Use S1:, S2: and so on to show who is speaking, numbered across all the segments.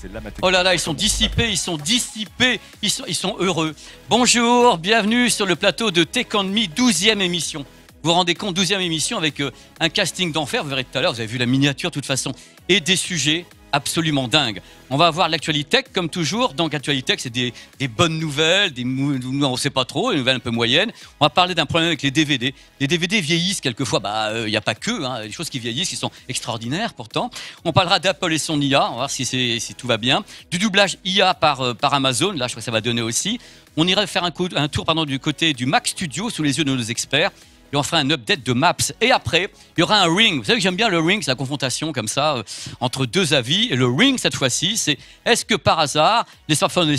S1: c'est la
S2: Oh là là, ils sont dissipés, ils sont heureux. Bonjour, bienvenue sur le plateau de Tech & Me, 12e émission. Vous vous rendez compte, 12e émission avec un casting d'enfer, vous verrez tout à l'heure, vous avez vu la miniature de toute façon, et des sujets absolument dingues. On va avoir l'actualité tech comme toujours. Donc l'actualité tech, c'est des bonnes nouvelles, on ne sait pas trop, des nouvelles un peu moyennes. On va parler d'un problème avec les DVD. Les DVD vieillissent quelquefois, il n'y a pas que, des choses qui vieillissent, qui sont extraordinaires pourtant. On parlera d'Apple et son IA, on va voir si tout va bien. Du doublage IA par Amazon, là je crois que ça va donner aussi. On ira faire un tour du côté du Mac Studio sous les yeux de nos experts. Et on fera un update de Maps. Et après, il y aura un ring. Vous savez que j'aime bien le ring, c'est la confrontation comme ça entre deux avis. Et le ring, cette fois-ci, c'est est-ce que par hasard, les smartphones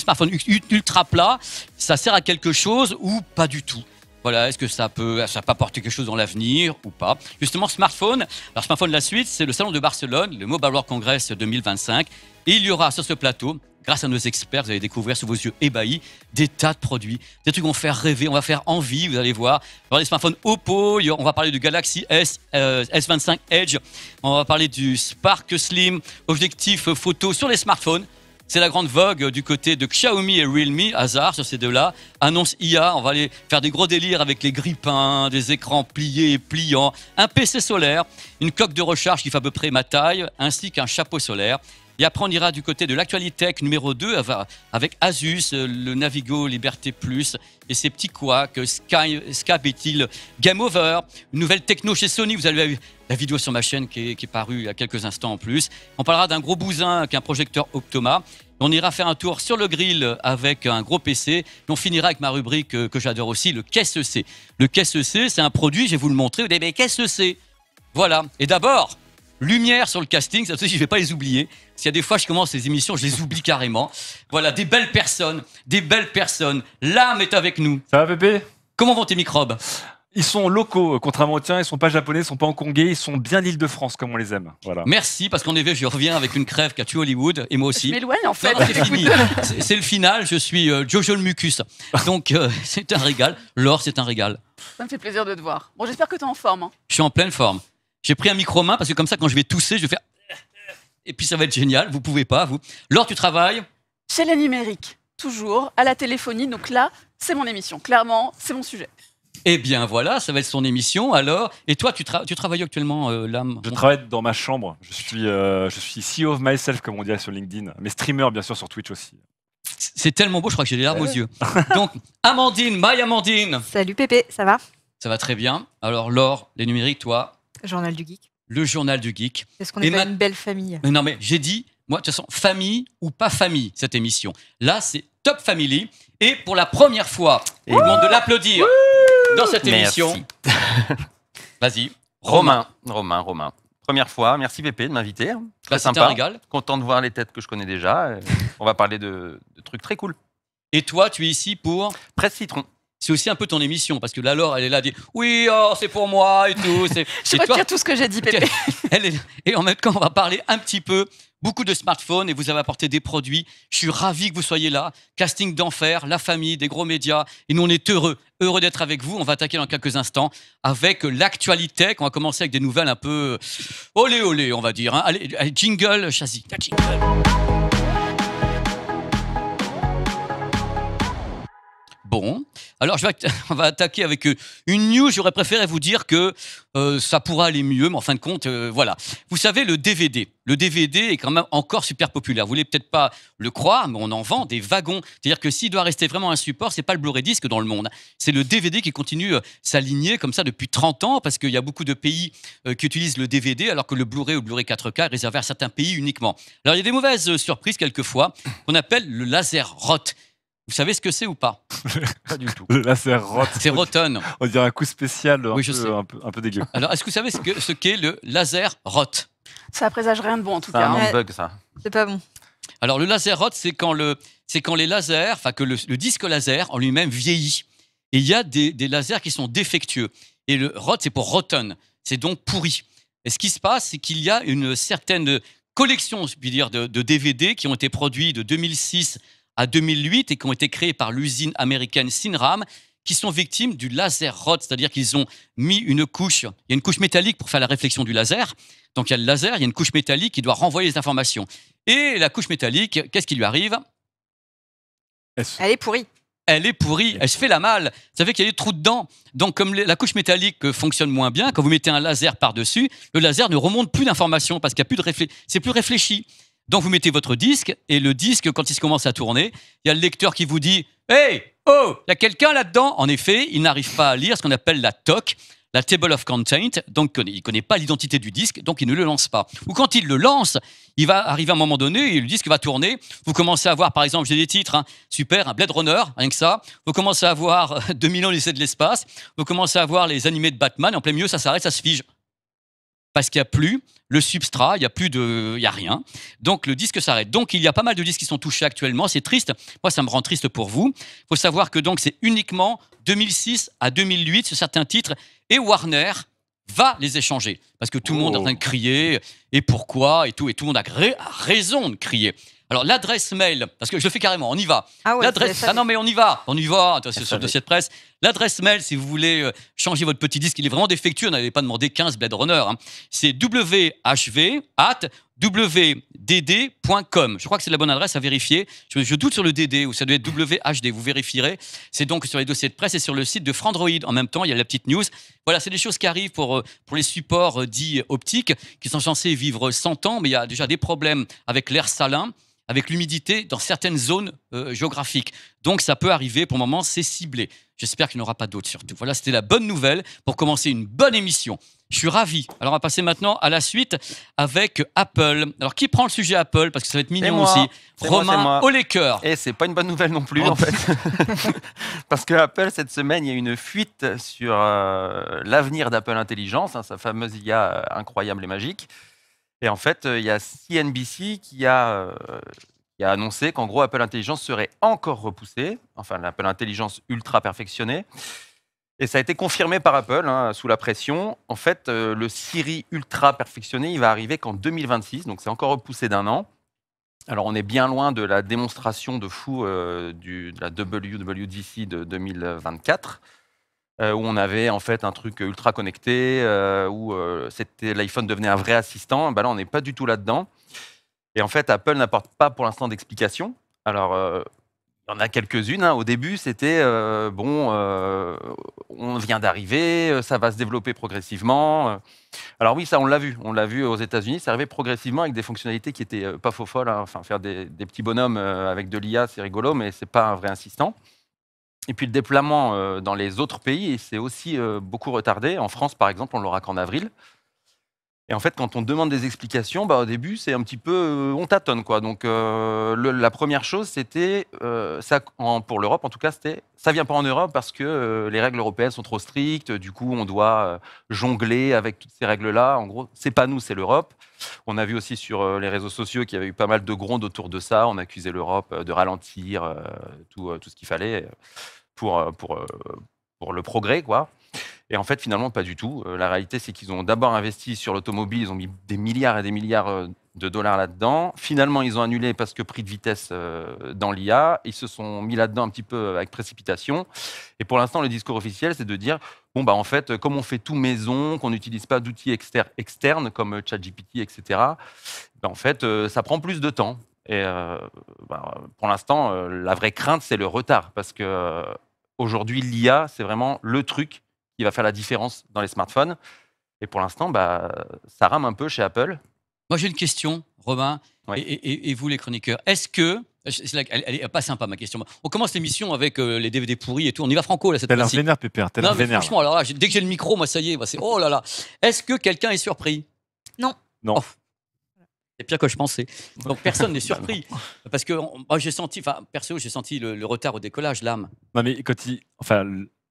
S2: ultra plats, ça sert à quelque chose ou pas du tout? Voilà, est-ce que ça peut apporter quelque chose dans l'avenir ou pas? Justement, smartphone. Alors, smartphone, la suite, c'est le salon de Barcelone, le Mobile World Congress 2025. Et il y aura sur ce plateau, grâce à nos experts, vous allez découvrir sous vos yeux ébahis des tas de produits, des trucs qui vont faire rêver, on va faire envie, vous allez voir. On va parler des smartphones Oppo, on va parler du Galaxy S25 Edge, on va parler du Spark Slim, objectif photo sur les smartphones. C'est la grande vogue du côté de Xiaomi et Realme, hasard sur ces deux-là. Annonce IA, on va aller faire des gros délires avec les grippins, des écrans pliés et pliants, un PC solaire, une coque de recharge qui fait à peu près ma taille, ainsi qu'un chapeau solaire. Et après, on ira du côté de l'actualité numéro 2 avec Asus, le Navigo Liberté Plus et ses petits couacs, Skype est-il Game Over, une nouvelle techno chez Sony. Vous avez vu la vidéo sur ma chaîne qui est parue il y a quelques instants en plus. On parlera d'un gros bousin avec un projecteur Optoma. On ira faire un tour sur le grill avec un gros PC. Et on finira avec ma rubrique que j'adore aussi, le Qu'est-ce c'est. Le Qu'est-ce c'est un produit, je vais vous le montrer. Vous allez dire, mais qu'est-ce que c'est? Voilà. Et d'abord, lumière sur le casting, ça aussi je ne vais pas les oublier. S'il y a des fois je commence les émissions, je les oublie carrément. Voilà, des belles personnes. L'âme est avec nous.
S1: Ça va Pépé?
S2: Comment vont tes microbes?
S1: Ils sont locaux, contrairement aux tiens, ils sont pas japonais, ils sont pas hongkongais, ils sont bien l'Île-de-France comme on les aime. Voilà.
S2: Merci, parce qu'en effet, je reviens avec une crève qui a tué Hollywood, et moi aussi.
S3: Je m'éloigne en fait.
S2: Non, c'est fini. C'est le final, je suis Jojo le mucus. Donc c'est un régal. Laure, c'est un régal.
S3: Ça me fait plaisir de te voir. Bon, j'espère que tu es en forme. Hein.
S2: Je suis en pleine forme. J'ai pris un micro-main, parce que comme ça, quand je vais tousser, je vais faire... Et puis ça va être génial, vous pouvez pas, vous. Laure, tu travailles?
S3: Chez la numérique, toujours, à la téléphonie. Donc là, c'est mon émission. Clairement, c'est mon sujet.
S2: Eh bien voilà, ça va être son émission alors. Et toi, tu travailles actuellement, l'âme?
S1: Je travaille dans ma chambre. Je suis CEO of myself, comme on dirait sur LinkedIn. Mais streamer, bien sûr, sur Twitch aussi.
S2: C'est tellement beau, je crois que j'ai les larmes aux yeux. Donc, Amandine, my Amandine.
S4: Salut Pépé, ça va?
S2: Ça va très bien. Alors Laure, les numériques, toi?
S4: Journal du Geek.
S2: Le journal du geek.
S4: Est-ce qu'on est pas une belle famille?
S2: Mais non, mais j'ai dit, moi, de toute façon, famille ou pas famille, cette émission. Là, c'est Top Family. Et pour la première fois, je vous demande de l'applaudir dans cette émission. Vas-y.
S5: Romain. Première fois, merci Pépé de m'inviter. Très sympa.
S2: Un régal.
S5: Content de voir les têtes que je connais déjà. On va parler de trucs très cool.
S2: Et toi, tu es ici pour
S5: Presse Citron.
S2: C'est aussi un peu ton émission, parce que là, Laure, elle est là, elle dit oui, oh, c'est pour moi et tout.
S3: Je retire tout ce que j'ai dit, Pépé.
S2: Et en même temps, on va parler un petit peu, beaucoup de smartphones, et vous avez apporté des produits. Je suis ravi que vous soyez là. Casting d'enfer, la famille, des gros médias. Et nous, on est heureux d'être avec vous. On va attaquer dans quelques instants avec l'actualité. On va commencer avec des nouvelles un peu olé olé, on va dire. Hein. Allez, jingle, Chazy. Jingle. Bon, alors on va attaquer avec une news. J'aurais préféré vous dire que ça pourra aller mieux, mais en fin de compte, voilà. Vous savez, le DVD est quand même encore super populaire. Vous voulez peut-être pas le croire, mais on en vend des wagons. C'est-à-dire que s'il doit rester vraiment un support, c'est pas le Blu-ray disque dans le monde. C'est le DVD qui continue s'aligner comme ça depuis 30 ans, parce qu'il y a beaucoup de pays qui utilisent le DVD, alors que le Blu-ray ou le Blu-ray 4K est réservé à certains pays uniquement. Alors il y a des mauvaises surprises quelquefois, qu'on appelle le laser rot. Vous savez ce que c'est ou pas?
S5: Pas du tout.
S1: Le laser rot.
S2: C'est Rotten.
S1: On dirait un coup spécial un peu dégueu.
S2: Alors, est-ce que vous savez ce qu'est le laser rot?
S3: Ça présage rien de bon en tout
S5: C'est
S3: cas.
S5: un nom
S3: Hein.
S5: de bug, ça.
S4: C'est pas bon.
S2: Alors, le laser rot, c'est quand les lasers, enfin que le disque laser en lui-même vieillit. Et il y a des lasers qui sont défectueux. Et le rot, c'est pour rotten. C'est donc pourri. Et ce qui se passe, c'est qu'il y a une certaine collection, je puis dire, de DVD qui ont été produits de 2006 à 2008 et qui ont été créés par l'usine américaine Cinram, qui sont victimes du laser rot, c'est-à-dire qu'ils ont mis une couche, il y a une couche métallique pour faire la réflexion du laser, donc il y a le laser, il y a une couche métallique qui doit renvoyer les informations. Et la couche métallique, qu'est-ce qui lui arrive?
S4: Elle est pourrie.
S2: Elle est pourrie, elle se fait la malle. Ça fait qu'il y a des trous dedans. Donc, comme la couche métallique fonctionne moins bien, quand vous mettez un laser par-dessus, le laser ne remonte plus d'informations parce qu'il n'y a plus de c'est plus réfléchi. Donc, vous mettez votre disque et le disque, quand il se commence à tourner, il y a le lecteur qui vous dit « Hey, oh, il y a quelqu'un là-dedans ?» En effet, il n'arrive pas à lire ce qu'on appelle la TOC, la Table of Content, donc il ne connaît pas l'identité du disque, donc il ne le lance pas. Ou quand il le lance, il va arriver à un moment donné et le disque va tourner. Vous commencez à voir, par exemple, j'ai des titres, super, un Blade Runner, rien que ça. Vous commencez à voir 2000 ans l'essai de l'espace. Vous commencez à voir les animés de Batman. Et en plein milieu, ça s'arrête, ça se fige. Parce qu'il n'y a plus le substrat, il n'y a rien. Donc le disque s'arrête. Donc il y a pas mal de disques qui sont touchés actuellement. C'est triste. Moi, ça me rend triste pour vous. Il faut savoir que donc c'est uniquement 2006 à 2008 sur certains titres. Et Warner va les échanger. Parce que tout le monde est en train de crier. Et pourquoi et tout. Et tout le monde a raison de crier. Alors l'adresse mail, parce que je le fais carrément, on y va.
S4: Ah ouais,
S2: Ah non mais on y va. Attends, c'est sur le dossier de presse. L'adresse mail, si vous voulez changer votre petit disque, il est vraiment défectueux, on n'avait pas demandé 15 Blade Runner. Hein. C'est whv@wdd.com. Je crois que c'est la bonne adresse à vérifier. Je doute sur le DD, ou ça doit être WHD, vous vérifierez. C'est donc sur les dossiers de presse et sur le site de Frandroid. En même temps, il y a la petite news. Voilà, c'est des choses qui arrivent pour les supports dits optiques, qui sont censés vivre 100 ans, mais il y a déjà des problèmes avec l'air salin, avec l'humidité dans certaines zones géographiques. Donc ça peut arriver, pour le moment c'est ciblé. J'espère qu'il n'y en aura pas d'autres surtout. Voilà, c'était la bonne nouvelle pour commencer une bonne émission. Je suis ravi. Alors on va passer maintenant à la suite avec Apple. Alors qui prend le sujet Apple? Parce que ça va être mignon aussi. Romain Hollecker.
S5: Et c'est pas une bonne nouvelle non plus en fait. Parce que Apple, cette semaine, il y a une fuite sur l'avenir d'Apple Intelligence, hein, sa fameuse IA incroyable et magique. Et en fait, il y a CNBC qui a annoncé qu'en gros, Apple Intelligence serait encore repoussée, enfin l'Apple Intelligence ultra perfectionnée. Et ça a été confirmé par Apple, hein, sous la pression. En fait, le Siri ultra perfectionné, il va arriver qu'en 2026, donc c'est encore repoussé d'un an. Alors, on est bien loin de la démonstration de fou de la WWDC de 2024. Où on avait en fait un truc ultra connecté, où l'iPhone devenait un vrai assistant. Ben là, on n'est pas du tout là-dedans. Et en fait, Apple n'apporte pas pour l'instant d'explications. Alors, il y en a quelques-unes. Hein. Au début, c'était on vient d'arriver, ça va se développer progressivement. Alors oui, ça, on l'a vu. On l'a vu aux États-Unis. C'est arrivé progressivement avec des fonctionnalités qui étaient pas faux folles. Hein. Enfin, faire des petits bonhommes avec de l'IA, c'est rigolo, mais c'est pas un vrai assistant. Et puis le déploiement dans les autres pays, c'est aussi beaucoup retardé. En France, par exemple, on l'aura qu'en avril. Et en fait, quand on demande des explications, au début, c'est un petit peu... on tâtonne, quoi. Donc, la première chose, c'était... pour l'Europe, en tout cas, c'était... Ça ne vient pas en Europe parce que les règles européennes sont trop strictes. Du coup, on doit jongler avec toutes ces règles-là. En gros, c'est pas nous, c'est l'Europe. On a vu aussi sur les réseaux sociaux qu'il y avait eu pas mal de grondes autour de ça. On accusait l'Europe de ralentir tout ce qu'il fallait pour le progrès, quoi. Et en fait, finalement, pas du tout. La réalité, c'est qu'ils ont d'abord investi sur l'automobile. Ils ont mis des milliards et des milliards de dollars là-dedans. Finalement, ils ont annulé parce que prix de vitesse dans l'IA. Ils se sont mis là-dedans un petit peu avec précipitation. Et pour l'instant, le discours officiel, c'est de dire, en fait, comme on fait tout maison, qu'on n'utilise pas d'outils externes comme ChatGPT, etc., en fait, ça prend plus de temps. Et pour l'instant, la vraie crainte, c'est le retard. Parce que aujourd'hui, l'IA, c'est vraiment le truc qui va faire la différence dans les smartphones. Et pour l'instant, ça rame un peu chez Apple.
S2: Moi, j'ai une question, Romain,
S5: Oui.
S2: et vous, les chroniqueurs. Est-ce que... Elle est pas sympa, ma question. On commence l'émission avec les DVD pourris et tout. On y va franco, là, cette
S1: T'as l'air
S2: fois-ci.
S1: vénère, Pépère. T'as
S2: Non,
S1: l'air
S2: mais
S1: vénère.
S2: franchement, alors là, dès que j'ai le micro, moi, ça y est, c'est... Oh là là. Est-ce que quelqu'un est surpris?
S4: Non.
S1: Non.
S2: Oh. C'est pire que je pensais. Donc, personne n'est surpris. Parce que moi, j'ai senti... Enfin, perso, j'ai senti le retard au décollage, l'âme.
S1: Non, mais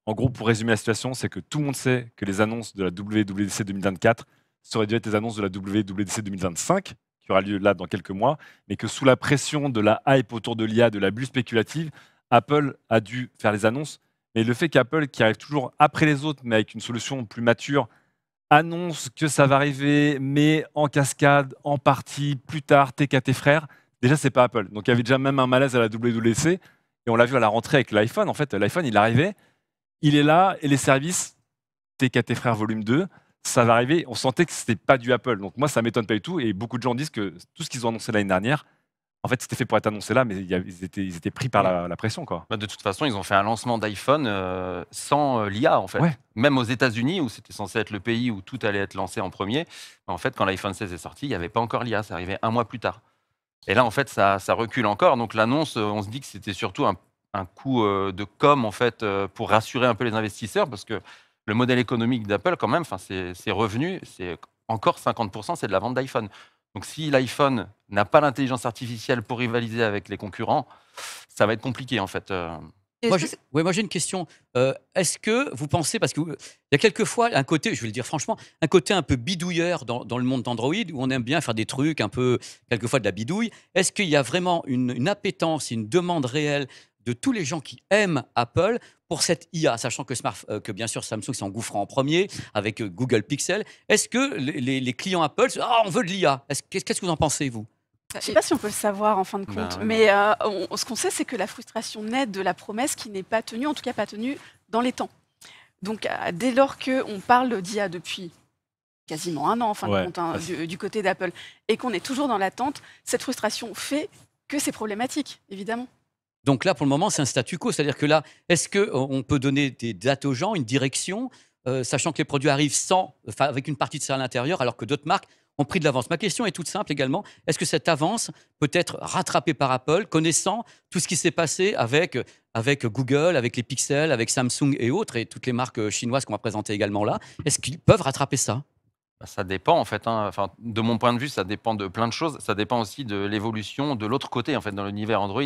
S1: en gros, pour résumer la situation, c'est que tout le monde sait que les annonces de la WWDC 2024 seraient dû être les annonces de la WWDC 2025, qui aura lieu là dans quelques mois, mais que sous la pression de la hype autour de l'IA, de la bulle spéculative, Apple a dû faire les annonces. Mais le fait qu'Apple, qui arrive toujours après les autres, mais avec une solution plus mature, annonce que ça va arriver, mais en cascade, en partie, plus tard, TKT frères, déjà, c'est pas Apple. Donc, il y avait déjà même un malaise à la WWDC, et on l'a vu à la rentrée avec l'iPhone. En fait, l'iPhone, il arrivait, il est là, et les services, TKT frères volume 2, ça va arriver. On sentait que c'était pas du Apple. Donc moi, ça m'étonne pas du tout. Et beaucoup de gens disent que tout ce qu'ils ont annoncé l'année dernière, en fait, c'était fait pour être annoncé là, mais ils étaient pris par la pression, quoi.
S5: Bah, de toute façon, ils ont fait un lancement d'iPhone sans l'IA, en fait.
S1: Ouais.
S5: Même aux États-Unis, où c'était censé être le pays où tout allait être lancé en premier, en fait, quand l'iPhone 16 est sorti, il n'y avait pas encore l'IA. Ça arrivait un mois plus tard. Et là, en fait, ça recule encore. Donc l'annonce, on se dit que c'était surtout un coup de com, en fait, pour rassurer un peu les investisseurs, parce que le modèle économique d'Apple, quand même, ses revenus, c'est encore 50%, c'est de la vente d'iPhone. Donc si l'iPhone n'a pas l'intelligence artificielle pour rivaliser avec les concurrents, ça va être compliqué, en fait.
S2: Moi, j'ai une question. Est-ce que vous pensez, parce qu'il y a quelquefois un côté, je vais le dire franchement, un côté un peu bidouilleur dans le monde d'Android, où on aime bien faire des trucs un peu, quelquefois de la bidouille. Est-ce qu'il y a vraiment une appétence, une demande réelle de tous les gens qui aiment Apple pour cette IA, sachant que bien sûr Samsung s'engouffre en premier avec Google Pixel. Est-ce que les clients Apple, on veut de l'IA? Qu'est-ce que vous en pensez, vous?
S3: Je ne sais pas si on peut le savoir en fin de compte,
S5: Ben,
S3: mais ce qu'on sait, c'est que la frustration naît de la promesse qui n'est pas tenue, en tout cas pas tenue dans les temps. Donc dès lors qu'on parle d'IA depuis quasiment un an, en fin de compte, du côté d'Apple, et qu'on est toujours dans l'attente, cette frustration fait que c'est problématique, évidemment.
S2: Donc là, pour le moment, c'est un statu quo. C'est-à-dire que là, est-ce qu'on peut donner des dates aux gens, une direction, sachant que les produits arrivent avec une partie de ça à l'intérieur, alors que d'autres marques ont pris de l'avance? Ma question est toute simple également. Est-ce que cette avance peut être rattrapée par Apple, connaissant tout ce qui s'est passé avec Google, avec les Pixels, avec Samsung et autres, et toutes les marques chinoises qu'on va présenter également là? Est-ce qu'ils peuvent rattraper ça?
S5: Ça dépend, en fait. Enfin, de mon point de vue, ça dépend de plein de choses. Ça dépend aussi de l'évolution de l'autre côté, en fait, dans l'univers Android.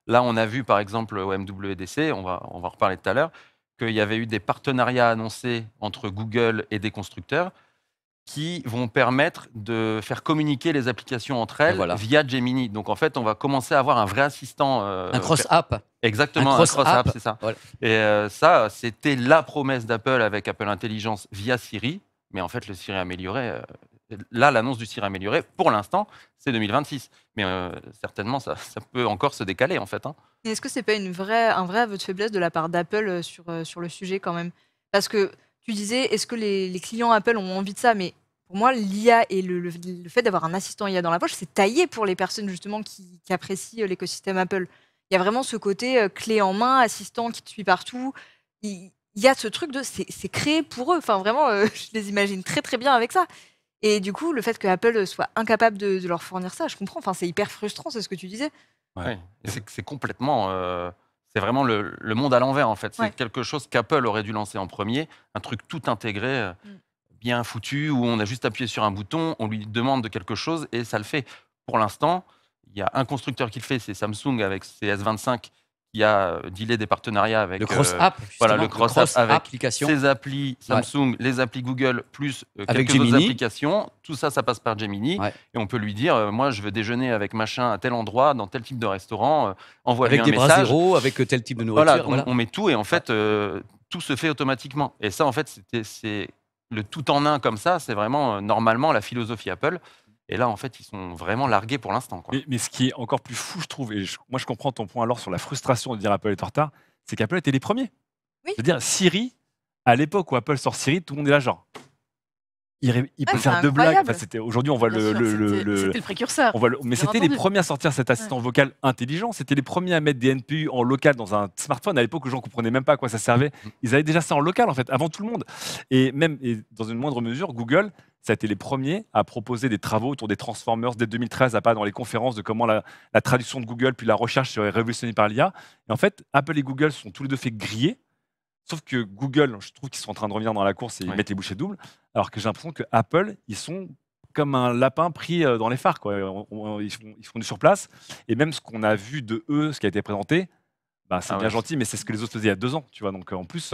S5: Là, on a vu, par exemple, au MWDC, on va en reparler tout à l'heure, qu'il y avait eu des partenariats annoncés entre Google et des constructeurs qui vont permettre de faire communiquer les applications entre elles via Gemini. Donc, en fait, on va commencer à avoir un vrai assistant.
S2: Un cross-app.
S5: Exactement, un cross-app, c'est ça. Voilà. Et ça, c'était la promesse d'Apple avec Apple Intelligence via Siri. Mais en fait, le Siri amélioré, là, l'annonce du Siri amélioré, pour l'instant, c'est 2026. Mais certainement, ça peut encore se décaler, en fait.
S4: Et est-ce que c'est pas un vrai aveu de faiblesse de la part d'Apple sur le sujet, quand même? Parce que tu disais, est-ce que les clients Apple ont envie de ça? Mais pour moi, l'IA et le fait d'avoir un assistant IA dans la poche, c'est taillé pour les personnes, justement, qui apprécient l'écosystème Apple. Il y a vraiment ce côté clé en main, assistant qui te suit partout. Il y a ce truc de c'est créé pour eux. Enfin, vraiment, je les imagine très très bien avec ça. Et du coup, le fait que Apple soit incapable de leur fournir ça, je comprends. Enfin, c'est hyper frustrant, c'est ce que tu disais.
S5: Ouais. C'est complètement. C'est vraiment le monde à l'envers, en fait. C'est quelque chose qu'Apple aurait dû lancer en premier, un truc tout intégré, bien foutu, où on a juste appuyé sur un bouton, on lui demande de quelque chose et ça le fait. Pour l'instant, il y a un constructeur qui le fait, c'est Samsung avec ses S25, qui a dealé des partenariats avec
S2: le cross-app,
S5: le cross-app avec
S2: application.
S5: ses applis Samsung, les applis Google, plus
S2: avec
S5: quelques autres
S2: Gemini.
S5: applications. Tout ça, ça passe par Gemini. Et on peut lui dire, moi, je veux déjeuner avec machin à tel endroit, dans tel type de restaurant, envoie-lui un
S2: message. Avec des bras zéro, avec tel type de nourriture.
S5: On met tout et en fait, tout se fait automatiquement. Et ça, en fait, c'est le tout en un comme ça, c'est vraiment normalement la philosophie Apple. Et là, en fait, ils sont vraiment largués pour l'instant.
S1: Mais ce qui est encore plus fou, je trouve, et moi je comprends ton point alors sur la frustration de dire Apple est en retard, c'est qu'Apple était les premiers.
S4: Oui.
S1: C'est-à-dire Siri, à l'époque où Apple sort Siri, tout le monde est là genre. Il peut faire deux blagues. Enfin, aujourd'hui, on voit
S3: C'était le précurseur.
S1: Mais c'était les premiers à sortir cet assistant vocal intelligent. C'était les premiers à mettre des NPU en local dans un smartphone. À l'époque, les gens ne comprenaient même pas à quoi ça servait. Ils avaient déjà ça en local, en fait, avant tout le monde. Et dans une moindre mesure, Google, ça a été les premiers à proposer des travaux autour des Transformers dès 2013, à part dans les conférences de comment la traduction de Google puis la recherche serait révolutionnée par l'IA. Et en fait, Apple et Google se sont tous les deux fait griller. Sauf que Google, je trouve qu'ils sont en train de revenir dans la course et ils mettent les bouchées doubles. Alors que j'ai l'impression que Apple, ils sont comme un lapin pris dans les phares, quoi. Ils font du surplace. Et même ce qu'on a vu de eux, ce qui a été présenté, c'est bien gentil, mais c'est ce que les autres faisaient il y a 2 ans. Tu vois, donc en plus.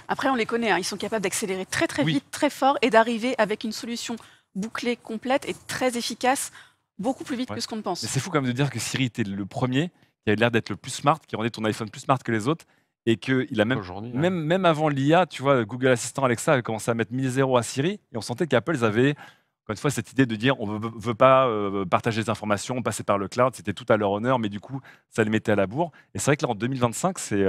S3: Après, on les connaît. Ils sont capables d'accélérer très très vite, très fort, et d'arriver avec une solution bouclée, complète et très efficace, beaucoup plus vite que ce qu'on ne pense.
S1: Mais c'est fou quand même de dire que Siri était le premier, qui avait l'air d'être le plus smart, qui rendait ton iPhone plus smart que les autres. Et qu'il a même avant l'IA, tu vois, Google Assistant Alexa avait commencé à mettre 1000 à Siri, et on sentait qu'Apple, ils avaient, encore une fois, cette idée de dire on ne veut pas partager des informations, passer par le cloud, c'était tout à leur honneur, mais du coup, ça les mettait à la bourre. Et c'est vrai que là, en 2025, c'est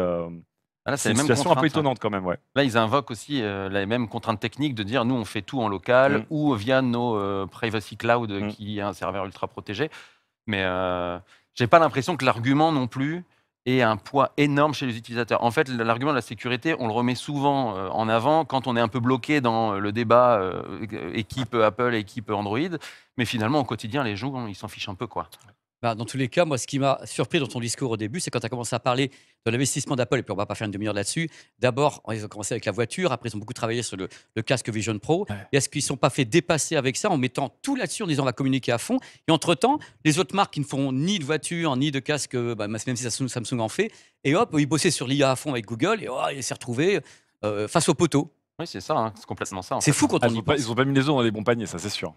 S5: Ah, là,
S1: C'est une
S5: les mêmes
S1: situation un peu
S5: contraintes, hein.
S1: étonnante quand même, ouais.
S5: Là, ils invoquent aussi les mêmes contraintes techniques de dire nous, on fait tout en local ou via nos privacy cloud qui est un serveur ultra protégé. Mais j'ai pas l'impression que l'argument non plus ait un poids énorme chez les utilisateurs. En fait, l'argument de la sécurité, on le remet souvent en avant quand on est un peu bloqué dans le débat équipe Apple, équipe Android. Mais finalement, au quotidien, les gens, ils s'en fichent un peu, quoi.
S2: Bah, dans tous les cas, moi, ce qui m'a surpris dans ton discours au début, c'est quand tu as commencé à parler de l'investissement d'Apple, et puis on va pas faire une demi-heure là-dessus. D'abord, ils ont commencé avec la voiture, après ils ont beaucoup travaillé sur le casque Vision Pro.
S1: Ouais.
S2: Et est-ce qu'ils ne sont pas fait dépasser avec ça en mettant tout là-dessus, en disant on va communiquer à fond. Et entre-temps, les autres marques qui ne font ni de voiture, ni de casque, même si Samsung en fait, et hop, ils bossaient sur l'IA à fond avec Google, et ils s'est retrouvés face au poteau.
S5: Oui, c'est ça, hein, c'est complètement ça. En
S2: C'est
S5: fait.
S2: fou quand
S1: Ah,
S2: on y pense.
S1: ils ont pas mis les œufs dans les bons paniers, ça c'est sûr.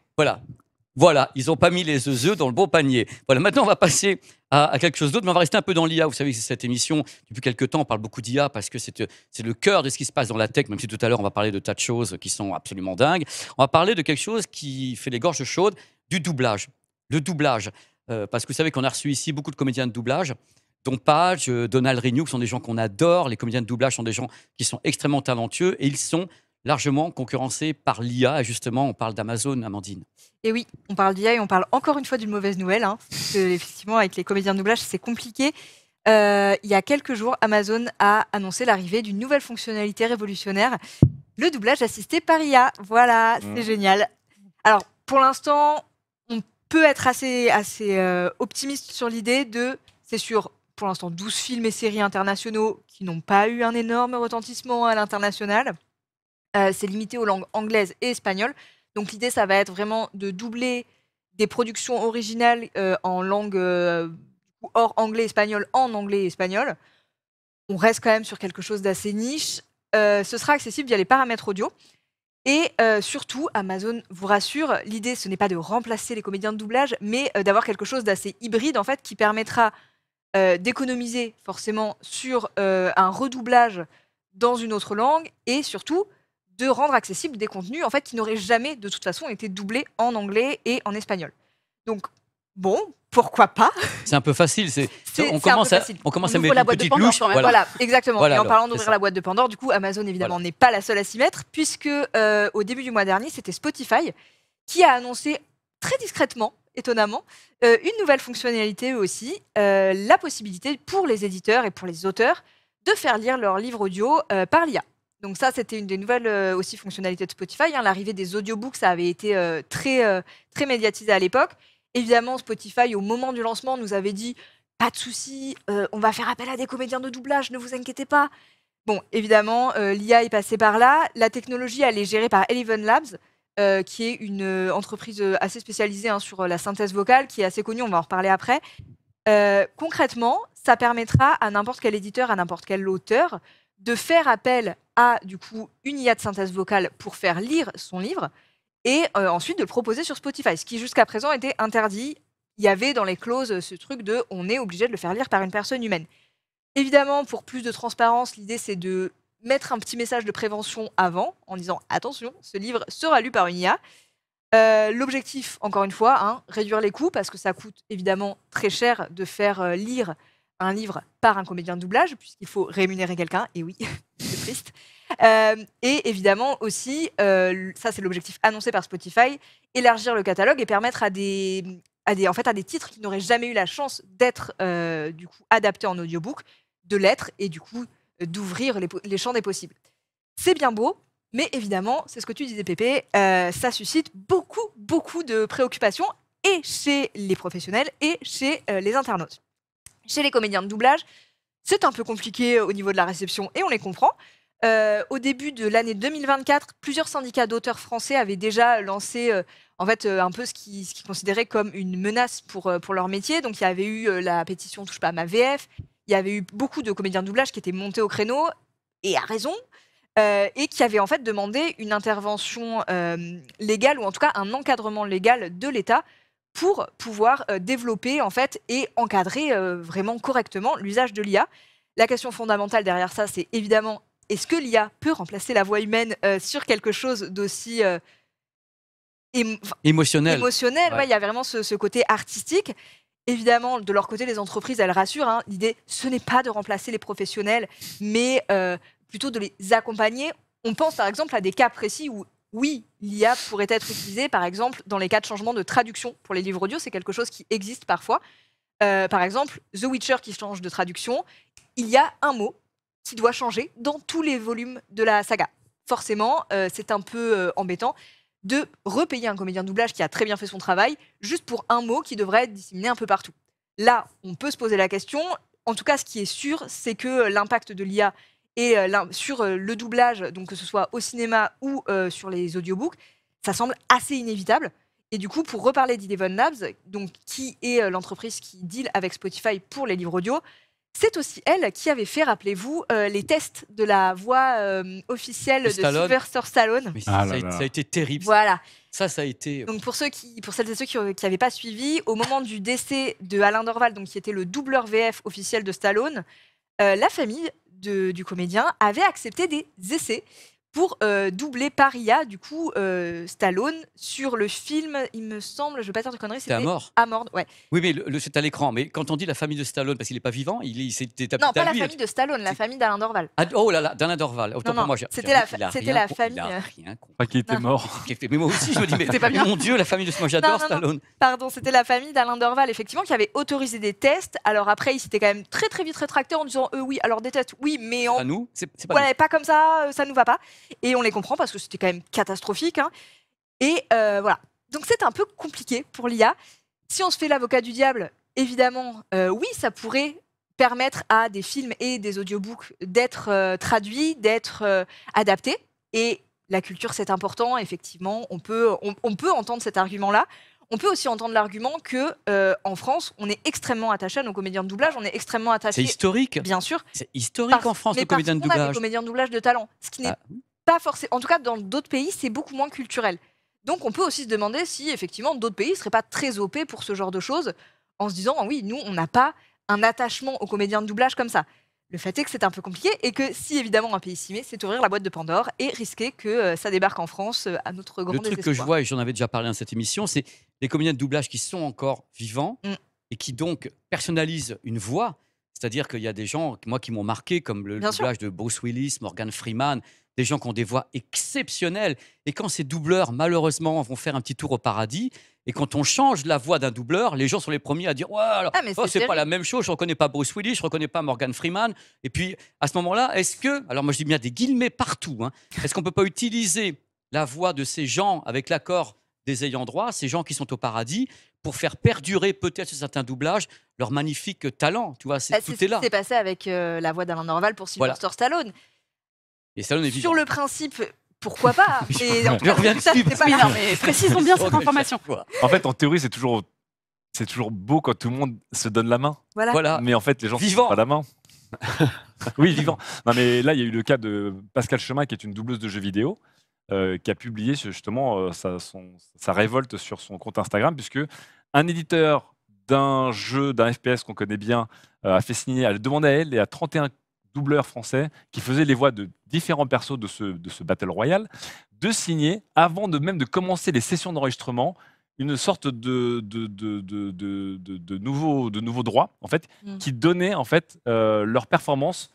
S2: Voilà, ils n'ont pas mis les œufs dans le bon panier. Voilà, maintenant on va passer à quelque chose d'autre, mais on va rester un peu dans l'IA. Vous savez que cette émission, depuis quelques temps, on parle beaucoup d'IA parce que c'est le cœur de ce qui se passe dans la tech, même si tout à l'heure on va parler de tas de choses qui sont absolument dingues. On va parler de quelque chose qui fait les gorges chaudes, du doublage. Le doublage, parce que vous savez qu'on a reçu ici beaucoup de comédiens de doublage, dont Page, Donald Renew, qui sont des gens qu'on adore. Les comédiens de doublage sont des gens qui sont extrêmement talentueux et ils sont largement concurrencés par l'IA. Et justement, on parle d'Amazon, Amandine.
S4: Et oui, on parle d'IA et on parle encore une fois d'une mauvaise nouvelle. Parce que, effectivement, avec les comédiens de doublage, c'est compliqué. Il y a quelques jours, Amazon a annoncé l'arrivée d'une nouvelle fonctionnalité révolutionnaire, le doublage assisté par IA. Voilà, c'est génial. Alors, pour l'instant, on peut être assez optimiste sur l'idée c'est sur, pour l'instant, 12 films et séries internationaux qui n'ont pas eu un énorme retentissement à l'international. C'est limité aux langues anglaises et espagnoles. Donc l'idée, ça va être vraiment de doubler des productions originales en langue hors anglais-espagnol en anglais et espagnol. On reste quand même sur quelque chose d'assez niche. Ce sera accessible via les paramètres audio. Et surtout, Amazon vous rassure, l'idée, ce n'est pas de remplacer les comédiens de doublage, mais d'avoir quelque chose d'assez hybride, en fait, qui permettra d'économiser forcément sur un redoublage dans une autre langue et surtout de rendre accessibles des contenus en fait, qui n'auraient jamais de toute façon été doublés en anglais et en espagnol. Donc, bon, pourquoi pas?
S2: C'est un peu facile. On commence à mettre
S3: la
S2: une
S3: boîte de
S2: petite
S3: Pandore,
S2: louche.
S3: quand même.
S4: Voilà, exactement.
S2: Voilà,
S4: et en
S2: alors,
S4: parlant
S2: c'est
S4: d'ouvrir
S2: ça.
S4: la boîte de Pandore, du coup, Amazon évidemment n'est pas la seule à s'y mettre, puisque au début du mois dernier, c'était Spotify qui a annoncé très discrètement, étonnamment, une nouvelle fonctionnalité aussi, la possibilité pour les éditeurs et pour les auteurs de faire lire leurs livres audio par l'IA. Donc ça, c'était une des nouvelles aussi fonctionnalités de Spotify. L'arrivée des audiobooks, ça avait été très médiatisé à l'époque. Évidemment, Spotify, au moment du lancement, nous avait dit « Pas de souci, on va faire appel à des comédiens de doublage, ne vous inquiétez pas ». Bon, évidemment, l'IA est passée par là. La technologie, elle est gérée par Eleven Labs, qui est une entreprise assez spécialisée sur la synthèse vocale, qui est assez connue, on va en reparler après. Concrètement, ça permettra à n'importe quel éditeur, à n'importe quel auteur, de faire appel à du coup une IA de synthèse vocale pour faire lire son livre et ensuite de le proposer sur Spotify, ce qui jusqu'à présent était interdit. Il y avait dans les clauses ce truc de on est obligé de le faire lire par une personne humaine. Évidemment, pour plus de transparence, l'idée c'est de mettre un petit message de prévention avant en disant attention, ce livre sera lu par une IA. L'objectif, encore une fois, réduire les coûts parce que ça coûte évidemment très cher de faire lire un livre par un comédien de doublage, puisqu'il faut rémunérer quelqu'un, et oui, c'est triste. Et évidemment aussi, ça c'est l'objectif annoncé par Spotify, élargir le catalogue et permettre à des titres qui n'auraient jamais eu la chance d'être du coup adaptés en audiobook, de l'être et du coup d'ouvrir les champs des possibles. C'est bien beau, mais évidemment, c'est ce que tu disais Pépé, ça suscite beaucoup de préoccupations et chez les professionnels et chez les internautes. Chez les comédiens de doublage, c'est un peu compliqué au niveau de la réception et on les comprend. Au début de l'année 2024, plusieurs syndicats d'auteurs français avaient déjà lancé un peu ce qu'ils considéraient comme une menace pour leur métier. Donc il y avait eu la pétition Touche pas à ma VF, il y avait eu beaucoup de comédiens de doublage qui étaient montés au créneau, et à raison, et qui avaient en fait demandé une intervention légale, ou en tout cas un encadrement légal de l'État pour pouvoir développer en fait et encadrer vraiment correctement l'usage de l'IA. La question fondamentale derrière ça, c'est évidemment, est-ce que l'IA peut remplacer la voix humaine sur quelque chose d'aussi
S2: émotionnel?
S4: Ouais, il y a vraiment ce côté artistique. Évidemment, de leur côté, les entreprises, elles rassurent. Hein. L'idée, ce n'est pas de remplacer les professionnels, mais plutôt de les accompagner. On pense par exemple à des cas précis où, oui, l'IA pourrait être utilisée, par exemple, dans les cas de changement de traduction pour les livres audio. C'est quelque chose qui existe parfois. Par exemple, The Witcher qui change de traduction, il y a un mot qui doit changer dans tous les volumes de la saga. Forcément, c'est un peu embêtant de repayer un comédien de doublage qui a très bien fait son travail juste pour un mot qui devrait être disséminé un peu partout. Là, on peut se poser la question. En tout cas, ce qui est sûr, c'est que l'impact de l'IA sur le doublage, donc que ce soit au cinéma ou sur les audiobooks, ça semble assez inévitable. Et du coup, pour reparler d'Eleven Labs, donc, qui est l'entreprise qui deal avec Spotify pour les livres audio, c'est aussi elle qui avait fait, rappelez-vous, les tests de la voix officielle de Sylvester Stallone.
S2: Mais ça a été terrible.
S4: Voilà.
S2: Ça a été.
S4: Donc pour celles et ceux qui n'avaient pas suivi, au moment du décès de Alain Dorval, donc qui était le doubleur VF officiel de Stallone, la famille du comédien avait accepté des essais pour doubler par IA, du coup, Stallone sur le film, il me semble, je ne veux pas dire de conneries,
S2: c'était À mort.
S4: À mort, ouais.
S2: Oui, mais c'est à l'écran. Mais quand on dit la famille de Stallone, parce qu'il n'est pas vivant, il s'est tapé
S4: non, pas la famille de Stallone, la famille d'Alain Dorval.
S2: Ah, oh là là, d'Alain Dorval. Autant pour moi,
S4: c'était la famille.
S2: Il a rien compris.
S1: Pas qu'il était mort.
S2: Mais moi aussi, je me dis, mais
S4: pas bien.
S2: Mon Dieu, la famille de moi, j'adore Stallone.
S4: Pardon, c'était la famille d'Alain Dorval, effectivement, qui avait autorisé des tests. Alors après, il s'était quand même très très vite rétracté en disant oui, alors des tests, oui, mais
S2: à nous, c'est pas nous.
S4: Pas comme ça, ça nous va pas. Et on les comprend parce que c'était quand même catastrophique. Hein. Et voilà. Donc c'est un peu compliqué pour l'IA. Si on se fait l'avocat du diable, évidemment, oui, ça pourrait permettre à des films et des audiobooks d'être traduits, d'être adaptés. Et la culture, c'est important, effectivement. On peut entendre cet argument-là. On peut aussi entendre l'argument que en France, on est extrêmement attaché à nos comédiens de doublage. On est extrêmement attaché.
S2: C'est historique.
S4: Bien sûr.
S2: C'est historique en France, nos comédiens de doublage.
S4: On a des comédiens de doublage de talent. Ce qui n'est pas forcément. En tout cas, dans d'autres pays, c'est beaucoup moins culturel. Donc, on peut aussi se demander si, effectivement, d'autres pays ne seraient pas très OP pour ce genre de choses, en se disant, oui, nous, on n'a pas un attachement aux comédiens de doublage comme ça. Le fait est que c'est un peu compliqué et que si, évidemment, un pays s'y met, c'est ouvrir la boîte de Pandore et risquer que ça débarque en France à notre grand désespoir.
S2: Le truc que je vois, et j'en avais déjà parlé dans cette émission, c'est les comédiens de doublage qui sont encore vivants et qui, donc, personnalisent une voix. C'est-à-dire qu'il y a des gens, moi, qui m'ont marqué, comme le doublage de Bruce Willis, Morgan Freeman, des gens qui ont des voix exceptionnelles. Et quand ces doubleurs, malheureusement, vont faire un petit tour au paradis, et quand on change la voix d'un doubleur, les gens sont les premiers à dire « Ouais, alors, c'est pas la même chose, je reconnais pas Bruce Willis, je reconnais pas Morgan Freeman. » Et puis, à ce moment-là, est-ce que, alors moi je dis bien des guillemets partout, hein, est-ce qu'on peut pas utiliser la voix de ces gens avec l'accord des ayants droit, ces gens qui sont au paradis, pour faire perdurer peut-être sur certains doublages leur magnifique talent, tu vois, tout est là.
S4: C'est ce qui s'est passé avec la voix d'Alain Dorval pour Sylvester Stallone.
S2: Et Stallone est vivant.
S4: Sur le principe, pourquoi pas?
S2: Je reviens dessus.
S3: Non, mais précisons bien cette information.
S1: En fait, en théorie, c'est toujours beau quand tout le monde se donne la main.
S4: Voilà.
S1: Mais en fait, les gens ne se donnent pas la main. Oui, vivant. Non, mais là, il y a eu le cas de Pascal Chemin, qui est une doubleuse de jeux vidéo, qui a publié justement sa révolte sur son compte Instagram, puisque un éditeur d'un jeu, d'un FPS qu'on connaît bien, a demandé à elle et à 31 doubleurs français qui faisaient les voix de différents persos de ce Battle Royale, de signer, avant même de commencer les sessions d'enregistrement, une sorte de nouveaux droits, en fait, qui donnaient en fait, leur performance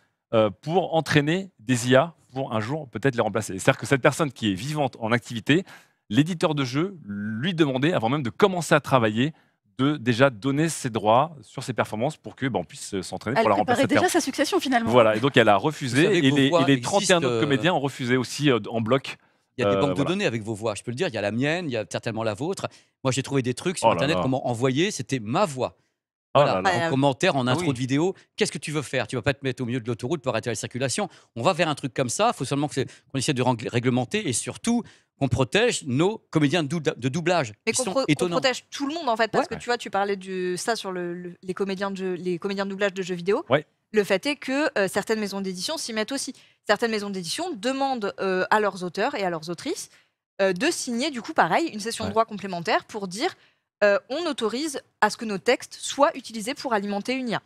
S1: pour entraîner des IA pour un jour peut-être les remplacer. C'est-à-dire que cette personne qui est vivante en activité, l'éditeur de jeu lui demandait, avant même de commencer à travailler, de déjà donner ses droits sur ses performances pour que on puisse s'entraîner pour la remplacer.
S3: Elle préparait déjà sa succession finalement.
S1: Voilà, et donc elle a refusé, et les 31 autres comédiens ont refusé aussi en bloc.
S2: Il y a des banques de données avec vos voix, je peux le dire, il y a la mienne, il y a certainement la vôtre. Moi j'ai trouvé des trucs sur internet, comment envoyer, c'était ma voix. Voilà, en commentaire, en intro de vidéo, qu'est-ce que tu veux faire? Tu vas pas te mettre au milieu de l'autoroute pour arrêter la circulation. On va vers un truc comme ça, il faut seulement qu'on essaie de réglementer et surtout qu'on protège nos comédiens de doublage.
S4: Mais qu'on protège tout le monde en fait, parce que tu vois, tu parlais de ça sur les comédiens de doublage de jeux vidéo.
S1: Ouais.
S4: Le fait est que certaines maisons d'édition s'y mettent aussi. Certaines maisons d'édition demandent à leurs auteurs et à leurs autrices de signer du coup pareil une session de droit complémentaire pour dire on autorise à ce que nos textes soient utilisés pour alimenter une IA.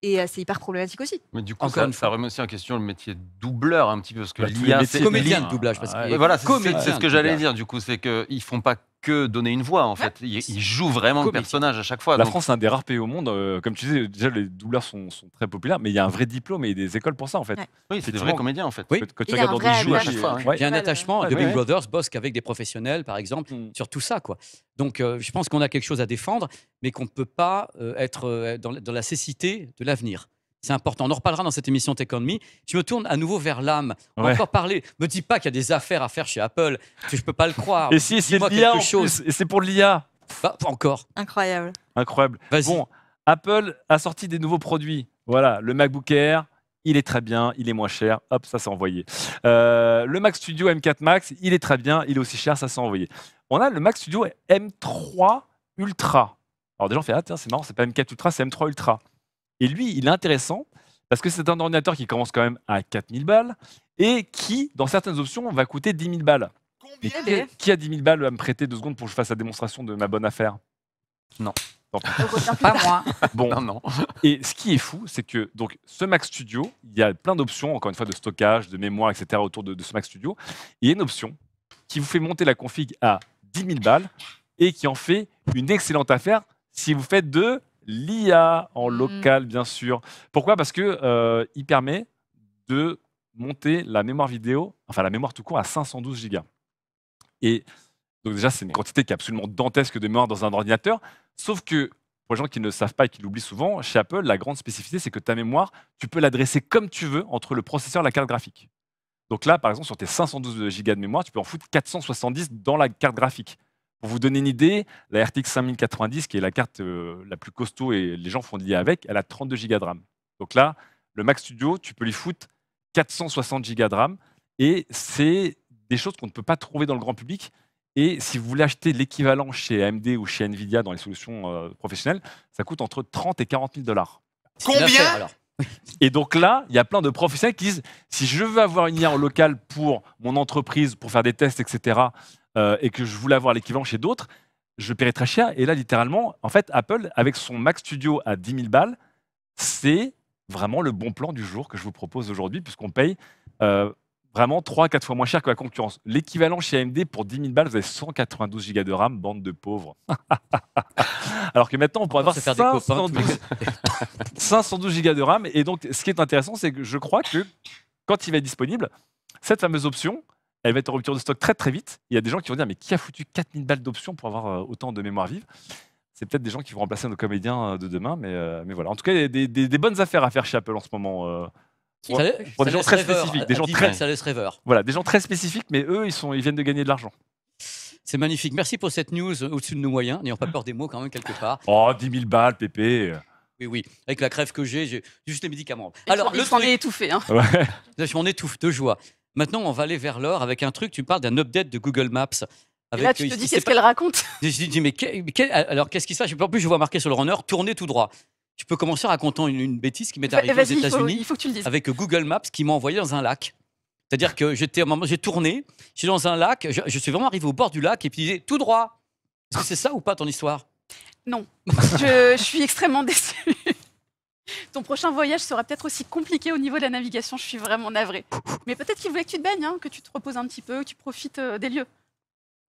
S4: Et c'est hyper problématique aussi.
S5: Mais du coup, ça remet aussi en question le métier de doubleur un petit peu, parce que
S2: l'IA, c'est comédien de doublage. Parce
S5: voilà, c'est ce que j'allais dire. Du coup, c'est qu'ils font pas que donner une voix, en fait. Il joue vraiment le
S2: Comédien.
S5: personnage à chaque fois.
S1: La
S5: donc-
S1: France, c'est un des rares pays au monde, comme tu disais, déjà les doubleurs sont très populaires, mais il y a un vrai diplôme et des écoles pour ça en fait.
S4: Ouais.
S5: Oui, c'est des
S1: Effectivement.
S5: vrais comédiens, en fait.
S2: Oui.
S1: Quand tu
S4: Il y a
S1: regardes
S4: un
S1: dans
S4: vrai
S1: des jeux à
S4: attachement.
S1: chaque fois.
S5: Ouais.
S2: Il y a un attachement.
S1: Ouais,
S2: The Big
S1: ouais.
S2: Brothers bosse qu'avec des professionnels, par exemple, sur tout ça, quoi. Donc, je pense qu'on a quelque chose à défendre, mais qu'on ne peut pas être dans la cécité de l'avenir. C'est important. On en reparlera dans cette émission Tech On Me. Je me tourne à nouveau vers l'âme. On va
S1: Ouais.
S2: encore parler. Me dis pas qu'il y a des affaires à faire chez Apple, que je peux pas le croire.
S1: Et si c'est
S2: Dis-moi
S1: l'IA en
S2: quelque chose.
S1: plus, et c'est pour l'IA.
S2: Pas encore.
S4: Incroyable.
S1: Incroyable.
S2: Vas-y.
S1: Bon, Apple a sorti des nouveaux produits. Voilà, le MacBook Air, il est très bien, il est moins cher. Hop, ça s'est envoyé. Le Mac Studio M4 Max, il est très bien, il est aussi cher, ça s'est envoyé. On a le Mac Studio M3 Ultra. Alors déjà, on fait, ah tiens, c'est marrant, c'est pas M4 Ultra, c'est M3 Ultra. Et lui, il est intéressant parce que c'est un ordinateur qui commence quand même à 4000 balles et qui, dans certaines options, va coûter 10 000 balles. Mais qui a 10 000 balles à me prêter 2 secondes pour que je fasse la démonstration de ma bonne affaire?
S5: Non.
S1: Tant pis.
S2: Pas moi.
S1: Bon,
S5: Non, non.
S1: et ce qui est fou, c'est que donc, ce Mac Studio, il y a plein d'options, encore une fois, de stockage, de mémoire, etc. autour de ce Mac Studio. Il y a une option qui vous fait monter la config à 10 000 balles et qui en fait une excellente affaire si vous faites de l'IA en local, bien sûr. Pourquoi? Parce que il permet de monter la mémoire vidéo, enfin la mémoire tout court, à 512 Go. Et donc déjà, c'est une quantité qui est absolument dantesque de mémoire dans un ordinateur. Sauf que, pour les gens qui ne le savent pas et qui l'oublient souvent, chez Apple, la grande spécificité, c'est que ta mémoire, tu peux l'adresser comme tu veux entre le processeur et la carte graphique. Donc là, par exemple, sur tes 512 Go de mémoire, tu peux en foutre 470 dans la carte graphique. Pour vous donner une idée, la RTX 5090, qui est la carte la plus costaud et les gens font de l'IA avec, elle a 32 Go de RAM. Donc là, le Mac Studio, tu peux lui foutre 460 Go de RAM et c'est des choses qu'on ne peut pas trouver dans le grand public. Et si vous voulez acheter l'équivalent chez AMD ou chez Nvidia dans les solutions professionnelles, ça coûte entre 30 et 40 000 $.
S2: C'est une affaire, alors.
S1: Et donc là, il y a plein de professionnels qui disent si je veux avoir une IA en local pour mon entreprise, pour faire des tests, etc., et que je voulais avoir l'équivalent chez d'autres, je paierais très cher. Et là, littéralement, en fait, Apple, avec son Mac Studio à 10 000 balles, c'est vraiment le bon plan du jour que je vous propose aujourd'hui, puisqu'on paye vraiment 3 à 4 fois moins cher que la concurrence. L'équivalent chez AMD, pour 10 000 balles, vous avez 192 Go de RAM, bande de pauvres. Alors que maintenant, on pourrait avoir
S2: se faire des copains,
S1: 512 Go de RAM. Et donc, ce qui est intéressant, c'est que je crois que quand il va être disponible, cette fameuse option, elle va être en rupture de stock très très vite. Il y a des gens qui vont dire, mais qui a foutu 4000 balles d'options pour avoir autant de mémoire vive? C'est peut-être des gens qui vont remplacer nos comédiens de demain, mais voilà. En tout cas, il y a des bonnes affaires à faire chez Apple en ce moment. Pour des gens très spécifiques, des gens très,
S2: Ça laisse rêveur.
S1: voilà, des gens très spécifiques, mais eux, ils viennent de gagner de l'argent.
S2: C'est magnifique. Merci pour cette news au-dessus de nos moyens. N'ayons pas peur des mots quand même quelque part.
S1: Oh, 10 000 balles, pépé.
S2: Oui, oui. Avec la crève que j'ai juste les médicaments.
S3: Alors,
S2: le
S3: il s'en
S2: truc,
S3: est étouffé. Hein.
S1: Ouais.
S2: je m'en étouffe de joie. Maintenant, on va aller vers l'or avec un truc. Tu parles d'un update de Google Maps.
S3: Et là, tu te
S2: il
S3: dis,
S2: s'est
S3: qu'est-ce qu'elle raconte?
S2: Je dis, mais alors qu'est-ce qui se passe? En plus, je vois marqué sur le runner, tournez tout droit. Tu peux commencer en racontant une bêtise qui m'est arrivée aux
S3: Vas-y,
S2: États-Unis
S3: il faut que tu le dises.
S2: avec Google Maps qui m'a envoyé dans un lac. C'est-à-dire que j'ai tourné, je suis dans un lac, je suis vraiment arrivé au bord du lac et puis il disait tout droit. Est-ce que c'est ça ou pas ton histoire?
S3: Non, je suis extrêmement déçue. Ton prochain voyage sera peut-être aussi compliqué au niveau de la navigation, je suis vraiment navrée. Mais peut-être qu'il voulait que tu te baignes, hein, que tu te reposes un petit peu, que tu profites des lieux.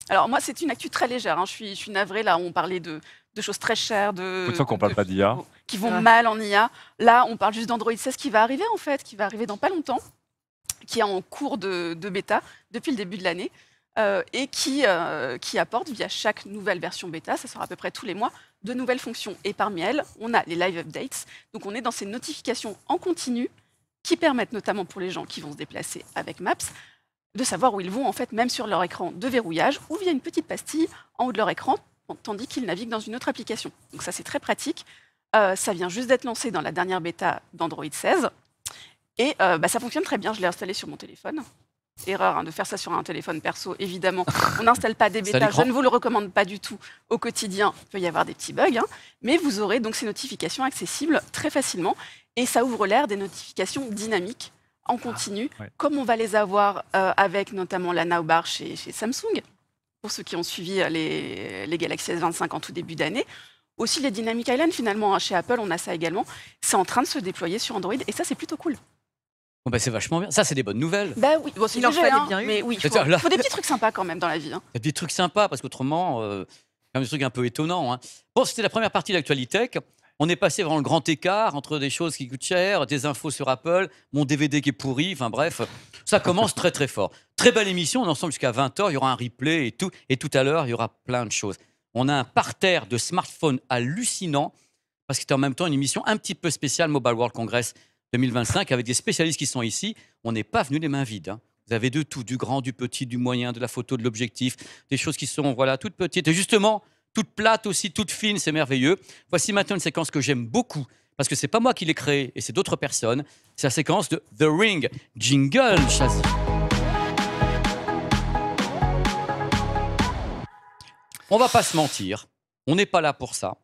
S3: Alors moi, c'est une actu très légère, hein. Je suis navrée, là, on parlait de choses très chères,
S1: Faut de fois qu'on parle pas d'IA.
S3: qui vont mal en IA. Là, on parle juste d'Android 16 qui va arriver, en fait, qui va arriver dans pas longtemps, qui est en cours de bêta depuis le début de l'année, et qui apporte, via chaque nouvelle version bêta, ça sera à peu près tous les mois, de nouvelles fonctions. Et parmi elles, on a les live updates. Donc on est dans ces notifications en continu qui permettent notamment pour les gens qui vont se déplacer avec Maps de savoir où ils vont, en fait, même sur leur écran de verrouillage ou via une petite pastille en haut de leur écran, tandis qu'ils naviguent dans une autre application. Donc ça, c'est très pratique. Ça vient juste d'être lancé dans la dernière bêta d'Android 16. Et ça fonctionne très bien. Je l'ai installé sur mon téléphone. Erreur, hein, de faire ça sur un téléphone perso, évidemment. On n'installe pas des bêtas. Je ne vous le recommande pas du tout au quotidien. Il peut y avoir des petits bugs. Hein, mais vous aurez donc ces notifications accessibles très facilement. Et ça ouvre l'ère des notifications dynamiques en continu, comme on va les avoir avec notamment la Nowbar chez Samsung, pour ceux qui ont suivi les Galaxy S25 en tout début d'année. Aussi les Dynamic Island, finalement, hein, chez Apple, on a ça également. C'est en train de se déployer sur Android, et ça, c'est plutôt cool.
S2: Bon, bah, c'est vachement bien. Ça, c'est des bonnes nouvelles.
S3: Bah oui, bon, c'est
S4: Il en
S3: léger,
S4: fallait
S3: hein,
S4: bien une.
S3: mais oui,
S2: C'est ça, là.
S3: faut des petits trucs sympas quand même dans la vie. Hein.
S2: Il y a des trucs sympas, parce qu'autrement, quand même des trucs un peu étonnants. Hein. Bon, c'était la première partie de l'actualité. On est passé vraiment le grand écart entre des choses qui coûtent cher, des infos sur Apple, mon DVD qui est pourri, enfin bref, ça commence très très fort. Très belle émission, on est ensemble jusqu'à 20h, il y aura un replay et tout à l'heure, il y aura plein de choses. On a un parterre de smartphones hallucinant, parce que c'était en même temps une émission un petit peu spéciale Mobile World Congress 2025, avec des spécialistes qui sont ici. On n'est pas venu les mains vides. Hein. Vous avez de tout, du grand, du petit, du moyen, de la photo, de l'objectif, des choses qui sont voilà, toutes petites. Et justement, toutes plates aussi, toutes fines, c'est merveilleux. Voici maintenant une séquence que j'aime beaucoup, parce que c'est pas moi qui l'ai créée, et c'est d'autres personnes. C'est la séquence de The Ring. Jingle, Chazy. On va pas se mentir, on n'est pas là pour ça.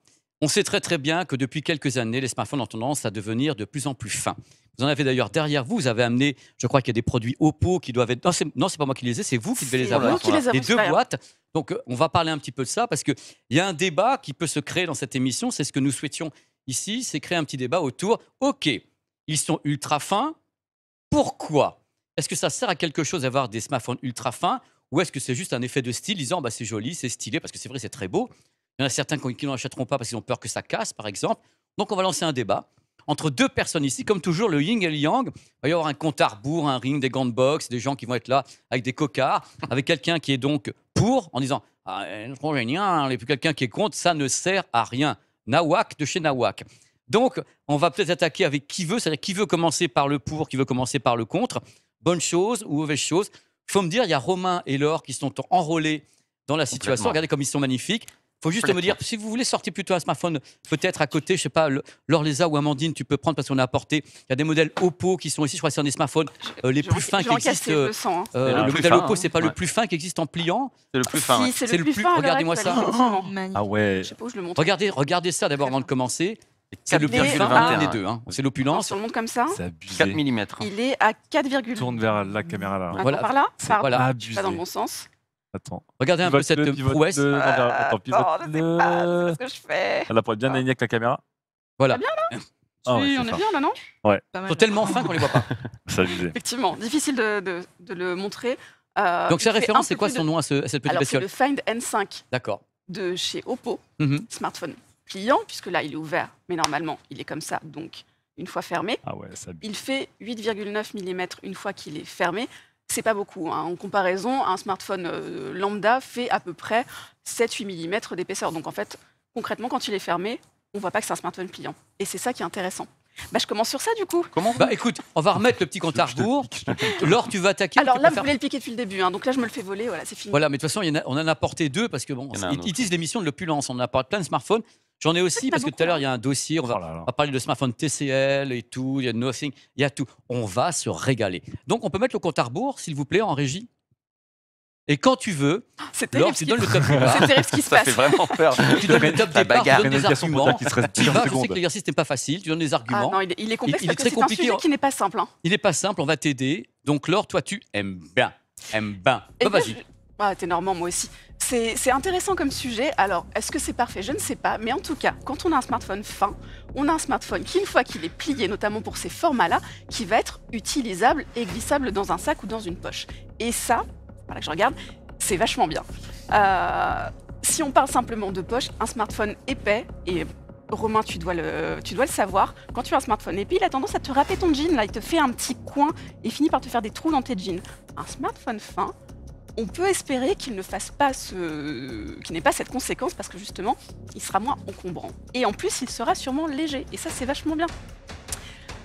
S2: On sait très très bien que depuis quelques années, les smartphones ont tendance à devenir de plus en plus fins. Vous en avez d'ailleurs derrière vous, vous avez amené, je crois qu'il y a des produits Oppo qui doivent être... Non, c'est pas moi qui les ai, c'est vous qui devez les
S3: C'est
S2: avoir.
S3: nous qui les avons,
S2: Les
S3: c'est
S2: deux
S3: pas grave.
S2: boîtes. Donc, on va parler un petit peu de ça parce qu'il y a un débat qui peut se créer dans cette émission. C'est ce que nous souhaitions ici, c'est créer un petit débat autour. OK, ils sont ultra fins. Pourquoi? Est-ce que ça sert à quelque chose d'avoir des smartphones ultra fins ou est-ce que c'est juste un effet de style disant bah, c'est joli, c'est stylé parce que c'est vrai, c'est très beau. Il y en a certains qui n'en achèteront pas parce qu'ils ont peur que ça casse, par exemple. Donc, on va lancer un débat entre deux personnes ici, comme toujours, le yin et le yang. Il va y avoir un compte à rebours, un ring, des gants de boxe, des gens qui vont être là avec des cocards, avec quelqu'un qui est donc pour, en disant ah, c'est trop génial, et puis quelqu'un qui est contre, ça ne sert à rien. Nawak de chez Nawak. Donc, on va peut-être attaquer avec qui veut, c'est-à-dire qui veut commencer par le pour, qui veut commencer par le contre. Bonne chose ou mauvaise chose. Il faut me dire, il y a Romain et Laure qui sont enrôlés dans la situation.
S5: Complètement.
S2: Regardez comme ils sont magnifiques. Il faut juste me dire, si vous voulez sortir plutôt un smartphone, peut-être à côté, je sais pas, Laure Léza ou Amandine, tu peux prendre parce qu'on a apporté. Il y a des modèles Oppo qui sont ici, je crois que c'est un des smartphones les plus fins qui existent.
S3: Le sang, hein.
S2: Le
S5: plus
S2: modèle
S5: fin,
S2: Oppo,
S5: hein.
S2: c'est pas le
S5: Ouais.
S2: plus fin qui existe en pliant.
S5: C'est le plus fin. ouais.
S3: Si,
S2: C'est le plus-
S3: fin. à l'heure
S2: regardez-moi
S3: actuelle,
S2: ça.
S3: effectivement.
S4: Magnifique.
S1: Ah ouais.
S3: Je sais pas où je le montre.
S2: Regardez ça d'abord avant de commencer. C'est le plus
S3: Mais-
S2: fin
S3: Ah.
S2: des deux. Hein. C'est
S3: Quand
S2: l'opulence.
S3: on le montre comme ça,
S1: C'est abusé.
S5: 4 mm.
S3: il est à 4,2.
S1: Tourne vers la caméra là.
S3: Attends,
S2: Voilà.
S3: par là
S2: C'est-
S3: Pardon,
S2: voilà.
S3: je suis pas dans le bon sens.
S1: Attends.
S2: Regardez un peu cette prouesse.
S1: Non, attends,
S3: Attends, je sais pas
S1: pivote-le.
S3: ce que je fais.
S1: Elle pourrait être bien aligner avec la caméra.
S2: Voilà.
S1: Ah ouais,
S3: Si,
S1: c'est
S3: on est
S1: fin.
S3: bien là, non
S4: Pas
S2: Ils
S4: mal.
S2: sont tellement fins qu'on les voit pas.
S1: C'est abusé.
S3: Effectivement, difficile de le montrer.
S2: Donc, sa
S3: Il fait
S2: référence,
S3: un
S2: c'est
S3: peu
S2: quoi
S3: plus
S2: son
S3: de-
S2: nom à cette petite
S3: Alors, c'est
S2: bestiole
S3: le Find N5
S2: D'accord.
S3: de chez Oppo,
S2: Mhm.
S3: smartphone pliant, puisque là, il est ouvert, mais normalement, il est comme ça, donc une fois fermé.
S1: Ah ouais, c'est abusé.
S3: Il fait 8,9 mm une fois qu'il est fermé. C'est pas beaucoup. Hein. En comparaison, un smartphone lambda fait à peu près 7-8 mm d'épaisseur. Donc en fait, concrètement, quand il est fermé, on voit pas que c'est un smartphone pliant. Et c'est ça qui est intéressant. Bah, je commence sur ça du coup.
S5: Comment
S2: Bah écoute, on va remettre le petit compte à rebours. Laure, tu vas attaquer. ou
S3: Alors
S2: tu
S3: là, vous
S2: préfères-
S3: voulez le piquer depuis le début. Hein. Donc là, je me le fais voler. Voilà, c'est fini.
S2: Voilà, mais de toute façon, on en a apporté deux parce que bon,
S5: Il y en a un
S2: ils
S5: autre.
S2: utilisent l'émission de l'opulence. On apporte plein de smartphones. J'en ai aussi
S3: Il y en a
S2: parce que tout à
S3: beaucoup,
S2: l'heure, il y a un dossier. On
S1: Oh
S2: va,
S1: là là.
S2: on va parler de smartphone TCL et tout. Il y a Nothing, il y a tout. On va se régaler. Donc, on peut mettre le compte à rebours, s'il vous plaît, en régie. Et quand tu veux,
S3: C'est
S2: Laure,
S3: terrible, ce
S2: tu
S3: qui...
S2: donnes le top départ.
S3: c'est terrible ce qui se
S5: Ça
S3: passe.
S5: fait vraiment peur.
S2: Tu donnes le top
S5: La
S2: départ, tu
S5: bagarre.
S2: donnes des
S1: Préméditation pour
S2: arguments.
S1: dire qu'il te reste
S2: Tu
S1: 10
S2: vas, je sais
S1: secondes.
S2: que l'exercice n'est pas facile. Tu donnes des
S3: Ah
S2: arguments.
S3: non, il est complexe
S2: Il est
S3: parce
S2: très
S3: que c'est un
S2: compliqué.
S3: sujet qui n'est pas simple. Hein.
S2: Il n'est pas simple, on va t'aider. Donc, Laure, toi, tu aimes bien. Aimes bien.
S3: Et
S2: Bah,
S3: moi,
S2: vas-y.
S3: Ah, t'es normand, moi aussi. C'est intéressant comme sujet. Alors, est-ce que c'est parfait? Je ne sais pas. Mais en tout cas, quand on a un smartphone fin, on a un smartphone qui, une fois qu'il est plié, notamment pour ces formats-là, qui va être utilisable et glissable dans un sac ou dans une poche. Et ça, voilà que je regarde, c'est vachement bien. Si on parle simplement de poche, un smartphone épais, et Romain, tu dois le savoir, quand tu as un smartphone épais, il a tendance à te râper ton jean. Là, il te fait un petit coin et finit par te faire des trous dans tes jeans. Un smartphone fin, on peut espérer qu'il ne fasse pas qu'il n'ait pas cette conséquence parce que justement, il sera moins encombrant. Et en plus, il sera sûrement léger. Et ça, c'est vachement bien.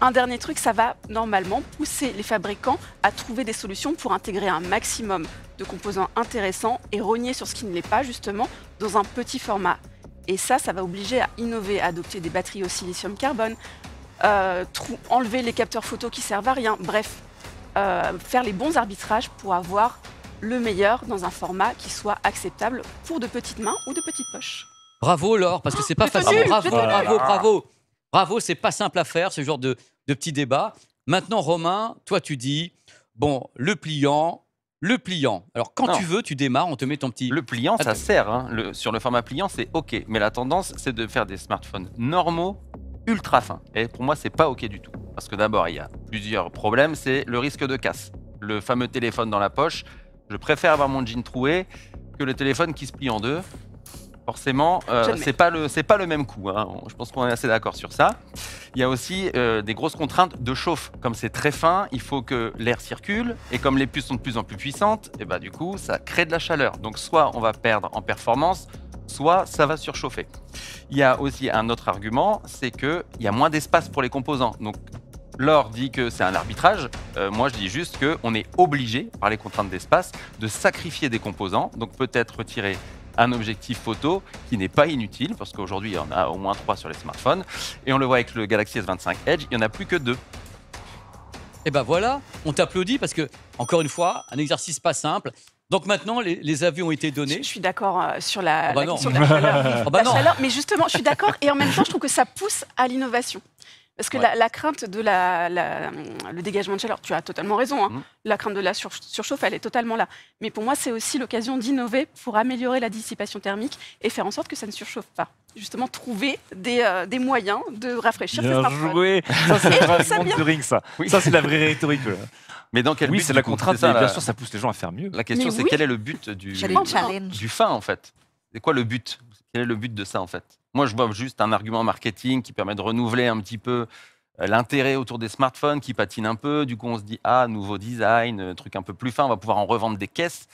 S3: Un dernier truc, ça va normalement pousser les fabricants à trouver des solutions pour intégrer un maximum de composants intéressants et rogner sur ce qui ne l'est pas justement dans un petit format. Et ça va obliger à innover, à adopter des batteries au silicium carbone, enlever les capteurs photo qui servent à rien. Bref, faire les bons arbitrages pour avoir le meilleur dans un format qui soit acceptable pour de petites mains ou de petites poches.
S2: Bravo Laure, parce que c'est pas
S3: j'étais
S2: facile.
S3: nulle,
S2: Bravo,
S3: j'étais
S2: bravo,
S3: nulle.
S2: bravo. Bravo, c'est pas simple à faire, ce genre de petit débat. Maintenant, Romain, toi tu dis, bon, le pliant. Alors quand
S5: Non.
S2: tu veux, tu démarres, on te met ton petit...
S5: Le pliant, ça
S2: Attends.
S5: sert. Hein. Sur le format pliant, c'est OK. Mais la tendance, c'est de faire des smartphones normaux ultra fin. Et pour moi, c'est pas OK du tout. Parce que d'abord, il y a plusieurs problèmes. C'est le risque de casse. Le fameux téléphone dans la poche. Je préfère avoir mon jean troué que le téléphone qui se plie en deux. Forcément, c'est pas le même coup. Hein. Je pense qu'on est assez d'accord sur ça. Il y a aussi des grosses contraintes de chauffe. Comme c'est très fin, il faut que l'air circule. Et comme les puces sont de plus en plus puissantes, et bah, du coup, ça crée de la chaleur. Donc soit on va perdre en performance, soit ça va surchauffer. Il y a aussi un autre argument, c'est qu'il y a moins d'espace pour les composants. Donc Laure dit que c'est un arbitrage. Moi, je dis juste qu'on est obligé, par les contraintes d'espace, de sacrifier des composants. Donc peut-être retirer un objectif photo qui n'est pas inutile, parce qu'aujourd'hui, il y en a au moins 3 sur les smartphones. Et on le voit avec le Galaxy S25 Edge, il n'y en a plus que 2.
S2: Et ben voilà, on t'applaudit parce que, encore une fois, un exercice pas simple. Donc maintenant, les avis ont été donnés.
S3: Je suis d'accord sur la,
S2: bah
S3: la
S2: non.
S3: question de la chaleur.
S2: Ah bah
S3: La
S2: non.
S3: chaleur, mais justement, je suis d'accord. Et en même temps, je trouve que ça pousse à l'innovation. Parce que
S2: Ouais.
S3: la crainte de le dégagement de chaleur, tu as totalement raison. Hein. La crainte de la surchauffe, elle est totalement là. Mais pour moi, c'est aussi l'occasion d'innover pour améliorer la dissipation thermique et faire en sorte que ça ne surchauffe pas. Justement, trouver des moyens de rafraîchir ces
S1: Bien
S3: smartphones.
S1: joué. Ça, c'est
S3: Et je trouve
S1: vraiment
S3: ça bien.
S1: mentoring, ça.
S5: Oui.
S1: Ça, c'est la vraie rhétorique.
S5: Mais dans quel
S1: Oui,
S5: but
S1: c'est
S5: du
S1: la
S5: coup
S1: contrainte.
S5: C'est ça,
S1: Mais bien sûr, ça pousse les gens à faire mieux.
S5: La question,
S3: Mais
S5: c'est
S3: oui.
S5: quel est le but du
S4: J'allais
S3: Oh,
S4: challenge.
S5: du fin, en fait? C'est quoi le but? Quel est le but de ça, en fait? Moi, je vois juste un argument marketing qui permet de renouveler un petit peu l'intérêt autour des smartphones qui patine un peu. Du coup, on se dit, ah, nouveau design, truc un peu plus fin, on va pouvoir en revendre des caisses.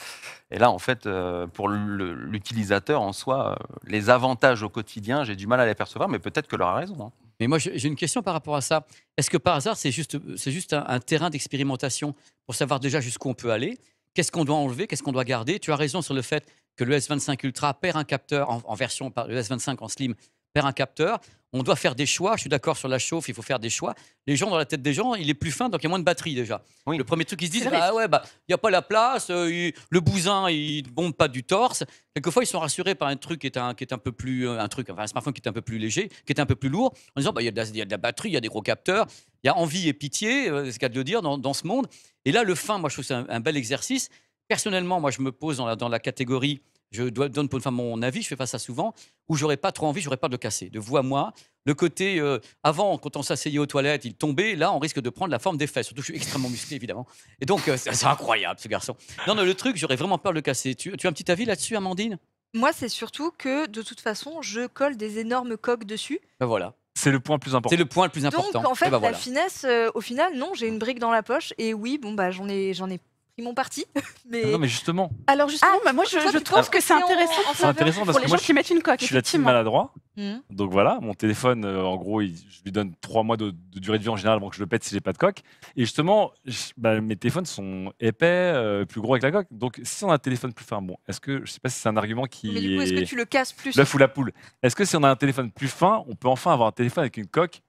S5: Et là, en fait, pour l'utilisateur en soi, les avantages au quotidien, j'ai du mal à les percevoir, mais peut-être que Laure a raison. Hein.
S2: Mais moi, j'ai une question par rapport à ça. Est-ce que par hasard, c'est juste un terrain d'expérimentation pour savoir déjà jusqu'où on peut aller? Qu'est-ce qu'on doit enlever? Qu'est-ce qu'on doit garder? Tu as raison sur le fait que le S25 Ultra perd un capteur en version, le S25 en slim perd un capteur. On doit faire des choix. Je suis d'accord sur la chauffe, il faut faire des choix. Les gens, dans la tête des gens, il est plus fin, donc il y a moins de batterie déjà.
S5: Oui.
S2: Le premier truc qu'ils se disent,
S3: C'est le
S2: bah ouais, bah il n'y a pas la place, le bousin, il ne bombe pas du torse. Quelquefois, ils sont rassurés par un truc qui est un peu plus, un smartphone qui est un peu plus léger, qui est un peu plus lourd, en disant, bah il y a de la batterie, il y a des gros capteurs, il y a envie et pitié, c'est ce qu'il y a de le dire dans ce monde. Et là, le fin, moi, je trouve que c'est un bel exercice. Personnellement, moi, je me pose dans la catégorie, donne pour une fois mon avis, je fais pas ça souvent, où j'aurais pas trop envie, j'aurais peur de le casser. De vous à moi, le côté, avant, quand on s'asseyait aux toilettes, il tombait, là, on risque de prendre la forme des fesses. Surtout, je suis extrêmement musclé, évidemment. Et donc, c'est incroyable, ce garçon. Non, le truc, j'aurais vraiment peur de le casser. Tu as un petit avis là-dessus, Amandine?
S4: Moi, c'est surtout que, de toute façon, je colle des énormes coques dessus.
S2: Ben voilà.
S1: C'est le point le plus important.
S2: C'est le point le plus important.
S4: Donc, en fait,
S2: Eh ben voilà.
S4: la finesse, au final, non, j'ai une brique dans la poche. Et oui, bon, bah, j'en ai pris mon parti. mais...
S1: Non, mais justement,
S3: Alors justement,
S4: Ah,
S3: moi,
S4: toi,
S3: je
S4: tu
S3: trouve
S4: penses
S3: que
S4: que
S3: c'est
S4: c'est en-
S3: intéressant
S4: en
S1: c'est intéressant parce
S3: pour
S1: que
S3: les
S1: moi,
S3: gens qui mettent une coque.
S1: je suis la team
S3: effectivement.
S1: maladroit.
S4: Mhm.
S1: Donc voilà, mon téléphone, en gros, je lui donne 3 mois de durée de vie en général avant que je le pète si j'ai pas de coque. Et justement, mes téléphones sont épais, plus gros avec la coque. Donc si on a un téléphone plus fin, bon, est-ce que, je sais pas si c'est un argument qui
S4: Mais du coup, est-ce que
S1: est
S4: tu le casses plus?
S1: l'œuf ou la poule. Est-ce que si on a un téléphone plus fin, on peut enfin avoir un téléphone avec une coque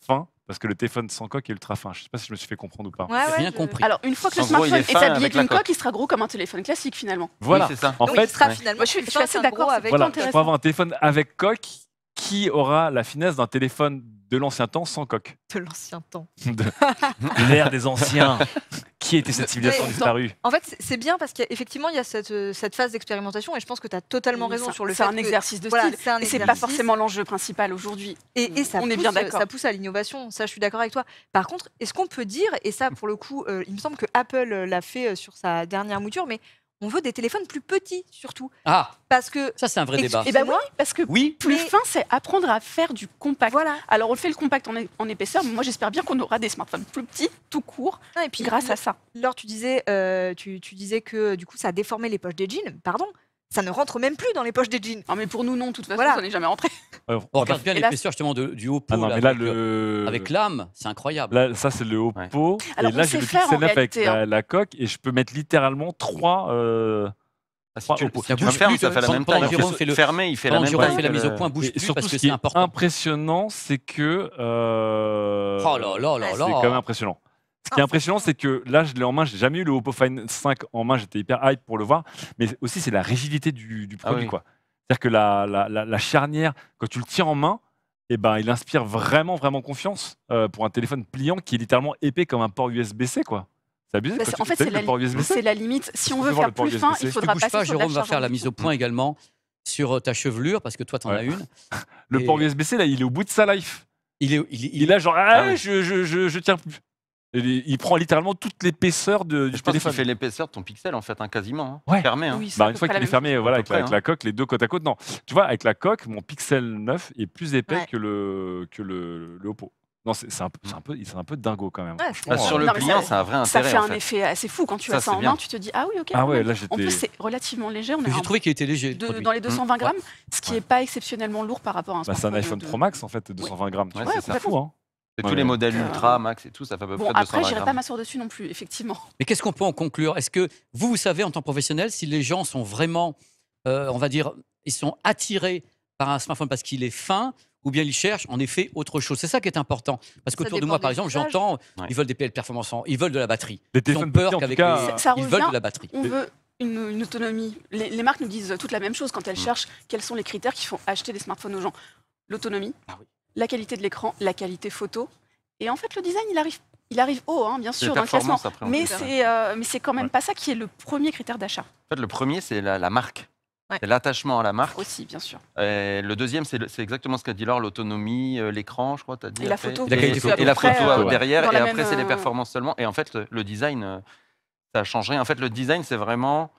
S1: fin? Parce que le téléphone sans coque est ultra fin. Je sais pas si je me suis fait comprendre ou pas.
S4: Ouais,
S2: J'ai
S4: ouais,
S2: rien
S4: je-
S2: compris.
S3: Alors une fois que le
S5: En gros, il
S3: smartphone
S5: est
S3: est
S5: fin
S3: habillé
S5: avec la
S3: d'une coque,
S5: coque.
S3: il sera gros comme un téléphone classique finalement.
S1: Voilà.
S5: Oui, c'est ça.
S1: En
S4: Donc,
S1: fait,
S4: il sera
S5: ouais.
S4: finalement
S3: Moi, je suis
S4: plus fin
S3: assez
S4: qu'un
S3: d'accord,
S4: gros
S3: c'est
S4: avec
S3: pas
S1: voilà,
S3: intéressant.
S1: pour avoir un téléphone avec coque qui aura la finesse d'un téléphone de l'ancien temps sans coque.
S4: de l'ancien temps.
S1: De l'ère des anciens. Qui était cette civilisation
S4: Mais-
S1: disparue?
S4: En fait, c'est bien parce qu'effectivement, il y a cette phase d'expérimentation et je pense que tu as totalement
S3: Oui,
S4: raison
S3: ça-
S4: sur le
S3: c'est
S4: fait
S3: un
S4: que-
S3: exercice de
S4: voilà,
S3: style.
S4: c'est un
S3: Et c'est pas
S4: exercice.
S3: forcément l'enjeu principal aujourd'hui.
S4: Et ça,
S3: On est
S4: pousse,
S3: bien d'accord.
S4: ça pousse à l'innovation, ça je suis d'accord avec toi. Par contre, est-ce qu'on peut dire, et ça pour le coup, il me semble que Apple l'a fait sur sa dernière mouture, mais on veut des téléphones plus petits surtout.
S2: Ah,
S4: Parce que,
S2: ça, c'est un vrai débat.
S3: Et ben oui,
S4: Excusez-moi,
S3: parce que
S2: Oui,
S3: plus
S4: mais-
S3: fin, c'est apprendre à faire du compact.
S4: voilà.
S3: Alors on fait le compact en épaisseur, mais moi j'espère bien qu'on aura des smartphones plus petits, tout court,
S4: Non, et puis
S3: grâce à ça.
S4: Laure, tu disais que du coup ça a déformé les poches des jeans. Pardon, ça ne rentre même plus dans les poches des jeans.
S3: Non mais pour nous non, de toute façon,
S4: Voilà.
S3: ça n'est jamais rentré.
S1: Ouais,
S2: on regarde bien
S3: Et là,
S2: l'épaisseur justement du Oppo.
S1: Ah non,
S2: là,
S1: mais là,
S2: avec l'âme, c'est incroyable.
S1: Là, ça, c'est le Oppo.
S3: Alors,
S1: et là,
S3: on
S1: j'ai
S3: sait
S1: le
S3: faire, en
S1: Pixel 9 avec
S3: réalité, hein.
S1: la coque et je peux mettre littéralement 3.
S5: Ah, si tu,
S1: Oppo.
S5: si tu
S2: bouge
S5: le fermes,
S2: plus,
S5: ça fait la
S2: pendant-
S5: même
S2: pendant
S5: taille.
S2: que Jérôme fait le-
S5: Fermé, il fait la
S2: Quand
S5: même
S2: Jérôme
S5: taille.
S2: fait la
S5: que
S2: mise
S5: le-
S2: au point, bouge
S1: Et
S2: plus
S1: surtout,
S2: parce
S1: ce
S2: que
S1: qui
S2: c'est
S1: est
S2: important.
S1: impressionnant, c'est que.
S2: Oh là là là
S1: C'est
S2: là.
S1: quand même impressionnant. Ce qui est impressionnant, c'est que là, je l'ai en main. J'ai jamais eu le Oppo Find 5 en main. J'étais hyper hype pour le voir. Mais aussi, c'est la rigidité du produit,
S5: oui.
S1: quoi. C'est-à-dire que la charnière, quand tu le tiens en main, eh ben, il inspire vraiment, vraiment confiance pour un téléphone pliant qui est littéralement épais comme un port USB-C, quoi. C'est abusé.
S3: Bah,
S1: quoi.
S3: en fait,
S1: T'as
S3: c'est
S1: vu le port USB-C?
S3: C'est la limite. Si on
S1: On
S3: veut
S1: peut voir
S3: faire
S1: le port
S3: plus fin,
S1: USB-C.
S3: il
S2: Tu
S3: faudra
S2: bouges
S3: passer
S2: pas,
S3: sur de
S2: Jérôme va
S3: charge
S2: faire la
S3: en
S2: mise au point également sur ta chevelure parce que toi, t'en
S1: Ouais.
S2: as une.
S1: Le
S2: Et-
S1: port USB-C, là, il est au bout de sa life.
S2: Il est,
S1: Il est là, genre, ah,
S5: oui.
S1: je tiens plus. Et il prend littéralement toute l'épaisseur du
S5: Je pense qu'il
S1: téléphone.
S5: fait l'épaisseur de ton pixel, en fait, quasiment.
S1: Ouais.
S5: Fermé.
S3: Oui, c'est
S1: Bah,
S3: à
S1: une
S3: peu
S1: fois
S3: près
S1: qu'il
S3: la
S1: est fermé, voilà,
S5: À peu
S1: avec
S5: près,
S1: la coque, les deux côte à côte. Non, tu vois, avec la coque, mon Pixel 9 est plus épais
S4: Ouais.
S1: que le Oppo. Non, c'est un peu dingo quand même.
S4: Ouais,
S1: Franchement,
S5: Sur le
S3: Non, mais
S5: pliant,
S3: ça-
S5: c'est un vrai
S3: Ça
S5: intérêt.
S3: fait
S5: en
S3: un
S5: fait.
S3: effet assez fou quand tu
S5: Ça,
S3: as ça
S5: c'est
S3: en
S5: bien.
S3: main, tu te dis ah oui ok.
S1: Ah
S3: quand
S1: ouais,
S3: même.
S1: là
S3: En
S1: j'étais.
S3: plus c'est relativement léger, on est
S2: J'ai trouvé qu'il était léger. le produit.
S3: dans les 220 grammes, ce qui
S1: Ouais.
S3: n'est pas exceptionnellement lourd par rapport à un
S1: Bah, c'est un
S3: smartphone
S1: iPhone
S3: de-
S1: Pro Max en fait, 220 grammes. Tu
S5: Ouais,
S1: vois,
S5: c'est
S1: c'est
S5: ça.
S1: fou, hein.
S5: Et
S1: Ouais,
S5: tous les
S1: ouais.
S5: modèles
S3: Euh,
S5: Ultra, Max et tout, ça fait à peu
S3: Bon
S5: près
S3: après
S5: 220
S3: j'irai pas
S5: grammes.
S3: m'asseoir dessus non plus effectivement.
S2: Mais qu'est-ce qu'on peut en conclure? Est-ce que vous savez, en tant que professionnel, si les gens sont vraiment, on va dire, ils sont attirés par un smartphone parce qu'il est fin, ou bien ils cherchent en effet autre chose? C'est ça qui est important. Parce qu'autour de
S4: dépend
S2: moi, par
S4: des
S2: exemple,
S4: usages.
S2: j'entends,
S5: Ouais.
S2: ils veulent des performances, ils veulent de la batterie.
S1: Les
S2: Ils ont
S1: téléphones
S2: peur
S1: petits, en tout
S2: qu'avec
S1: cas,
S2: les...
S3: Ça
S2: Ils veulent
S3: revient-
S2: de la batterie.
S3: On veut une autonomie. Les marques nous disent toutes la même chose quand elles cherchent quels sont les critères qui font acheter des smartphones aux gens. L'autonomie,
S2: Ah oui.
S3: la qualité de l'écran, la qualité photo. Et en fait, le design, il arrive haut, hein, bien
S5: C'est
S3: sûr,
S5: les
S3: dans le classement.
S5: performances après. en
S3: Mais
S5: fait.
S3: c'est quand même
S1: Ouais.
S3: pas ça qui est le premier critère d'achat
S5: En fait, le premier, c'est la marque.
S4: Ouais.
S5: C'est l'attachement à la marque.
S3: aussi, bien sûr.
S5: Et le deuxième, c'est exactement ce qu'a dit Laure, l'autonomie, l'écran, je crois, tu as dit.
S3: Et la
S5: après.
S3: photo.
S2: Et la qualité
S3: c'est à
S2: photo.
S5: Et la
S3: peu près,
S5: photo
S1: ouais.
S5: derrière.
S3: dans
S5: Et
S3: la
S5: après,
S3: même,
S5: c'est les performances seulement. Et en fait, le design, ça a changé. En fait, le design, c'est vraiment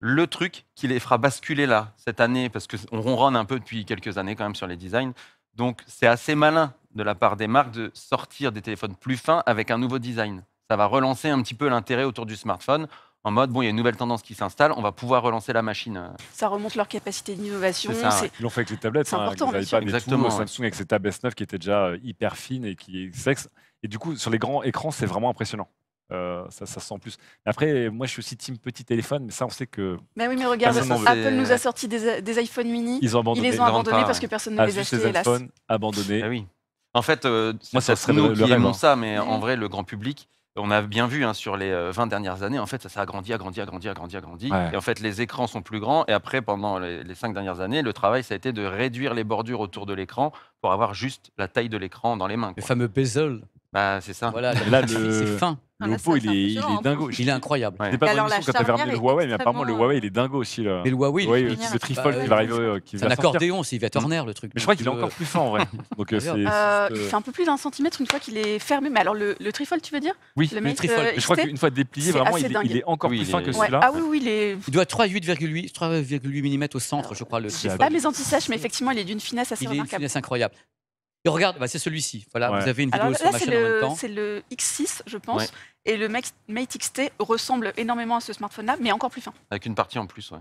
S5: le truc qui les fera basculer là, cette année, parce qu'on ronronne un peu depuis quelques années quand même sur les designs. Donc, c'est assez malin de la part des marques de sortir des téléphones plus fins avec un nouveau design. Ça va relancer un petit peu l'intérêt autour du smartphone en mode, bon, il y a une nouvelle tendance qui s'installe, on va pouvoir relancer la machine.
S3: Ça remonte leur capacité d'innovation.
S5: C'est ça, ouais.
S1: Ils l'ont fait avec les tablettes,
S3: C'est
S1: hein,
S3: important,
S1: avec les
S3: bien sûr.
S1: iPads et tout,
S5: Exactement, ouais.
S1: Samsung avec ses tabs S9 qui étaient déjà hyper fines et qui sexe. Et du coup, sur les grands écrans, c'est vraiment impressionnant. Ça se sent plus. Mais après, moi, je suis aussi team petit téléphone, mais ça, on sait que
S3: Mais oui, mais regarde,
S1: Personne n'en veut.
S3: Apple nous a sorti des iPhone mini.
S1: ils ont
S3: Ils
S1: abandonné.
S3: les ont
S5: Ils vendent
S3: abandonnés
S5: pas,
S3: parce
S5: ouais.
S3: que personne ne les
S1: Asus,
S3: achetait,
S1: les
S3: hélas.
S1: iPhones abandonnés.
S5: Ah oui. En fait,
S1: Moi, ça
S5: c'est
S1: serait
S5: nous
S1: le
S5: qui
S1: rêve,
S5: aimons
S1: hein.
S5: ça, mais en
S3: Oui.
S5: vrai, le grand public, on a bien vu sur les 20 dernières années, en fait, ça s'est agrandi.
S1: Ouais.
S5: Et en fait, les écrans sont plus grands. Et après, pendant les 5 dernières années, le travail, ça a été de réduire les bordures autour de l'écran pour avoir juste la taille de l'écran dans les mains.
S2: Le
S5: quoi.
S2: fameux bezel.
S5: Bah, c'est ça.
S2: Voilà,
S1: Là,
S2: c'est
S1: le-
S2: fin.
S4: Ah,
S1: Le
S4: là,
S1: Oppo,
S4: ça,
S1: il
S4: c'est
S1: est
S4: impressionnant, hein.
S1: dingo.
S2: Il est incroyable.
S5: Ouais.
S1: C'est pas
S4: Et
S1: dans
S4: alors,
S1: l'émission
S4: la
S1: quand t'avais ramené le
S4: charnière est
S1: Huawei, mais apparemment le
S4: extrêmement,
S1: Huawei, il est dingo aussi. Là.
S2: Mais le Huawei,
S1: Ouais,
S2: il-
S1: le trifold
S2: bah,
S1: qui va arriver. Qui
S2: c'est un
S1: va sortir.
S2: accordéon, c'est Yves Turner le truc.
S1: Mais je crois qu'il est
S2: Donc,
S1: encore plus fin en vrai. Donc
S2: D'ailleurs,
S3: Il fait un peu plus d'un centimètre une fois qu'il est fermé. Mais alors, le trifold, tu veux dire
S1: oui.
S3: Le
S2: le
S3: Mate
S2: trifold.
S1: Mais je crois
S3: XT?
S1: qu'une fois déplié,
S3: c'est
S1: vraiment,
S3: assez dingue.
S1: il est encore
S5: Oui,
S1: plus
S5: il
S1: fin
S5: est-
S1: que
S3: Ouais.
S1: celui-là.
S3: Ah oui, oui, il est.
S2: Il doit être 3,8 mm au centre, je crois, le
S3: J'ai
S2: trifold.
S3: pas mes anti-sèches, mais effectivement, il est d'une finesse assez
S2: Il est une
S3: remarquable.
S2: finesse incroyable. Et regarde, bah, c'est celui-ci. Voilà,
S1: Ouais.
S2: vous avez une vidéo
S3: Alors
S2: sur
S3: là,
S2: ma
S3: c'est
S2: chaîne en même temps.
S3: c'est le X6, je pense.
S5: Ouais.
S3: Et le Mate XT ressemble énormément à ce smartphone-là, mais encore plus fin.
S5: Avec une partie en plus, ouais.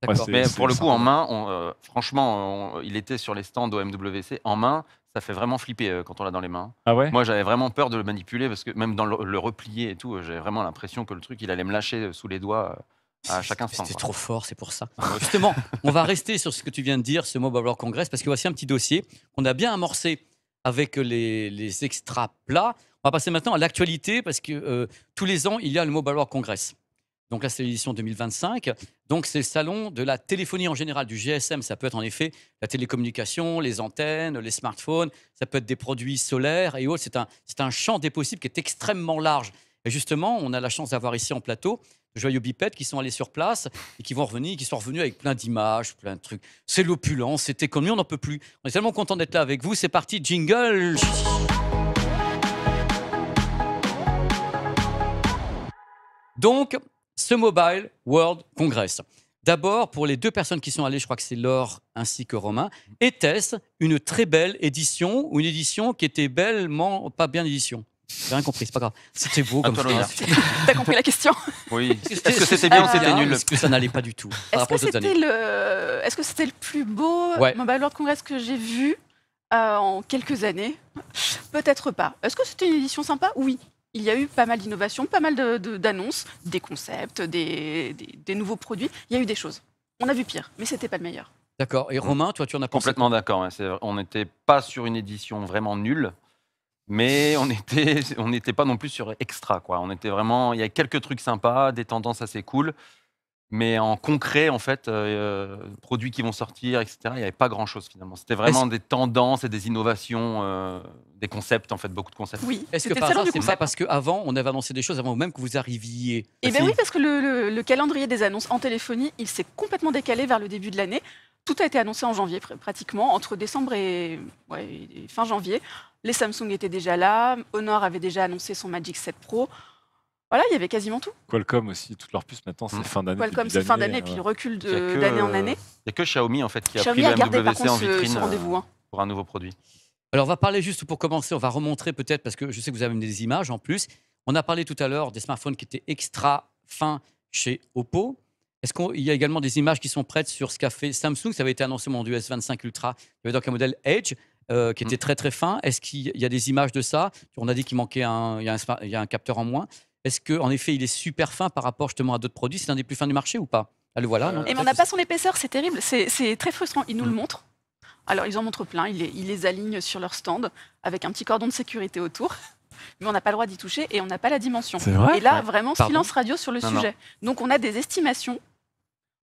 S2: D'accord.
S1: c'est-
S5: Mais pour le coup, en
S1: sympa.
S5: main, franchement, il était sur les stands au MWC. En main, ça fait vraiment flipper quand on l'a dans les mains.
S1: Ah ouais.
S5: Moi, j'avais vraiment peur de le manipuler parce que même dans le replier et tout, j'avais vraiment l'impression que le truc, il allait me lâcher sous les doigts à chaque instant.
S2: C'était
S5: quoi.
S2: trop fort, c'est pour ça. Justement, on va rester sur ce que tu viens de dire, ce Mobile World Congress, parce que voici un petit dossier qu'on a bien amorcé avec les extras plats. On va passer maintenant à l'actualité, parce que tous les ans, il y a le Mobile World Congress. Donc là, c'est l'édition 2025. Donc c'est le salon de la téléphonie en général, du GSM. Ça peut être en effet la télécommunication, les antennes, les smartphones. Ça peut être des produits solaires et autres. C'est un champ des possibles qui est extrêmement large. Et justement, on a la chance d'avoir ici en plateau de joyeux bipèdes qui sont allés sur place et qui vont revenir, qui sont revenus avec plein d'images, plein de trucs. C'est l'opulence, c'est économie, on n'en peut plus. On est tellement content d'être là avec vous. C'est parti, jingle. Donc, ce Mobile World Congress. D'abord, pour les deux personnes qui sont allées, je crois que c'est Laure ainsi que Romain, était-ce une très belle édition ou une édition qui était bellement pas bien édition? J'ai rien compris, c'est pas grave. C'était beau
S5: À
S2: comme
S5: toi
S2: ça.
S5: l'honneur.
S3: T'as compris la question?
S5: Oui. Est-ce que c'était bien ou c'était nul?
S2: Est-ce que ça n'allait pas du tout par
S3: Est-ce
S2: rapport
S3: que
S2: aux autres années?
S3: est-ce que c'était le plus beau
S2: Ouais.
S3: Mobile World Congress que j'ai vu en quelques années? Peut-être pas. Est-ce que c'était une édition sympa? Oui. Il y a eu pas mal d'innovations, pas mal d'annonces, des concepts, des nouveaux produits. Il y a eu des choses. On a vu pire, mais c'était pas le meilleur.
S2: D'accord. Et Romain, toi, tu en as pensé
S5: Complètement d'accord. Ouais. On n'était pas sur une édition vraiment nulle, mais on n'était pas non plus sur extra. Quoi. On était vraiment, il y a quelques trucs sympas, des tendances assez cool, mais en concret, en fait, produits qui vont sortir, etc. Il n'y avait pas grand-chose finalement. C'était vraiment des tendances et des innovations, des concepts en fait, beaucoup de concepts.
S3: Oui.
S2: Est-ce que
S3: c'était
S2: par
S3: le salon
S2: hasard,
S3: du
S2: c'est pas
S3: concept.
S2: parce qu'avant, on avait annoncé des choses avant même que vous arriviez?
S3: Eh
S5: Si.
S3: bien oui, parce que le calendrier des annonces en téléphonie, il s'est complètement décalé vers le début de l'année. tout a été annoncé en janvier, pratiquement, entre décembre et fin janvier. Les Samsung étaient déjà là, Honor avait déjà annoncé son Magic 7 Pro. Voilà, il y avait quasiment tout.
S1: Qualcomm aussi, toutes leurs puces maintenant, c'est fin d'année.
S3: Qualcomm, c'est fin d'année, et puis le recul
S5: Il y a que,
S3: d'année en année.
S5: Il n'y a que Xiaomi en fait qui a
S3: Xiaomi
S5: pris
S3: a
S5: le
S3: gardé par
S5: MWC
S3: contre
S5: en vitrine
S3: ce rendez-vous.
S5: pour un nouveau produit.
S2: Alors, on va parler juste pour commencer, on va remontrer peut-être, parce que je sais que vous avez des images en plus. On a parlé tout à l'heure des smartphones qui étaient extra fins chez Oppo. Est-ce qu'il y a également des images qui sont prêtes sur ce qu'a fait Samsung? Ça avait été annoncé au du S25 Ultra. Il y avait donc un modèle Edge qui était très très fin. Est-ce qu'il y a des images de ça? On a dit qu'il manquait il y a un capteur en moins. Est-ce qu'en effet, il est super fin par rapport justement à d'autres produits? C'est l'un des plus fins du marché ou pas? Ah, le voilà. Non,
S3: Et mais on n'a pas son épaisseur, c'est terrible. C'est très frustrant. Ils nous le montrent. Alors, ils en montrent plein. Ils les alignent sur leur stand avec un petit cordon de sécurité autour. Mais on n'a pas le droit d'y toucher et on n'a pas la dimension.
S1: C'est vrai?
S3: Et là, vraiment,
S2: Pardon
S3: silence radio sur le
S5: Non,
S3: sujet. Donc, on a des estimations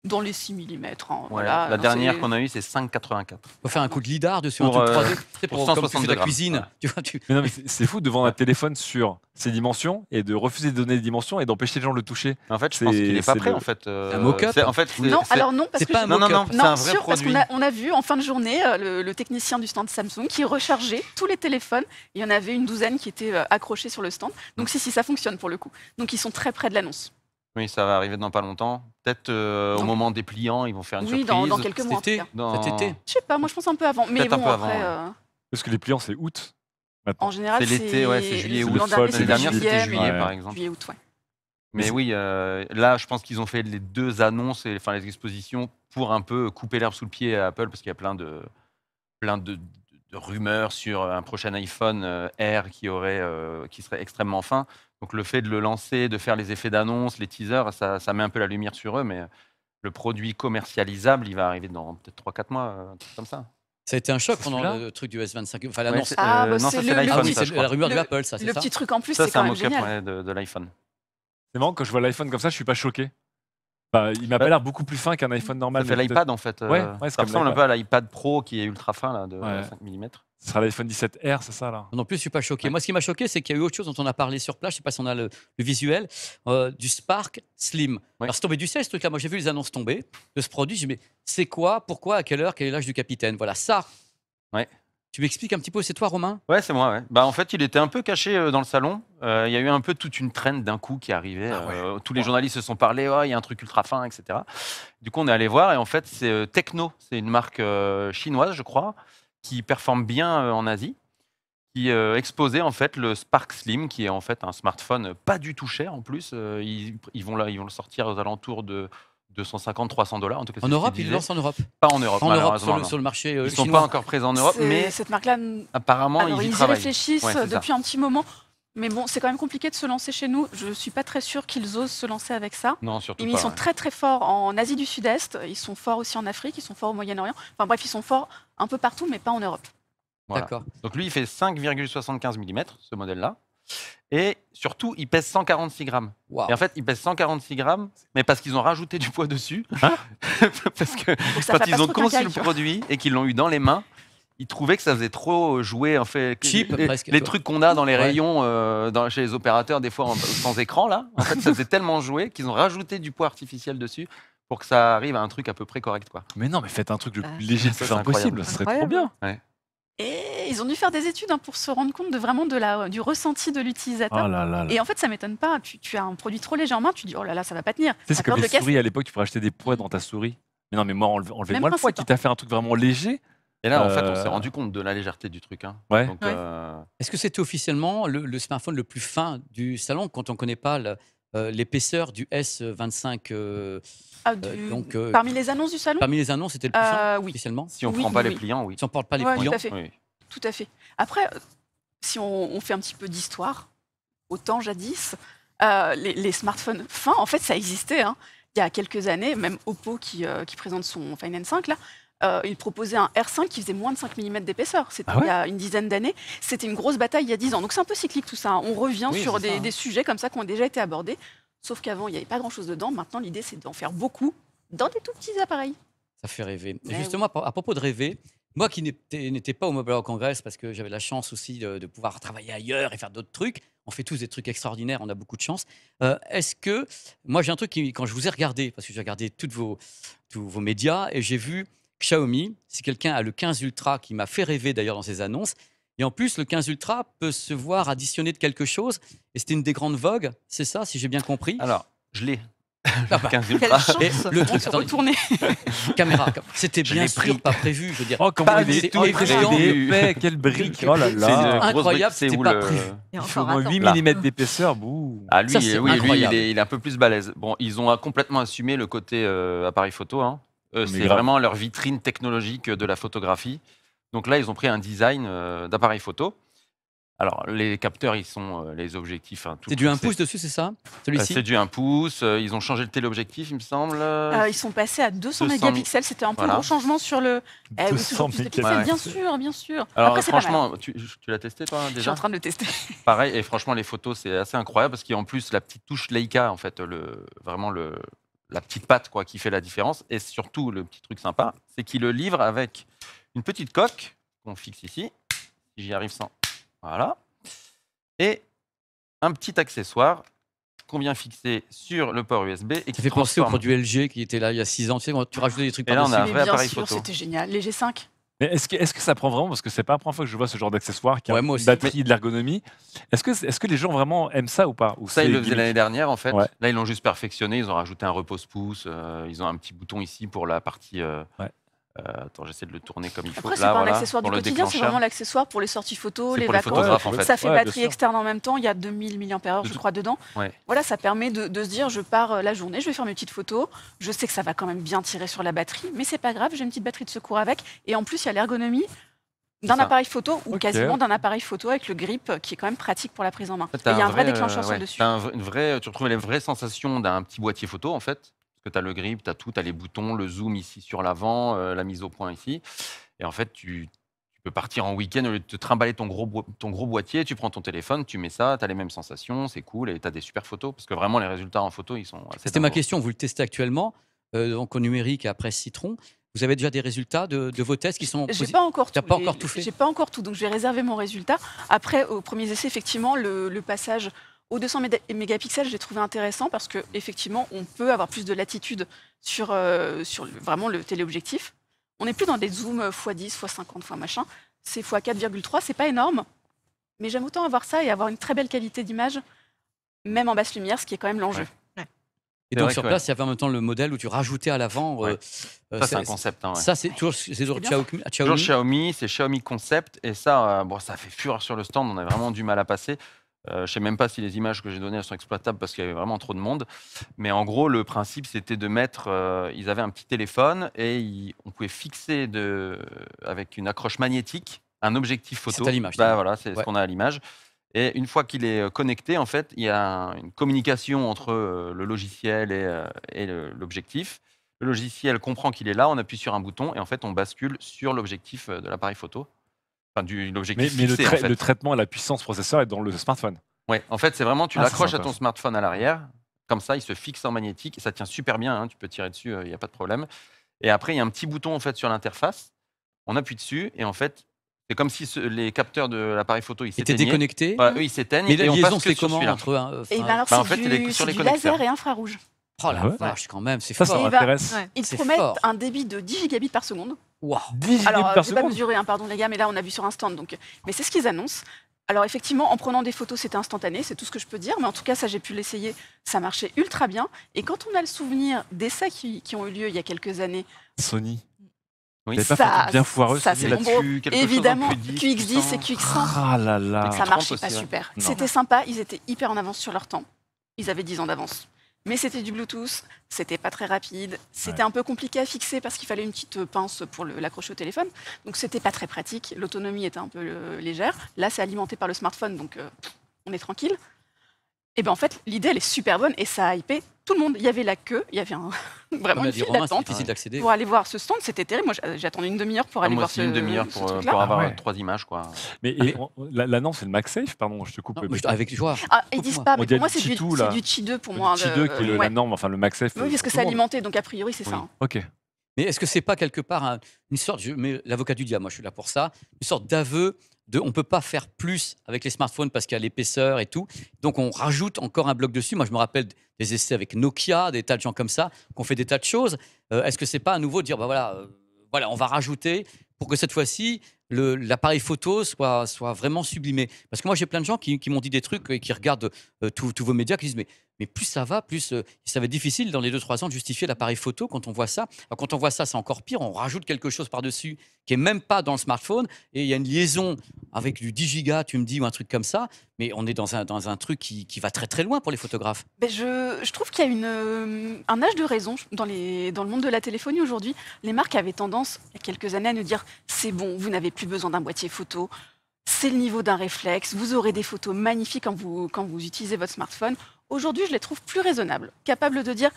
S3: dans les 6 mm. Voilà.
S5: La dernière qu'on a eue, c'est 5,84.
S2: On va faire un coup de lidar dessus,
S5: Pour,
S2: un truc 3D. C'est
S5: pour
S2: comme tu fais
S5: 162
S2: de la
S5: grammes.
S2: cuisine.
S5: Voilà.
S2: Tu vois,
S1: Mais non, mais c'est fou de vendre un téléphone sur ses dimensions et de refuser de donner des dimensions et d'empêcher les gens de le toucher.
S5: En fait, je pense qu'il n'est pas prêt en fait.
S2: Un mock-up
S5: En fait,
S3: Non, alors non, parce
S2: C'est
S3: que
S2: pas un
S5: non, non, non,
S2: mock-up.
S5: c'est un vrai
S3: sûr, parce
S5: produit.
S3: qu'on a vu en fin de journée le technicien du stand Samsung qui rechargeait tous les téléphones. Il y en avait une douzaine qui étaient accrochés sur le stand. Donc si, ça fonctionne pour le coup. Donc ils sont très près de l'annonce.
S5: Oui, ça va arriver dans pas longtemps. Peut-être au moment des pliants, ils vont faire une
S3: Oui,
S5: surprise.
S3: dans quelques mois en tout
S2: Cet été.
S3: cas.
S5: Dans-
S2: Cet été.
S3: Je sais pas, moi je pense un peu avant. Mais
S5: Peut-être un
S3: bon,
S5: peu
S3: après,
S5: avant,
S1: Parce que les pliants, c'est août. Maintenant.
S3: en général,
S5: C'est l'été, ouais, c'est juillet, août.
S3: L'an dernier,
S1: L'année
S3: c'était
S5: dernière,
S3: juillet,
S5: c'était juillet,
S1: mais-
S5: par
S1: Ouais.
S5: exemple.
S3: juillet, août, ouais.
S5: Mais oui, là, je pense qu'ils ont fait les deux annonces, enfin les expositions, pour un peu couper l'herbe sous le pied à Apple, parce qu'il y a plein de rumeurs sur un prochain iPhone Air qui serait extrêmement fin. Donc le fait de le lancer, de faire les effets d'annonce, les teasers, ça met un peu la lumière sur eux, mais le produit commercialisable, il va arriver dans peut-être 3-4 mois, un truc comme ça.
S2: Ça a été un choc
S1: C'est
S2: pendant
S1: celui-là
S2: le truc du S25. Enfin,
S5: Ouais,
S2: l'annonce.
S5: c'est-
S3: Ah, bah,
S5: non,
S3: c'est
S5: ça
S3: le-
S5: c'est
S3: le
S5: l'iPhone,
S2: Ah oui,
S5: ça,
S2: c'est
S5: je
S2: la
S5: crois.
S2: rumeur de
S3: Le-
S2: Apple, ça, c'est
S3: Le
S2: ça?
S3: petit truc en plus,
S5: Ça,
S3: c'est
S5: c'est un
S3: quand même
S5: mock-up
S3: génial.
S5: de l'iPhone.
S1: C'est marrant, quand je vois l'iPhone comme ça, je suis pas choqué. Bah, il m'a pas
S5: Bah,
S1: l'air beaucoup plus fin qu'un iPhone normal.
S5: Ça fait
S1: mais
S5: l'iPad en fait.
S1: Ouais, c'est
S5: Ça
S1: comme
S5: ressemble un
S1: l'iPad.
S5: peu à l'iPad Pro qui est ultra fin là, de
S1: Ouais.
S5: 5 mm.
S1: Ce sera l'iPhone 17R, c'est ça là?
S2: Non plus, je suis pas choqué.
S5: Ouais.
S2: Moi, ce qui m'a choqué, c'est qu'il y a eu autre chose dont on a parlé sur place. Je sais pas si on a le visuel du Spark Slim. Alors, c'est tombé du ciel ce truc-là. Moi, j'ai vu les annonces tomber de ce produit. J'ai dit, mais c'est quoi? Pourquoi? À quelle heure? Quel est l'âge du capitaine? Voilà, ça.
S5: Ouais.
S2: Tu m'expliques un petit peu, c'est toi, Romain?
S5: Ouais, c'est moi. Ouais. Bah, en fait, il était un peu caché dans le salon. Il y a eu un peu toute une trend d'un coup qui arrivait.
S1: Ah ouais.
S5: Tous les journalistes se sont parlé. Oh, il y a un truc ultra fin, etc. Du coup, on est allé voir et en fait, c'est Tecno. C'est une marque chinoise, je crois, qui performe bien en Asie, qui exposait en fait le Spark Slim, qui est en fait un smartphone pas du tout cher en plus. Ils vont le sortir aux alentours de 250-300 $. En tout cas,
S2: En
S5: c'est ce
S2: Europe,
S5: qu'ils
S2: ils
S5: disaient.
S2: lancent en Europe.
S5: Pas en Europe,
S2: En Europe,
S5: malheureusement. non.
S2: sur le marché
S5: Ils sont
S2: chinois.
S5: pas encore présents en Europe, mais
S3: Cette marque-là,
S5: apparemment,
S3: alors
S5: ils y
S3: ils y
S5: travaillent.
S3: réfléchissent
S5: Ouais, c'est ça.
S3: depuis un petit moment. Mais bon, c'est quand même compliqué de se lancer chez nous. Je suis pas très sûre qu'ils osent se lancer avec ça.
S5: Non, surtout
S3: Mais
S5: pas.
S3: ils sont
S5: ouais.
S3: très très forts en Asie du Sud-Est, ils sont forts aussi en Afrique, ils sont forts au Moyen-Orient. Enfin bref, ils sont forts un peu partout, mais pas en Europe.
S5: Voilà.
S2: D'accord.
S5: Donc lui, il fait 5,75 mm, ce modèle-là. Et surtout, il pèse 146 grammes.
S2: Waouh.
S5: Et en fait, il pèse 146 grammes, mais parce qu'ils ont rajouté du poids dessus.
S1: Hein
S5: Parce que
S3: Donc ça
S5: quand
S3: fait
S5: ils
S3: pas
S5: ont
S3: trop
S5: conçu
S3: quincaille,
S5: le
S3: tu vois.
S5: produit et qu'ils l'ont eu dans les mains, ils trouvaient que ça faisait trop jouer. En fait,
S2: Cheap, presque,
S5: les
S2: toi.
S5: trucs qu'on a dans les
S2: Ouais.
S5: rayons chez les opérateurs, des fois sans écran, là, en fait, ça faisait tellement jouer qu'ils ont rajouté du poids artificiel dessus pour que ça arrive à un truc à peu près correct, quoi.
S1: Mais non, mais faites un truc le
S4: Ah,
S1: plus léger
S5: ça,
S1: possible,
S5: c'est incroyable.
S1: ce serait trop
S4: Incroyable.
S1: bien.
S3: Et ils ont dû faire des études pour se rendre compte du ressenti de l'utilisateur.
S1: Oh là là là.
S3: Et en fait, ça m'étonne pas. Tu as un produit trop léger en main, tu dis oh là là, ça va pas tenir.
S1: Tu sais, c'est
S3: T'as
S1: comme
S3: peur de
S1: les
S3: le casser.
S1: souris à l'époque, tu pourrais acheter des poids dans ta souris. Mais non, mais moi, enlevez-moi
S3: Même
S1: le poids,
S3: principe,
S1: quitte à faire un truc vraiment léger.
S5: Et là, en fait, on s'est
S1: Euh,
S5: rendu compte de la légèreté du truc. Hein.
S1: Ouais.
S5: Donc,
S3: Ouais.
S2: Est-ce que c'était officiellement le smartphone le plus fin du salon quand on ne connaît pas l'épaisseur du S25 donc,
S3: Parmi les annonces du salon,
S2: parmi les annonces, c'était le plus fin
S3: oui,
S2: officiellement?
S5: si on
S3: Oui,
S5: prend pas
S3: oui,
S5: les
S3: oui.
S5: pliants, oui.
S2: Si on ne porte pas les
S3: Ouais,
S2: pliants,
S3: tout à fait.
S5: Oui.
S3: Tout à fait. Après, si on fait un petit peu d'histoire, autant jadis, les smartphones fins, en fait, ça existait. Hein. Il y a quelques années, même Oppo qui présente son Find N5, là, il proposait un R5 qui faisait moins de 5 mm d'épaisseur. C'était
S1: Ah ouais
S3: il y a une dizaine d'années. C'était une grosse bataille il y a 10 ans. Donc c'est un peu cyclique tout ça. Hein. On revient
S2: Oui,
S3: sur
S2: c'est ça, hein.
S3: des sujets comme ça qui ont déjà été abordés. Sauf qu'avant, il n'y avait pas grand-chose dedans. Maintenant, l'idée, c'est d'en faire beaucoup dans des tout petits appareils.
S2: ça fait rêver. Et
S3: Eh
S2: justement, à propos de rêver, moi qui n'étais pas au Mobile World Congress parce que j'avais la chance aussi de pouvoir travailler ailleurs et faire d'autres trucs, on fait tous des trucs extraordinaires, on a beaucoup de chance. Est-ce que, moi j'ai un truc qui, quand je vous ai regardé, parce que j'ai regardé tous vos médias et j'ai vu Xiaomi. Si quelqu'un a le 15 Ultra, qui m'a fait rêver d'ailleurs dans ses annonces. Et en plus, le 15 Ultra peut se voir additionné de quelque chose. Et c'était une des grandes vogues, c'est ça, si j'ai bien compris.
S5: Alors, je l'ai.
S2: Ah bah,
S5: 15
S4: Quelle
S5: Ultra.
S4: chance.
S2: Et le
S3: On
S2: truc,
S3: s'est
S2: attendez,
S3: retourné.
S2: caméra, c'était
S5: Je
S2: bien
S5: l'ai
S2: sûr
S5: pris.
S2: pas prévu, je veux dire.
S1: Oh, comment
S2: Pas
S1: il est
S2: tout évident.
S1: épais, quelle brique. Oh là
S5: C'est une
S1: là.
S5: grosse
S2: Incroyable,
S5: brique, c'est
S2: c'était
S5: où
S2: pas
S5: le-
S2: prévu.
S4: Et
S1: Il faut au
S4: encore,
S1: moins
S4: attends.
S1: 8
S5: Là.
S1: mm d'épaisseur. Bouh.
S5: Ah, lui,
S2: Ça, c'est
S5: oui, lui
S2: incroyable.
S5: il est un peu plus balèze. Bon, ils ont complètement assumé le côté appareil photo. Hein.
S1: Mais
S5: C'est
S1: grave.
S5: vraiment leur vitrine technologique de la photographie. Donc là, ils ont pris un design d'appareil photo. Alors, les capteurs, ils sont les objectifs. Hein, tout
S2: C'est
S5: le
S2: du 1
S5: truc,
S2: pouce dessus, c'est ça
S5: c'est
S2: Celui-ci
S5: c'est du 1 pouce. Ils ont changé le téléobjectif, il me semble.
S3: Ils sont passés à 200
S5: 200
S3: mégapixels. C'était un peu
S5: voilà.
S3: gros changement sur le. Eh oui,
S1: 200
S3: toujours plus de pixels,
S5: mégapixels.
S3: bien sûr, bien sûr.
S5: Alors,
S3: Après, c'est pas mal.
S5: franchement, tu l'as testé, toi,
S3: Je suis
S5: déjà
S3: en train de le tester.
S5: Pareil, et franchement, les photos, c'est assez incroyable parce qu'il y a en plus la petite touche Leica, en fait, la petite patte quoi, qui fait la différence. Et surtout, le petit truc sympa, c'est qu'il le livre avec une petite coque qu'on fixe ici, si j'y arrive sans. Voilà. Et un petit accessoire qu'on vient fixer sur le port USB. Et
S2: Ça
S5: qui
S2: fait penser au
S5: transforme.
S2: produit LG qui était là il y a 6 ans. Tu sais, quand tu rajoutais des trucs
S5: Et là, on a
S2: par-dessus.
S5: un
S3: Mais
S5: vrai
S3: bien
S5: appareil
S3: sûr,
S5: photo.
S3: c'était génial. Les G5.
S1: Mais est-ce que ça prend vraiment, parce que c'est pas la première fois que je vois ce genre d'accessoire qui a
S2: Ouais, moi
S1: une
S2: aussi.
S1: batterie et de l'ergonomie. Est-ce que les gens vraiment aiment ça ou pas ou
S5: Ça,
S1: c'est
S5: ils le faisaient
S1: gimmick
S5: l'année dernière, en fait.
S1: Ouais.
S5: Là, ils l'ont juste perfectionné. Ils ont rajouté un repose-pouce. Ils ont un petit bouton ici pour la partie.
S1: Ouais.
S5: Attends, j'essaie de le tourner comme il faut.
S3: Après, c'est
S5: Là,
S3: pas un
S5: voilà,
S3: accessoire du
S5: pour le
S3: quotidien, c'est
S5: déclencheur.
S3: vraiment l'accessoire pour les sorties photos,
S5: C'est
S3: les
S5: pour les
S3: vacances.
S5: photographes, en fait.
S3: Ça fait
S1: Ouais, bien
S3: batterie
S1: sûr.
S3: externe en même temps, il y a 2000 mAh,
S5: De
S3: je
S5: tout-
S3: crois, dedans.
S5: Ouais.
S3: Voilà, ça permet de se dire, je pars la journée, je vais faire mes petites photos. Je sais que ça va quand même bien tirer sur la batterie, mais c'est pas grave, j'ai une petite batterie de secours avec. Et en plus, il y a l'ergonomie d'un
S5: ça.
S3: appareil photo, ou
S1: Ok.
S3: quasiment d'un appareil photo avec le grip, qui est quand même pratique pour la prise en main.
S5: En fait,
S3: Et
S5: t'as
S3: il y a un vrai déclencheur sur
S5: ouais,
S3: le dessus.
S5: t'as tu retrouves les vraies sensations d'un petit boîtier photo, en fait. Parce que tu as le grip, tu as tout, tu as les boutons, le zoom ici sur l'avant, la mise au point ici. Et en fait, tu peux partir en week-end, au lieu de te trimballer ton gros boîtier, tu prends ton téléphone, tu mets ça, tu as les mêmes sensations, c'est cool, et tu as des super photos. Parce que vraiment, les résultats en photo, ils sont assez
S2: C'était ma
S5: dingos.
S2: question. Vous le testez actuellement, donc au numérique et après Citron. Vous avez déjà des résultats de vos tests qui sont
S3: J'ai
S2: posi-
S3: pas encore tout.
S2: T'as pas encore tout fait
S3: J'ai pas encore tout, donc je vais réserver mon résultat. Après, aux premiers essais, effectivement, le passage aux 200 mégapixels, je l'ai trouvé intéressant parce que effectivement, on peut avoir plus de latitude sur vraiment le téléobjectif. On n'est plus dans des zooms x10, x50, x machin. C'est x4,3, c'est pas énorme, mais j'aime autant avoir ça et avoir une très belle qualité d'image, même en basse lumière, ce qui est quand même l'enjeu.
S2: Et
S5: C'est
S2: donc
S5: vrai
S2: sur
S5: que,
S2: place, il y avait en même temps le modèle où tu rajoutais à l'avant.
S5: Ouais. Ça, c'est un concept. Hein, ouais.
S2: Ça, c'est toujours
S3: bien.
S2: Xiaomi.
S5: Toujours Xiaomi, c'est Xiaomi Concept. Et ça, bon, ça fait fureur sur le stand. On a vraiment du mal à passer. Je sais même pas si les images que j'ai données elles sont exploitables parce qu'il y avait vraiment trop de monde. Mais en gros, le principe, c'était de mettre. Ils avaient un petit téléphone et on pouvait fixer avec une accroche magnétique un objectif photo.
S2: C'est à l'image,
S5: Bah, voilà, c'est
S2: Ouais.
S5: ce qu'on a à l'image. Et une fois qu'il est connecté, en fait, il y a une communication entre le logiciel et l'objectif. Le logiciel comprend qu'il est là, on appuie sur un bouton et en fait, on bascule sur l'objectif de l'appareil photo. Enfin, l'objectif
S1: Mais
S5: fixé, en fait.
S1: le traitement et la puissance processeur est dans le smartphone.
S5: Ouais, en fait, c'est vraiment, tu
S1: Ah, c'est
S5: l'accroches à
S1: sympa,
S5: ton
S1: ça.
S5: smartphone à l'arrière, comme ça, il se fixe en magnétique, et ça tient super bien, hein, tu peux tirer dessus, il n'y a pas de problème. Et après, il y a un petit bouton en fait sur l'interface, on appuie dessus, et en fait, c'est comme si les capteurs de l'appareil photo, ils
S2: Était
S5: s'éteignaient.
S2: déconnecté.
S5: Ouais, eux, ils s'éteignent,
S2: Mais la
S5: et on
S2: liaison,
S5: passe que
S2: c'est
S5: sur
S2: comment
S5: celui-là.
S2: entre
S3: Et ben alors,
S5: Bah, en
S3: c'est
S5: fait, c'est
S3: du,
S5: sur
S3: c'est
S5: les
S3: du
S5: connecteurs.
S3: laser et infrarouge.
S2: Oh la
S1: Ah ouais
S2: vache, quand même, c'est
S1: Ça
S2: fort.
S1: m'intéresse.
S4: Ouais.
S3: Ils
S2: C'est
S3: promettent
S2: fort.
S3: un débit de 10 gigabits par seconde.
S2: Waouh.
S1: 10
S3: Alors,
S1: gigabits par
S3: j'ai pas
S1: seconde.
S3: mesuré, hein, pardon les gars, mais là, on a vu sur un stand. Donc, mais c'est ce qu'ils annoncent. Alors, effectivement, en prenant des photos, c'était instantané, c'est tout ce que je peux dire. Mais en tout cas, ça, j'ai pu l'essayer. Ça marchait ultra bien. Et quand on a le souvenir d'essais qui ont eu lieu il y a quelques années,
S1: Sony.
S5: Oui.
S1: Vous avez pas fait un truc bien foireux
S3: ça,
S1: Sony,
S3: c'est
S1: là-dessus
S3: bon.
S5: Là-dessus, quelque chose en
S3: évidemment,
S5: Q10,
S3: QX10 et QX100,
S1: Ah là là.
S5: Avec
S3: ça
S5: 30
S3: marchait
S5: aussi,
S3: pas
S5: ouais.
S3: super.
S1: Non.
S3: C'était sympa, ils étaient hyper en avance sur leur temps. Ils avaient 10 ans d'avance. Mais c'était du Bluetooth, c'était pas très rapide, c'était
S1: Ouais.
S3: un peu compliqué à fixer parce qu'il fallait une petite pince pour l'accrocher au téléphone. Donc c'était pas très pratique, l'autonomie était un peu légère. Là, c'est alimenté par le smartphone, donc on est tranquille. Et bien en fait, l'idée, elle est super bonne et ça a hypé tout le monde. Il y avait la queue, il y avait vraiment
S2: Comme
S3: une
S2: a dit
S3: file
S2: Romain, c'est
S3: d'attente
S2: difficile d'accéder.
S3: pour aller voir ce stand. C'était terrible. Moi, j'ai attendu une demi-heure pour aller
S5: Moi
S3: voir
S5: aussi, une demi-heure
S3: ce
S5: pour
S3: truc-là.
S5: avoir
S1: Ah ouais.
S5: 3 images, quoi.
S1: Mais là, non, c'est le MagSafe, pardon, je te coupe.
S2: Non,
S1: mais
S2: mais avec joie.
S3: Ah, ils disent
S2: Coupe-moi.
S3: pas,
S1: On
S3: mais
S1: dirait
S3: pour moi,
S1: du
S3: c'est du,
S1: Qi2, là.
S3: c'est du Qi 2 pour
S1: Le
S3: moi.
S1: Qi2 qui est
S3: ouais.
S1: la norme, enfin le MagSafe.
S3: Oui, parce que
S1: pour
S3: c'est
S1: tout le monde.
S3: alimenté, donc a priori, c'est
S5: Oui.
S3: ça. hein.
S1: Ok.
S2: Mais est-ce que c'est pas quelque part une sorte, je mets l'avocat du diable, moi je suis là pour ça, une sorte d'aveu de on peut pas faire plus avec les smartphones parce qu'il y a l'épaisseur et tout, donc on rajoute encore un bloc dessus. Moi je me rappelle des essais avec Nokia, des tas de gens comme ça, qui ont fait des tas de choses. Est-ce que c'est pas à nouveau de dire bah voilà, voilà, on va rajouter pour que cette fois-ci, l'appareil photo soit vraiment sublimé. Parce que moi, j'ai plein de gens qui m'ont dit des trucs et qui regardent tous vos médias, qui disent mais plus ça va, plus ça va être difficile dans les 2-3 ans de justifier l'appareil photo quand on voit ça. Alors, quand on voit ça, c'est encore pire. On rajoute quelque chose par-dessus qui est même pas dans le smartphone et il y a une liaison avec du 10 gigas, tu me dis, ou un truc comme ça. Mais on est dans un truc qui va très très loin pour les photographes.
S3: Ben, je trouve qu'il y a un âge de raison dans le monde de la téléphonie aujourd'hui. Les marques avaient tendance, il y a quelques années, à nous dire c'est bon, vous n'avez plus besoin d'un boîtier photo, c'est le niveau d'un réflexe, vous aurez des photos magnifiques quand vous utilisez votre smartphone. Aujourd'hui, je les trouve plus raisonnables, capables de dire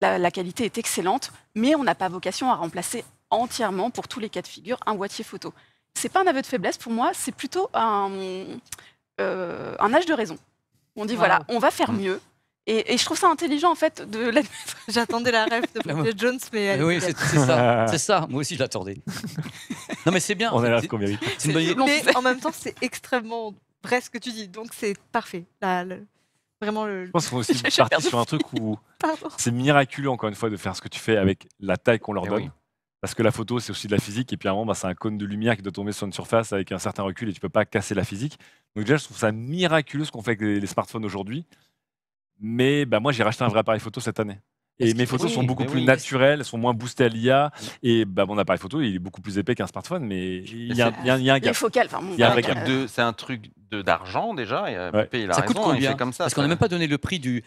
S3: la qualité est excellente, mais on n'a pas vocation à remplacer entièrement, pour tous les cas de figure, un boîtier photo. C'est pas un aveu de faiblesse pour moi, c'est plutôt un âge de raison. On dit voilà, on va faire mieux. Et je trouve ça intelligent en fait de l'admettre.
S4: J'attendais la ref de Bridget Jones, mais
S2: Oui, c'est ça. C'est ça. Moi aussi, je l'attendais. Non, mais c'est bien.
S1: On a l'air qu'on mérite.
S2: C'est une bonne idée.
S4: mais en même temps, c'est extrêmement vrai ce que tu dis, donc c'est parfait. Vraiment
S1: Je pense qu'on est aussi parti sur un truc où c'est miraculeux, encore une fois, de faire ce que tu fais avec la taille qu'on leur
S5: Eh
S1: donne.
S5: oui.
S1: Parce que la photo, c'est aussi de la physique. Et puis à un moment, c'est un cône de lumière qui doit tomber sur une surface avec un certain recul et tu peux pas casser la physique. Donc déjà, je trouve ça miraculeux ce qu'on fait avec les smartphones aujourd'hui. Mais moi, j'ai racheté un vrai appareil photo cette année. Et mes photos sont beaucoup plus naturelles, elles sont moins boostées à l'IA. Et mon appareil photo, il est beaucoup plus épais qu'un smartphone, mais il y a un
S3: Les
S1: gap.
S3: focales,
S1: Il y a un vrai gap.
S5: C'est un truc d'argent déjà. Et
S1: Ouais.
S5: Pépé, il a
S2: Ça
S5: raison,
S2: coûte
S5: il
S2: combien
S5: fait comme ça.
S2: Parce qu'on n'a même pas donné le prix du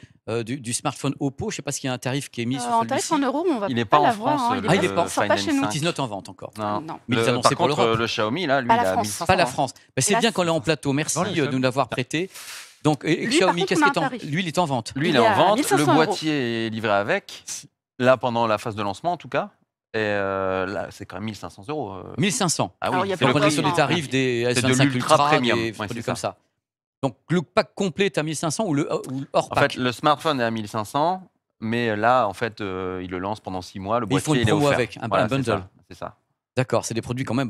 S2: smartphone Oppo. Je ne sais pas s'il y a un tarif qui est mis sur
S3: en tarif
S2: celui-ci.
S3: en euros, on va
S5: Il n'est
S3: pas
S5: pas en
S3: l'avoir.
S5: France,
S3: Hein.
S2: Ah, il est pas.
S3: Ça sort pas chez nous.
S5: Find
S2: Ils notent en vente encore.
S5: Non.
S3: Non.
S2: Mais ils annoncé
S5: Par
S2: pour
S5: contre,
S2: l'Europe.
S5: le Xiaomi, là, lui,
S3: Pas
S5: il
S3: la
S5: a
S3: France.
S5: 1500.
S2: Pas la France. C'est
S3: Hélas.
S2: bien qu'on l'ait en plateau. Merci
S1: Non, les
S2: de
S1: Xiaomi.
S2: nous l'avoir prêté. Donc,
S3: Lui,
S2: Xiaomi,
S3: par contre,
S2: qu'est-ce
S3: on a
S2: qui est
S3: un
S2: en...
S3: tarif.
S2: Lui, il est en vente.
S5: Lui, il
S3: Il
S5: est
S3: est
S5: en
S3: à
S5: vente.
S3: 1500
S5: Le
S3: euros.
S5: boîtier est livré avec. Là, pendant la phase de lancement, en tout cas. Et là, c'est quand même 1500 euros.
S2: 1500.
S5: Ah
S3: Alors,
S5: oui,
S3: il y a
S5: c'est
S2: Donc,
S3: pas
S2: on est
S3: de
S2: sur
S3: prix.
S2: les tarifs des
S5: C'est de
S2: S25
S5: l'ultra
S2: Ultra,
S5: premium.
S2: des
S5: Ouais,
S2: produits
S5: c'est
S2: comme ça. Donc, le pack complet est à 1500 ou hors
S5: En
S2: pack.
S5: fait, le smartphone est à 1500, mais là, en fait, il le lance pendant 6 mois. Le
S2: Et ils font
S5: boîtier,
S2: une
S5: il est
S2: promo
S5: offert.
S2: avec, un
S5: Voilà,
S2: bundle.
S5: C'est ça.
S2: D'accord, c'est des produits quand même,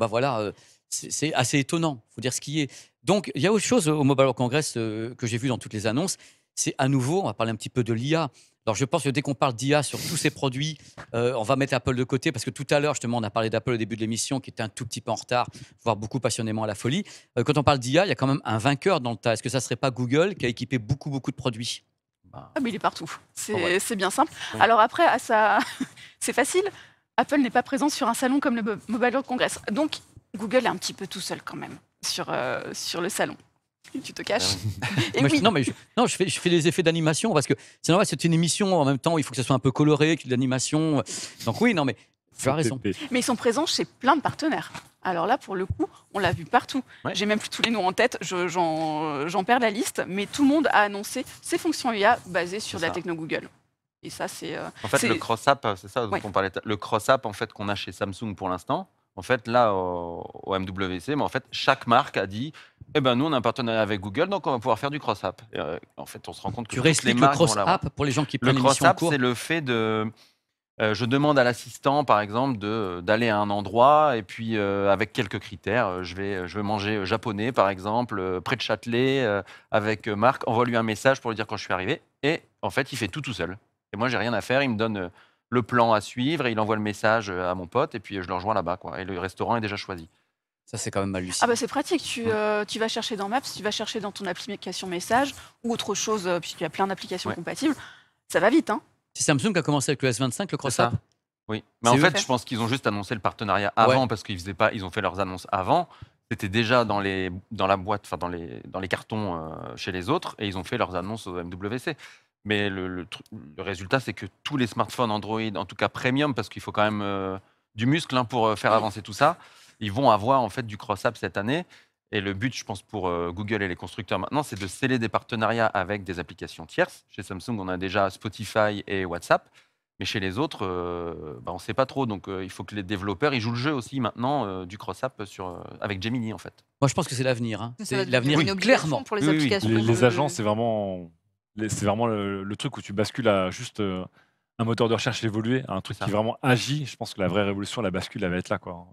S2: c'est assez étonnant, il faut dire ce qui est. Donc, il y a autre chose au Mobile World Congress que j'ai vu dans toutes les annonces, c'est à nouveau, on va parler un petit peu de l'IA. Alors, je pense que dès qu'on parle d'IA sur tous ces produits, on va mettre Apple de côté, parce que tout à l'heure, justement, on a parlé d'Apple au début de l'émission, qui était un tout petit peu en retard, voire beaucoup passionnément à la folie. Quand on parle d'IA, il y a quand même un vainqueur dans le tas. Est-ce que ça ne serait pas Google qui a équipé beaucoup de produits?
S5: Bah,
S3: Ah, mais il est partout.
S5: ouais.
S3: C'est bien simple.
S5: Oui.
S3: Alors après, c'est facile. Apple n'est pas présent sur un salon comme le Mobile World Congress. Donc, Google est un petit peu tout seul quand même sur le salon. Tu te caches. Et
S2: Mais
S3: oui,
S2: je fais les effets d'animation parce que c'est normal, c'est une émission en même temps, il faut que ça soit un peu coloré, qu'il y ait de l'animation. Donc oui, non mais tu as raison.
S3: mais ils sont présents chez plein de partenaires. Alors là, pour le coup, on l'a vu partout.
S5: Ouais.
S3: J'ai même plus tous les noms en tête, j'en perds la liste, mais tout le monde a annoncé ses fonctions IA basées sur
S5: C'est
S3: la
S5: ça.
S3: techno Google. Et ça, c'est...
S5: En fait,
S3: c'est-
S5: le cross-app, c'est ça dont
S3: Ouais.
S5: on parlait. Le cross-app, en fait, qu'on a chez Samsung pour l'instant, en fait, là, au MWC, mais en fait, chaque marque a dit, eh ben, nous, on a un partenariat avec Google, donc on va pouvoir faire du cross-app. Et, en fait, on se rend compte que
S2: Tu
S5: toutes les
S2: réexpliques le
S5: marques vont l'avoir.
S2: cross-app pour les gens qui
S5: Le
S2: prennent l'émission en
S5: cross-app,
S2: cours.
S5: c'est le fait de... je demande à l'assistant, par exemple, d'aller à un endroit et puis avec quelques critères, je vais manger japonais, par exemple, près de Châtelet, avec Marc, envoie-lui un message pour lui dire quand je suis arrivé. Et en fait, il fait tout seul. Et moi, j'ai rien à faire. Il me donne le plan à suivre et il envoie le message à mon pote et puis je le rejoins là-bas, quoi. Et le restaurant est déjà choisi.
S2: Ça, c'est quand même hallucinant.
S3: Ah bah c'est pratique, tu vas chercher dans Maps, tu vas chercher dans ton application message ou autre chose, puisqu'il y a plein d'applications
S5: Ouais.
S3: compatibles. Ça va vite, hein.
S2: C'est Samsung qui a commencé avec le S25, le cross-app.
S5: ça. Oui. Mais
S2: C'est
S5: en
S2: eux.
S5: fait, je pense qu'ils ont juste annoncé le partenariat avant parce qu'ils faisaient pas, ils ont fait leurs annonces avant. C'était déjà dans la boîte, enfin dans les cartons chez les autres, et ils ont fait leurs annonces au MWC. Mais le résultat, c'est que tous les smartphones Android, en tout cas premium, parce qu'il faut quand même du muscle pour faire avancer tout ça, ils vont avoir en fait du cross-app cette année. Et le but, je pense, pour Google et les constructeurs maintenant, c'est de sceller des partenariats avec des applications tierces. Chez Samsung, on a déjà Spotify et WhatsApp. Mais chez les autres, on ne sait pas trop. Donc, il faut que les développeurs ils jouent le jeu aussi maintenant du cross-app avec Gemini, en fait.
S2: Moi, je pense que c'est l'avenir. Hein.
S4: Ça va
S2: C'est
S4: devenir
S2: l'avenir,
S4: une obligation
S2: clairement.
S4: pour les
S5: Oui, oui.
S4: applications.
S1: Les agents, c'est vraiment le truc où tu bascules à juste un moteur de recherche évolué, un truc
S5: C'est ça.
S1: qui vraiment agit. Je pense que la vraie révolution, la bascule, elle va être là, quoi.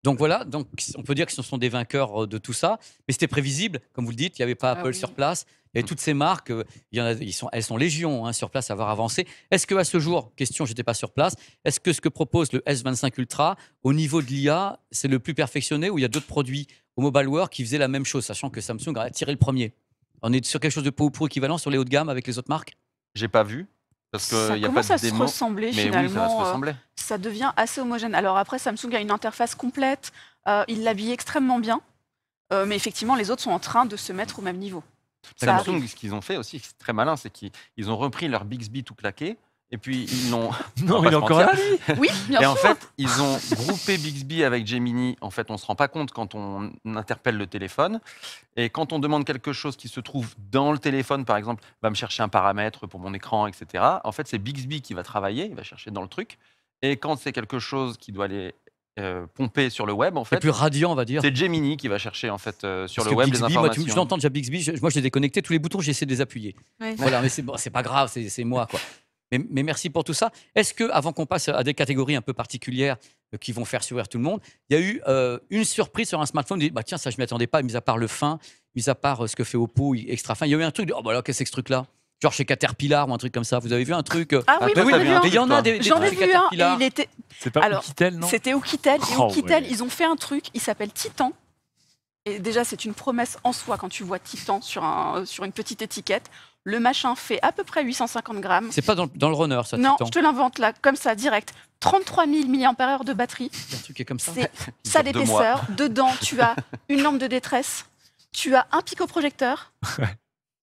S2: Donc voilà, donc on peut dire que ce sont des vainqueurs de tout ça, mais c'était prévisible, comme vous le dites, il n'y avait pas Apple
S3: oui.
S2: sur place, il y avait toutes ces marques, elles sont légion hein, sur place à avoir avancé. Est-ce qu'à ce jour, question, j'étais pas sur place, est-ce que ce que propose le S25 Ultra, au niveau de l'IA, c'est le plus perfectionné ou il y a d'autres produits au Mobile World qui faisaient la même chose, sachant que Samsung a tiré le premier? On est sur quelque chose de pour équivalent sur les hauts de gamme avec les autres marques?
S5: J'ai pas vu, parce
S3: Ça
S5: qu'il n'y a pas
S3: commence
S5: de
S3: à se
S5: démo.
S3: ressembler
S5: Mais oui, ça va se
S3: finalement.
S5: ressembler.
S3: Ça devient assez homogène. Alors après, Samsung a une interface complète. Il l'habille extrêmement bien. Mais effectivement, les autres sont en train de se mettre au même niveau. Ça
S5: Samsung,
S3: arrive.
S5: ce qu'ils ont fait aussi, c'est très malin, c'est qu'ils ont repris leur Bixby tout claqué, et puis ils l'ont...
S1: Non,
S5: on va
S1: il est
S5: pas se
S1: encore
S5: mentir.
S1: là, lui.
S3: Oui, bien
S5: Et
S3: sûr.
S5: en fait, ils ont groupé Bixby avec Gemini. En fait, on ne se rend pas compte quand on interpelle le téléphone. Et quand on demande quelque chose qui se trouve dans le téléphone, par exemple, va me chercher un paramètre pour mon écran, etc. En fait, c'est Bixby qui va travailler, il va chercher dans le truc. Et quand c'est quelque chose qui doit aller pomper sur le web, en
S2: C'est
S5: fait,
S2: plus radiant, on va dire.
S5: c'est Gemini qui va chercher en fait sur
S2: Parce
S5: le
S2: que
S5: web les
S2: Bixby, moi,
S5: informations.
S2: je l'entends déjà Bixby, moi je les ai connectés, tous les boutons, j'essaie de les appuyer.
S4: Ouais.
S2: Voilà, mais c'est bon, c'est pas grave, c'est moi. Quoi. Mais merci pour tout ça. Est-ce que, avant qu'on passe à des catégories un peu particulières qui vont faire sourire tout le monde, il y a eu une surprise sur un smartphone, bah, tiens, ça je m'y attendais pas, mis à part le fin, mis à part ce que fait Oppo, extra fin, il y a eu un truc, oh bah là, qu'est-ce que c'est que ce truc-là? Genre chez Caterpillar ou un truc comme ça, vous avez vu un truc
S3: Ah oui,
S5: toi,
S3: moi,
S5: t'as
S3: j'en ai
S5: vu
S3: vu
S5: un
S3: un.
S2: Mais il y en a
S5: toi.
S2: des
S3: J'en ai
S2: trucs
S3: vu un et
S2: Caterpillar.
S3: il était.
S1: C'est pas
S3: Alors,
S1: Oukitel, non?
S3: C'était Oukitel. Et
S1: Oh,
S3: Oukitel,
S1: ouais.
S3: ils ont fait un truc, il s'appelle Titan. Et déjà, c'est une promesse en soi quand tu vois Titan sur une petite étiquette. Le machin fait à peu près 850 grammes.
S2: C'est pas dans le runner, ça,
S3: Non,
S2: Titan.
S3: je te l'invente là, comme ça, direct. 33 000 mAh de batterie.
S2: Il y a un truc qui est comme ça.
S3: C'est
S5: Qui
S3: ça
S5: dure 2
S3: d'épaisseur. Dedans, tu as une lampe de détresse. Tu as un picoprojecteur.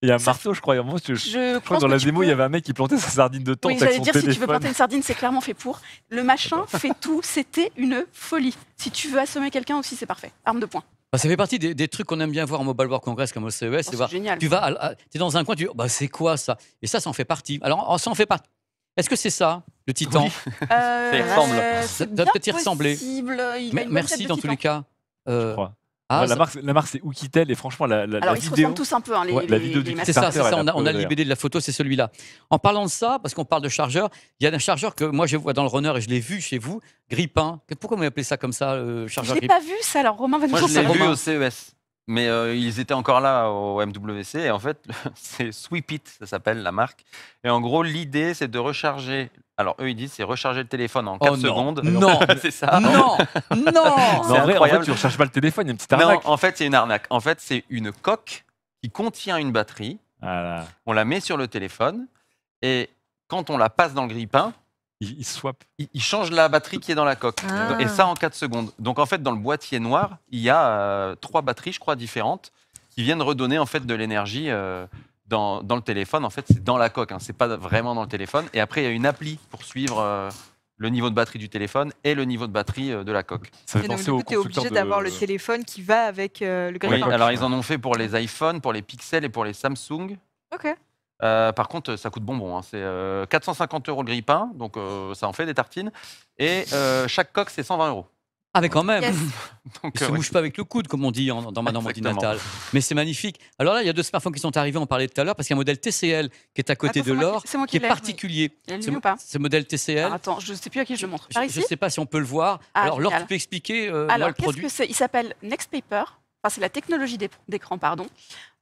S1: Il y a un
S3: Ça-
S1: marteau, je crois. Moi, je
S3: Je
S1: crois que dans
S3: que
S1: la
S3: tu
S1: démo,
S3: peux-
S1: il y avait un mec qui plantait sa sardine de tente
S3: Oui,
S1: avec
S3: j'allais
S1: son
S3: dire, si tu veux
S1: téléphone.
S3: planter une sardine, c'est clairement fait pour. Le machin fait tout. C'était une folie. Si tu veux assommer quelqu'un aussi, c'est parfait. Arme de poing.
S2: Bah, ça fait partie des trucs qu'on aime bien voir en Mobile World Congress comme au CES.
S3: Oh,
S2: c'est
S3: c'est
S2: voir,
S3: génial.
S2: tu vas, es dans un coin, tu dis, oh, bah, c'est quoi ça? Et ça en fait partie. Alors, ça en fait partie. Est-ce que c'est ça, le Titan?
S5: Oui. Ça y ressemble.
S3: C'est
S2: Ça doit
S3: bien
S2: peut-être y ressembler.
S3: possible. Il a une bonne
S2: Merci
S3: tête de
S2: dans tous
S3: Titan.
S2: les cas.
S1: Je crois.
S2: Ah,
S1: Ouais,
S2: ça-
S1: la marque, c'est Oukitel et franchement, la
S3: Alors, ils se
S1: vidéo.
S3: ressemblent tous un peu, hein, les,
S1: Ouais, la
S3: les-
S1: vidéo
S3: les
S1: du
S3: masques.
S2: c'est ça,
S1: Kickstarter, elle a
S2: on a
S1: peu
S2: l'IBD de la photo, c'est celui-là. En parlant de ça, parce qu'on parle de chargeur, il y a un chargeur que moi je vois dans le runner et je l'ai vu chez vous, Grippin. Pourquoi vous appelez ça comme ça,
S3: Je
S2: chargeur
S3: l'ai
S2: Grippin?
S3: pas vu ça. Alors Romain va nous
S5: Moi,
S3: dire
S5: je
S3: ça.
S5: l'ai vu
S2: Romain.
S5: au CES. Mais ils étaient encore là au MWC. Et en fait, c'est Sweepit, ça s'appelle la marque. Et en gros, l'idée, c'est de recharger. Alors, eux, ils disent c'est recharger le téléphone en 4
S2: Oh non.
S5: secondes.
S2: Non.
S5: c'est ça.
S2: Non, non.
S1: Mais
S5: C'est
S1: en vrai,
S5: incroyable.
S1: tu ne recharges pas le téléphone, il y a une petite
S5: Non,
S1: arnaque.
S5: en fait, c'est une arnaque. En fait, c'est une coque qui contient une batterie.
S1: Voilà.
S5: On la met sur le téléphone. Et quand on la passe dans le grille-pain,
S1: Il swap.
S5: il change la batterie qui est dans la coque.
S4: Ah.
S5: Et ça en 4 secondes. Donc en fait, dans le boîtier noir, il y a 3 batteries, je crois, différentes, qui viennent redonner en fait de l'énergie dans le téléphone. En fait, c'est dans la coque, hein, c'est pas vraiment dans le téléphone. Et après, il y a une appli pour suivre le niveau de batterie du téléphone et le niveau de batterie de la coque.
S1: Ça fait
S4: Et donc,
S1: penser
S4: du
S1: aux
S4: coup, tu es
S1: constructeurs
S4: obligé
S1: de-
S4: d'avoir le téléphone qui va avec le
S5: Oui,
S4: grille-pain.
S5: alors ils en ont fait pour les iPhones, pour les Pixel et pour les Samsung.
S4: Ok.
S5: Par contre, ça coûte bonbon. Hein. C'est 450 € le grille-pain, donc ça en fait des tartines. Et chaque coque, c'est 120 €.
S2: Ah, mais quand même.
S3: Yes.
S5: Donc,
S2: Il se
S5: ouais.
S2: bouge pas avec le coude, comme on dit dans ma norme
S5: Exactement.
S2: natale. Mais c'est magnifique. Alors là, il y a 2 smartphones qui sont arrivés, on parlait tout à l'heure, parce qu'il y a un modèle TCL qui est à côté
S3: Attends,
S2: de
S3: c'est moi
S2: l'or,
S3: c'est moi
S2: qui est
S3: l'ai, oui.
S2: particulier.
S3: Il y a
S2: Ce,
S3: lui ou pas
S2: ce modèle TCL,
S3: Alors, attends, je ne sais plus à qui je le montre. Par
S2: je ne
S3: ici
S2: sais pas si on peut le voir.
S3: Ah,
S2: Alors, Laure,
S3: génial.
S2: tu peux expliquer moi,
S3: Alors,
S2: le
S3: qu'est-ce
S2: produit?
S3: que c'est Il s'appelle Nextpaper. Enfin, c'est la technologie d'écran, pardon,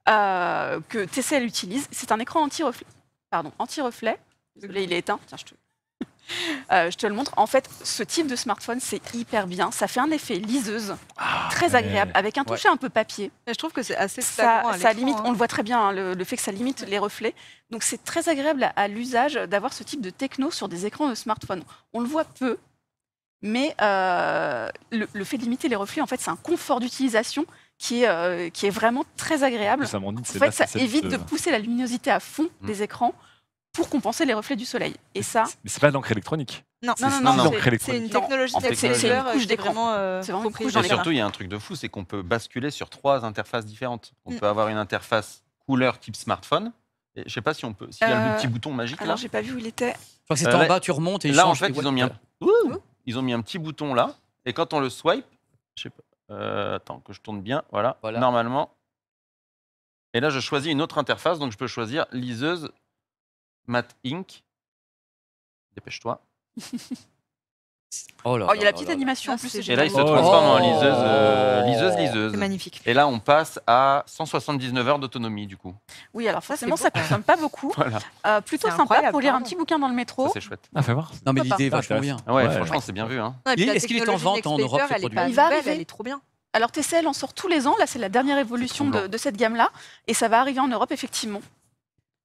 S3: que TCL utilise. C'est un écran anti-reflet. Anti-reflet. Désolé, il est éteint. Tiens, je te le montre. En fait, ce type de smartphone, c'est hyper bien. Ça fait un effet liseuse, très
S1: ouais.
S3: agréable, avec un toucher un peu papier.
S4: Et je trouve que c'est assez
S3: Ça,
S4: flagrant à
S3: ça
S4: l'écran,
S3: limite,
S4: hein.
S3: on le voit très bien, hein, le fait que ça limite les reflets. Donc c'est très agréable à l'usage d'avoir ce type de techno sur des écrans de smartphone. On le voit peu, mais le fait de limiter les reflets, en fait, c'est un confort d'utilisation qui est vraiment très agréable.
S1: Ça m'en dit,
S3: En
S1: c'est
S3: fait,
S1: là,
S3: ça
S1: c'est
S3: évite
S1: cette-
S3: de pousser la luminosité à fond des écrans pour compenser les reflets du soleil. Et ça,
S1: Mais c'est pas d'encre électronique.
S4: Non,
S3: non, non,
S1: C'est
S3: non,
S1: l'encre
S3: c'est-
S4: c'est une
S1: électronique.
S4: technologie
S3: En fait,
S5: c'est une
S3: couche
S4: qui est
S3: d'écran.
S4: vraiment,
S3: C'est vraiment une
S4: comprise
S3: couche
S4: dans
S3: dans
S5: Et
S3: l'écran.
S5: surtout, il y a un truc de fou, c'est qu'on peut basculer sur 3 interfaces différentes. On
S4: Mm.
S5: peut avoir une interface couleur type smartphone. Et je sais pas si on peut. S'il y a le petit bouton magique là.
S3: Alors, j'ai pas vu où il était.
S2: Je crois que c'est
S5: là-
S2: en bas, tu remontes et il
S5: Là, en
S2: change.
S5: fait,
S2: Et
S5: ils ont mis
S2: voilà.
S5: ils ont mis un petit bouton là. Et quand on le swipe, je sais pas. Attends, que je tourne bien. Voilà.
S2: Voilà.
S5: Normalement. Et là, je choisis une autre interface. Donc, je peux choisir liseuse Matte Ink. Dépêche-toi.
S2: Oh là
S3: Oh, il y a
S2: là
S3: la petite
S2: là là.
S3: animation en
S4: Ah,
S3: plus,
S4: c'est
S3: c'est
S5: Et là, il se
S3: génial.
S5: transforme en
S2: Oh.
S5: liseuse.
S4: C'est magnifique.
S5: Et là, on passe à 179 heures d'autonomie, du coup.
S3: Oui, alors forcément,
S4: c'est
S3: ça
S4: beau,
S3: consomme pas beaucoup.
S5: Voilà,
S3: Plutôt
S4: C'est
S3: sympa
S4: incroyable,
S3: pour lire un
S4: pardon.
S3: petit bouquin dans le
S5: ça
S3: métro.
S5: c'est chouette.
S1: Ah, fais voir.
S2: Non, mais
S3: Pourquoi
S2: l'idée est
S1: pas.
S2: vachement bien.
S5: Ah ouais,
S1: Ouais.
S5: franchement, c'est bien vu. Hein.
S4: Non, et puis
S2: Et
S4: la
S2: est-ce qu'il est en
S4: technologie
S2: vente en
S4: Next
S2: Europe,
S4: Paper,
S2: ce
S4: elle est
S2: produit
S4: pas
S3: Il va
S4: nouvelle,
S3: arriver.
S4: elle est trop bien.
S3: Alors TCL en sort tous les ans. Là, c'est la dernière évolution
S5: troublant.
S3: de cette gamme-là. Et ça va arriver en Europe, effectivement.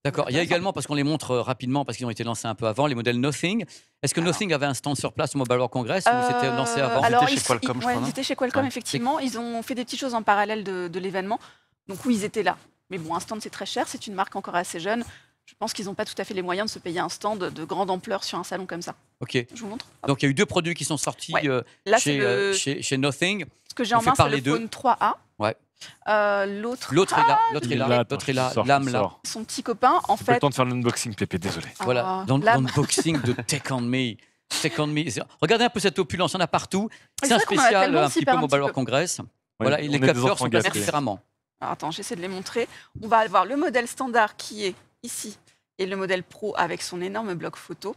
S2: D'accord. Il y a également, parce qu'on les montre rapidement, parce qu'ils ont été lancés un peu avant, les modèles Nothing. Est-ce que Nothing avait un stand sur place au Mobile World Congress ou c'était lancé avant
S5: Ils
S3: Alors,
S5: étaient chez Qualcomm, je crois, non
S3: ils étaient chez Qualcomm,
S5: Ouais.
S3: effectivement. Ils ont fait des petites choses en parallèle de l'événement. Donc oui, ils étaient là. Mais bon, un stand, c'est très cher. C'est une marque encore assez jeune. Je pense qu'ils n'ont pas tout à fait les moyens de se payer un stand de grande ampleur sur un salon comme ça.
S2: Ok.
S3: Je vous montre. Hop.
S2: Donc il y a eu 2 produits qui sont sortis
S3: Ouais. Là, c'est
S2: chez Nothing.
S3: ce que j'ai
S2: on
S3: en
S2: fait
S3: main, c'est
S2: parler
S3: le
S2: d'eux.
S3: phone 3A.
S2: Ouais.
S3: L'autre,
S2: L'autre est là, l'autre
S1: Il
S2: est
S1: est
S2: là,
S1: là,
S2: l'autre est
S1: attends,
S2: là,
S1: tu sors,
S2: l'âme
S1: tu
S2: là.
S1: sors.
S3: son petit copain, en
S1: C'est pas le
S3: fait.
S1: temps de faire l'unboxing, Pépé, désolé.
S2: Voilà,
S3: Ah, l'âme.
S2: l'unboxing de Tech on Me. Tech on Me. Regardez un peu cette opulence, il y en a partout. C'est
S3: C'est
S2: un
S3: vrai qu'on en a
S2: spécial
S3: tellement,
S2: un
S3: on
S2: petit
S3: s'y
S2: peu
S3: perd un
S2: Mobile
S3: petit
S2: World
S3: peu.
S2: Congress.
S1: Ouais,
S2: Voilà, et
S1: on
S2: les
S1: est des
S2: coiffeurs
S1: enfants
S2: sont placés
S1: gâtés.
S2: différemment.
S3: Alors, attends, j'essaie de les montrer. On va avoir le modèle standard qui est ici et le modèle pro avec son énorme bloc photo.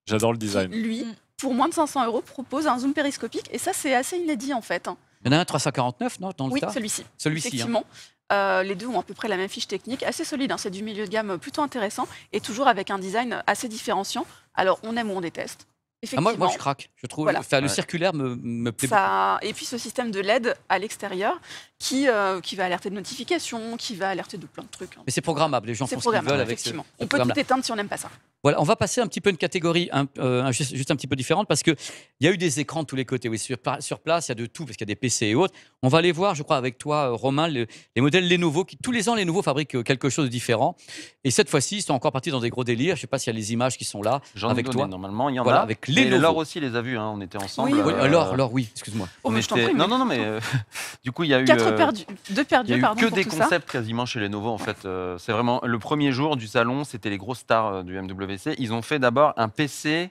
S1: J'adore le
S3: Qui,
S1: design.
S3: lui,
S4: Mm.
S3: pour moins de 500 € propose un zoom périscopique. Et ça, c'est assez inédit en fait.
S2: Il y en a un 349, non, dans le
S3: Oui,
S2: tas
S3: celui-ci.
S2: Celui-ci. hein.
S3: Effectivement. Les deux ont à peu près la même fiche technique, assez solide. Hein, c'est du milieu de gamme plutôt intéressant et toujours avec un design assez différenciant. Alors, on aime ou on déteste.
S2: Ah,
S3: Effectivement.
S2: moi, je craque. Je trouve
S3: Voilà.
S2: enfin, le
S5: Ouais.
S2: circulaire me plaît
S3: Ça... Et puis ce système de LED à l'extérieur qui va alerter de notifications, qui va alerter de plein de trucs. hein.
S2: Mais c'est programmable, les gens
S3: C'est
S2: font ce qu'ils
S3: programmable,
S2: veulent avec ce
S3: effectivement.
S2: ce
S3: On peut
S2: programme-là.
S3: tout éteindre si on n'aime pas ça.
S2: Voilà, on va passer un petit peu une catégorie juste un petit peu différente parce qu'il y a eu des écrans de tous les côtés. Oui, sur place, il y a de tout parce qu'il y a des PC et autres. On va aller voir, je crois, avec toi, Romain, les modèles Lenovo. Tous les ans, Lenovo fabrique quelque chose de différent. Et cette fois-ci, ils sont encore partis dans des gros délires. Je ne sais pas s'il y a les images qui sont là
S5: J'en ai
S2: avec
S5: donné,
S2: toi.
S5: normalement, il y en
S2: Voilà,
S5: a.
S2: avec
S5: Et
S2: Lenovo.
S5: Laure aussi les a vus, hein, on était ensemble.
S3: Oui,
S2: Oui, alors, oui, excuse-moi.
S3: Oh,
S5: on
S3: mais je t'en
S5: était...
S3: prie,
S5: Non, mais du coup, il y a eu...
S3: 4
S5: euh,
S3: perdus, 2
S5: Il
S3: perdus,
S5: y a eu
S3: pardon,
S5: que
S3: pour
S5: des
S3: tout ça.
S5: concepts quasiment chez Lenovo en fait. C'est vraiment le premier jour du salon, c'était les grosses stars du MWC. Ils ont fait d'abord un PC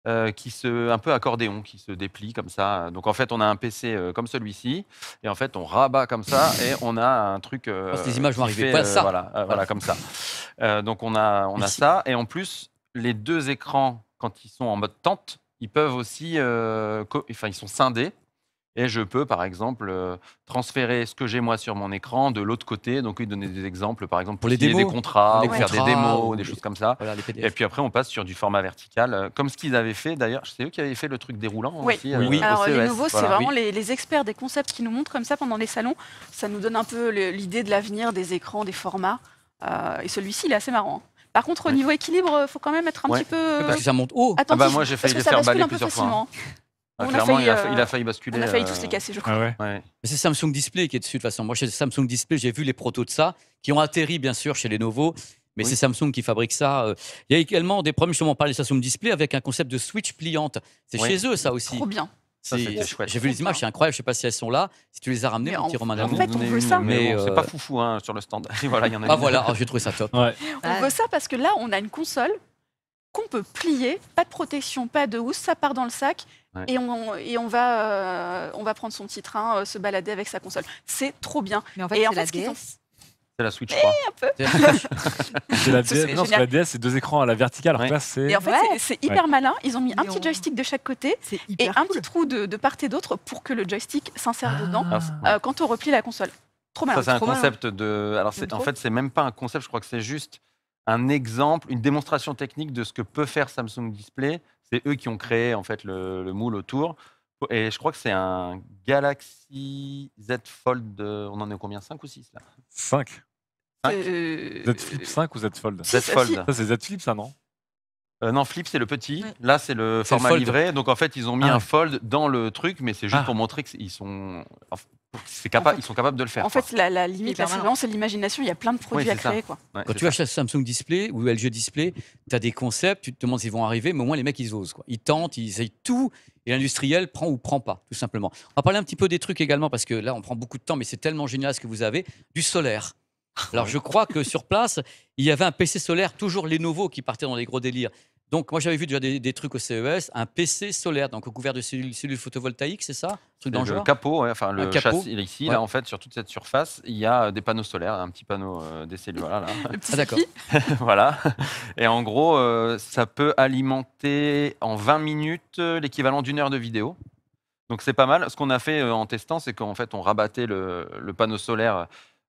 S5: un peu accordéon, qui se déplie comme ça. Donc en fait, on a un PC comme celui-ci, et en fait, on rabat comme ça, et on a un truc.
S2: Les images vont
S5: qui
S2: arriver.
S5: fait,
S2: Voilà ça.
S5: voilà, comme ça. Donc on a
S2: Merci.
S5: ça, et en plus, les deux écrans, quand ils sont en mode tente, ils peuvent aussi, ils sont scindés. Et je peux, par exemple, transférer ce que j'ai moi sur mon écran de l'autre côté. Donc, il donnait des exemples, par exemple,
S2: Pour les
S5: signer des
S2: démos.
S5: contrats,
S2: Les
S5: ou faire des
S2: contrats,
S5: démos,
S2: ou
S5: des
S2: les-
S5: choses comme ça.
S2: Voilà, les
S5: Et
S2: PDF.
S5: puis après, on passe sur du format vertical, comme ce qu'ils avaient fait d'ailleurs. C'est eux qui avaient fait le truc déroulant
S3: Oui.
S5: aussi.
S2: Oui.
S5: au
S3: Alors,
S5: CES.
S3: Lenovo, c'est
S5: Voilà.
S3: vraiment les experts des concepts qui nous montrent comme ça pendant les salons. Ça nous donne un peu l'idée de l'avenir des écrans, des formats. Et celui-ci, il est assez marrant. hein. Par contre, au
S5: Ouais.
S3: niveau équilibre, il faut quand même être un
S5: Ouais.
S3: petit peu
S2: Parce que ça monte haut.
S3: attentif.
S5: Ah bah, moi, j'ai failli
S3: parce que
S5: les
S3: ça
S5: faire
S3: bascule
S5: baller
S3: un peu
S5: plusieurs fois, hein.
S3: facilement.
S5: Ah,
S3: On a
S5: clairement,
S3: failli,
S5: il a failli basculer.
S3: On a failli tous les casser, je crois.
S1: Ah ouais.
S5: Ouais.
S2: Mais c'est Samsung Display qui est dessus de toute façon. Moi, chez Samsung Display, j'ai vu les protos de ça, qui ont atterri bien sûr chez Lenovo, mais
S5: Oui.
S2: c'est Samsung qui fabrique ça. Il y a également des problèmes, justement, on parlait de Samsung Display avec un concept de switch pliante. C'est
S5: Oui.
S2: chez eux, ça aussi.
S3: Trop bien.
S5: Ça,
S2: C'est-
S5: c'était chouette.
S2: J'ai vu les images, c'est incroyable. Je ne sais pas si elles sont là. Si tu les as ramenées,
S3: Mais
S2: mon petit Romain
S3: en
S2: Damour.
S3: fait, on veut ça.
S2: Mais,
S5: C'est pas foufou hein, sur le stand. Et voilà, il y en a
S2: Ah
S5: une.
S2: voilà, j'ai trouvé ça top.
S1: Ouais.
S3: On veut ça parce que là, on a une console qu'on peut plier, pas de protection, pas de housse, ça part dans le sac
S5: Ouais.
S3: et on va prendre son petit train, se balader avec sa console. C'est trop bien.
S4: Mais en fait,
S3: Et en
S4: c'est
S3: fait,
S4: la
S3: ce qu'ils font-
S4: DS.
S5: C'est la Switch 3.
S1: C'est la
S3: Ce serait
S1: DS. Non, sur
S3: génial.
S1: la DS, c'est 2 écrans à la verticale. Alors
S5: Ouais.
S1: que là, c'est.
S3: Et en fait,
S4: Ouais.
S3: c'est hyper malin. Ils ont mis un
S4: Mais
S3: petit
S4: on-
S3: joystick de chaque côté
S4: C'est
S3: et
S4: hyper
S3: un
S4: cool.
S3: petit trou de part et d'autre pour que le joystick s'insère dedans
S5: Ah, c'est-
S3: quand on replie la console. Trop malin.
S5: Ça, c'est un
S4: trop malin.
S5: concept de. Alors,
S3: J'aime
S5: en
S3: trop.
S5: fait, c'est même pas un concept, je crois que c'est juste un exemple, une démonstration technique de ce que peut faire Samsung Display. C'est eux qui ont créé en fait le moule autour. Et je crois que c'est un Galaxy Z Fold. On en est au combien 5 ou 6 là
S1: 5.
S3: Euh,
S1: Z Flip 5 ou Z Fold
S3: Si,
S5: Z Fold.
S3: si.
S1: Ça, c'est Z Flip, ça, non?
S5: Non, Flip, c'est le petit.
S4: Ouais.
S5: Là, c'est le
S2: C'est le
S5: format
S2: Fold.
S5: livré. Donc, en fait, ils ont mis
S1: Ah
S5: un
S1: ouais.
S5: Fold dans le truc, mais c'est juste
S1: Ah.
S5: pour montrer qu'ils sont.
S3: fait-
S5: Ils sont capables de le faire.
S3: En fait, la limite,
S4: Hyper
S3: là, c'est
S4: malin.
S3: vraiment c'est l'imagination. Il y a plein de produits
S5: Oui,
S3: à
S5: c'est ça.
S3: créer. Quoi.
S5: Ouais,
S2: Quand
S5: c'est
S2: tu vas chez Samsung Display ou LG Display, tu as des concepts, tu te demandes s'ils vont arriver, mais au moins les mecs, ils osent. Quoi. Ils tentent, ils essayent tout, et l'industriel prend ou prend pas, tout simplement. On va parler un petit peu des trucs également, parce que là, on prend beaucoup de temps, mais c'est tellement génial ce que vous avez, du solaire. Alors, je crois que sur place, il y avait un PC solaire, toujours Lenovo, qui partait dans les gros délires. Donc, moi, j'avais vu déjà des trucs au CES, un PC solaire, donc couvert de cellules photovoltaïques, c'est ça? Truc dans le
S5: Le
S2: genre?
S5: capot, ouais, enfin le
S2: capot.
S5: châssis, ici,
S2: Ouais.
S5: là, en fait, sur toute cette surface, il y a des panneaux solaires, un petit panneau des cellules, voilà, là.
S3: Le petit
S2: Ah, d'accord.
S3: selfie.
S5: Voilà. Et en gros, ça peut alimenter en 20 minutes l'équivalent d'une heure de vidéo. Donc c'est pas mal. Ce qu'on a fait en testant, c'est qu'en fait, on rabattait le panneau solaire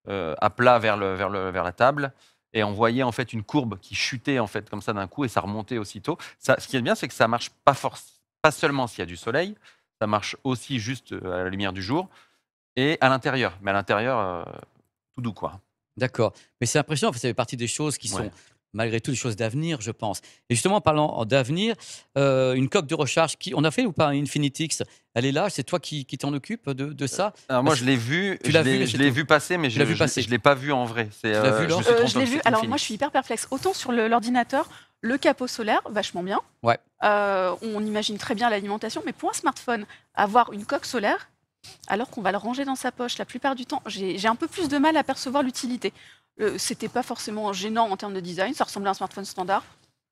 S5: à plat vers la table. Et on voyait en fait une courbe qui chutait en fait comme ça d'un coup et ça remontait aussitôt. Ça, ce qui est bien, c'est que ça marche pas seulement s'il y a du soleil, ça marche aussi juste à la lumière du jour et à l'intérieur. Mais à l'intérieur, tout doux quoi.
S2: D'accord. Mais c'est impressionnant, ça fait partie des choses qui sont,
S5: Ouais.
S2: malgré tout, des choses d'avenir, je pense. Et justement, en parlant d'avenir, une coque de recharge, on a fait ou pas un Infinitix? Elle est là, c'est toi qui t'en occupes de ça?
S5: Alors moi,
S2: Parce
S5: je l'ai vu,
S2: tu l'as vu, mais
S5: je
S2: c'est
S5: l'ai
S2: tout.
S5: vu passer, mais
S2: Tu l'as vu passer.
S5: je l'ai pas vu en vrai.
S2: Tu l'as vu,
S5: je
S2: Laure
S5: me suis trompé,
S3: Je l'ai
S5: donc
S3: vu.
S5: c'était
S3: Alors moi,
S5: Infinix.
S3: je suis hyper perplexe. Autant sur l'ordinateur, le capot solaire, vachement bien.
S2: Ouais.
S3: On imagine très bien l'alimentation, mais pour un smartphone, avoir une coque solaire, alors qu'on va le ranger dans sa poche la plupart du temps, j'ai un peu plus de mal à percevoir l'utilité. C'était pas forcément gênant en termes de design, ça ressemblait à un smartphone standard.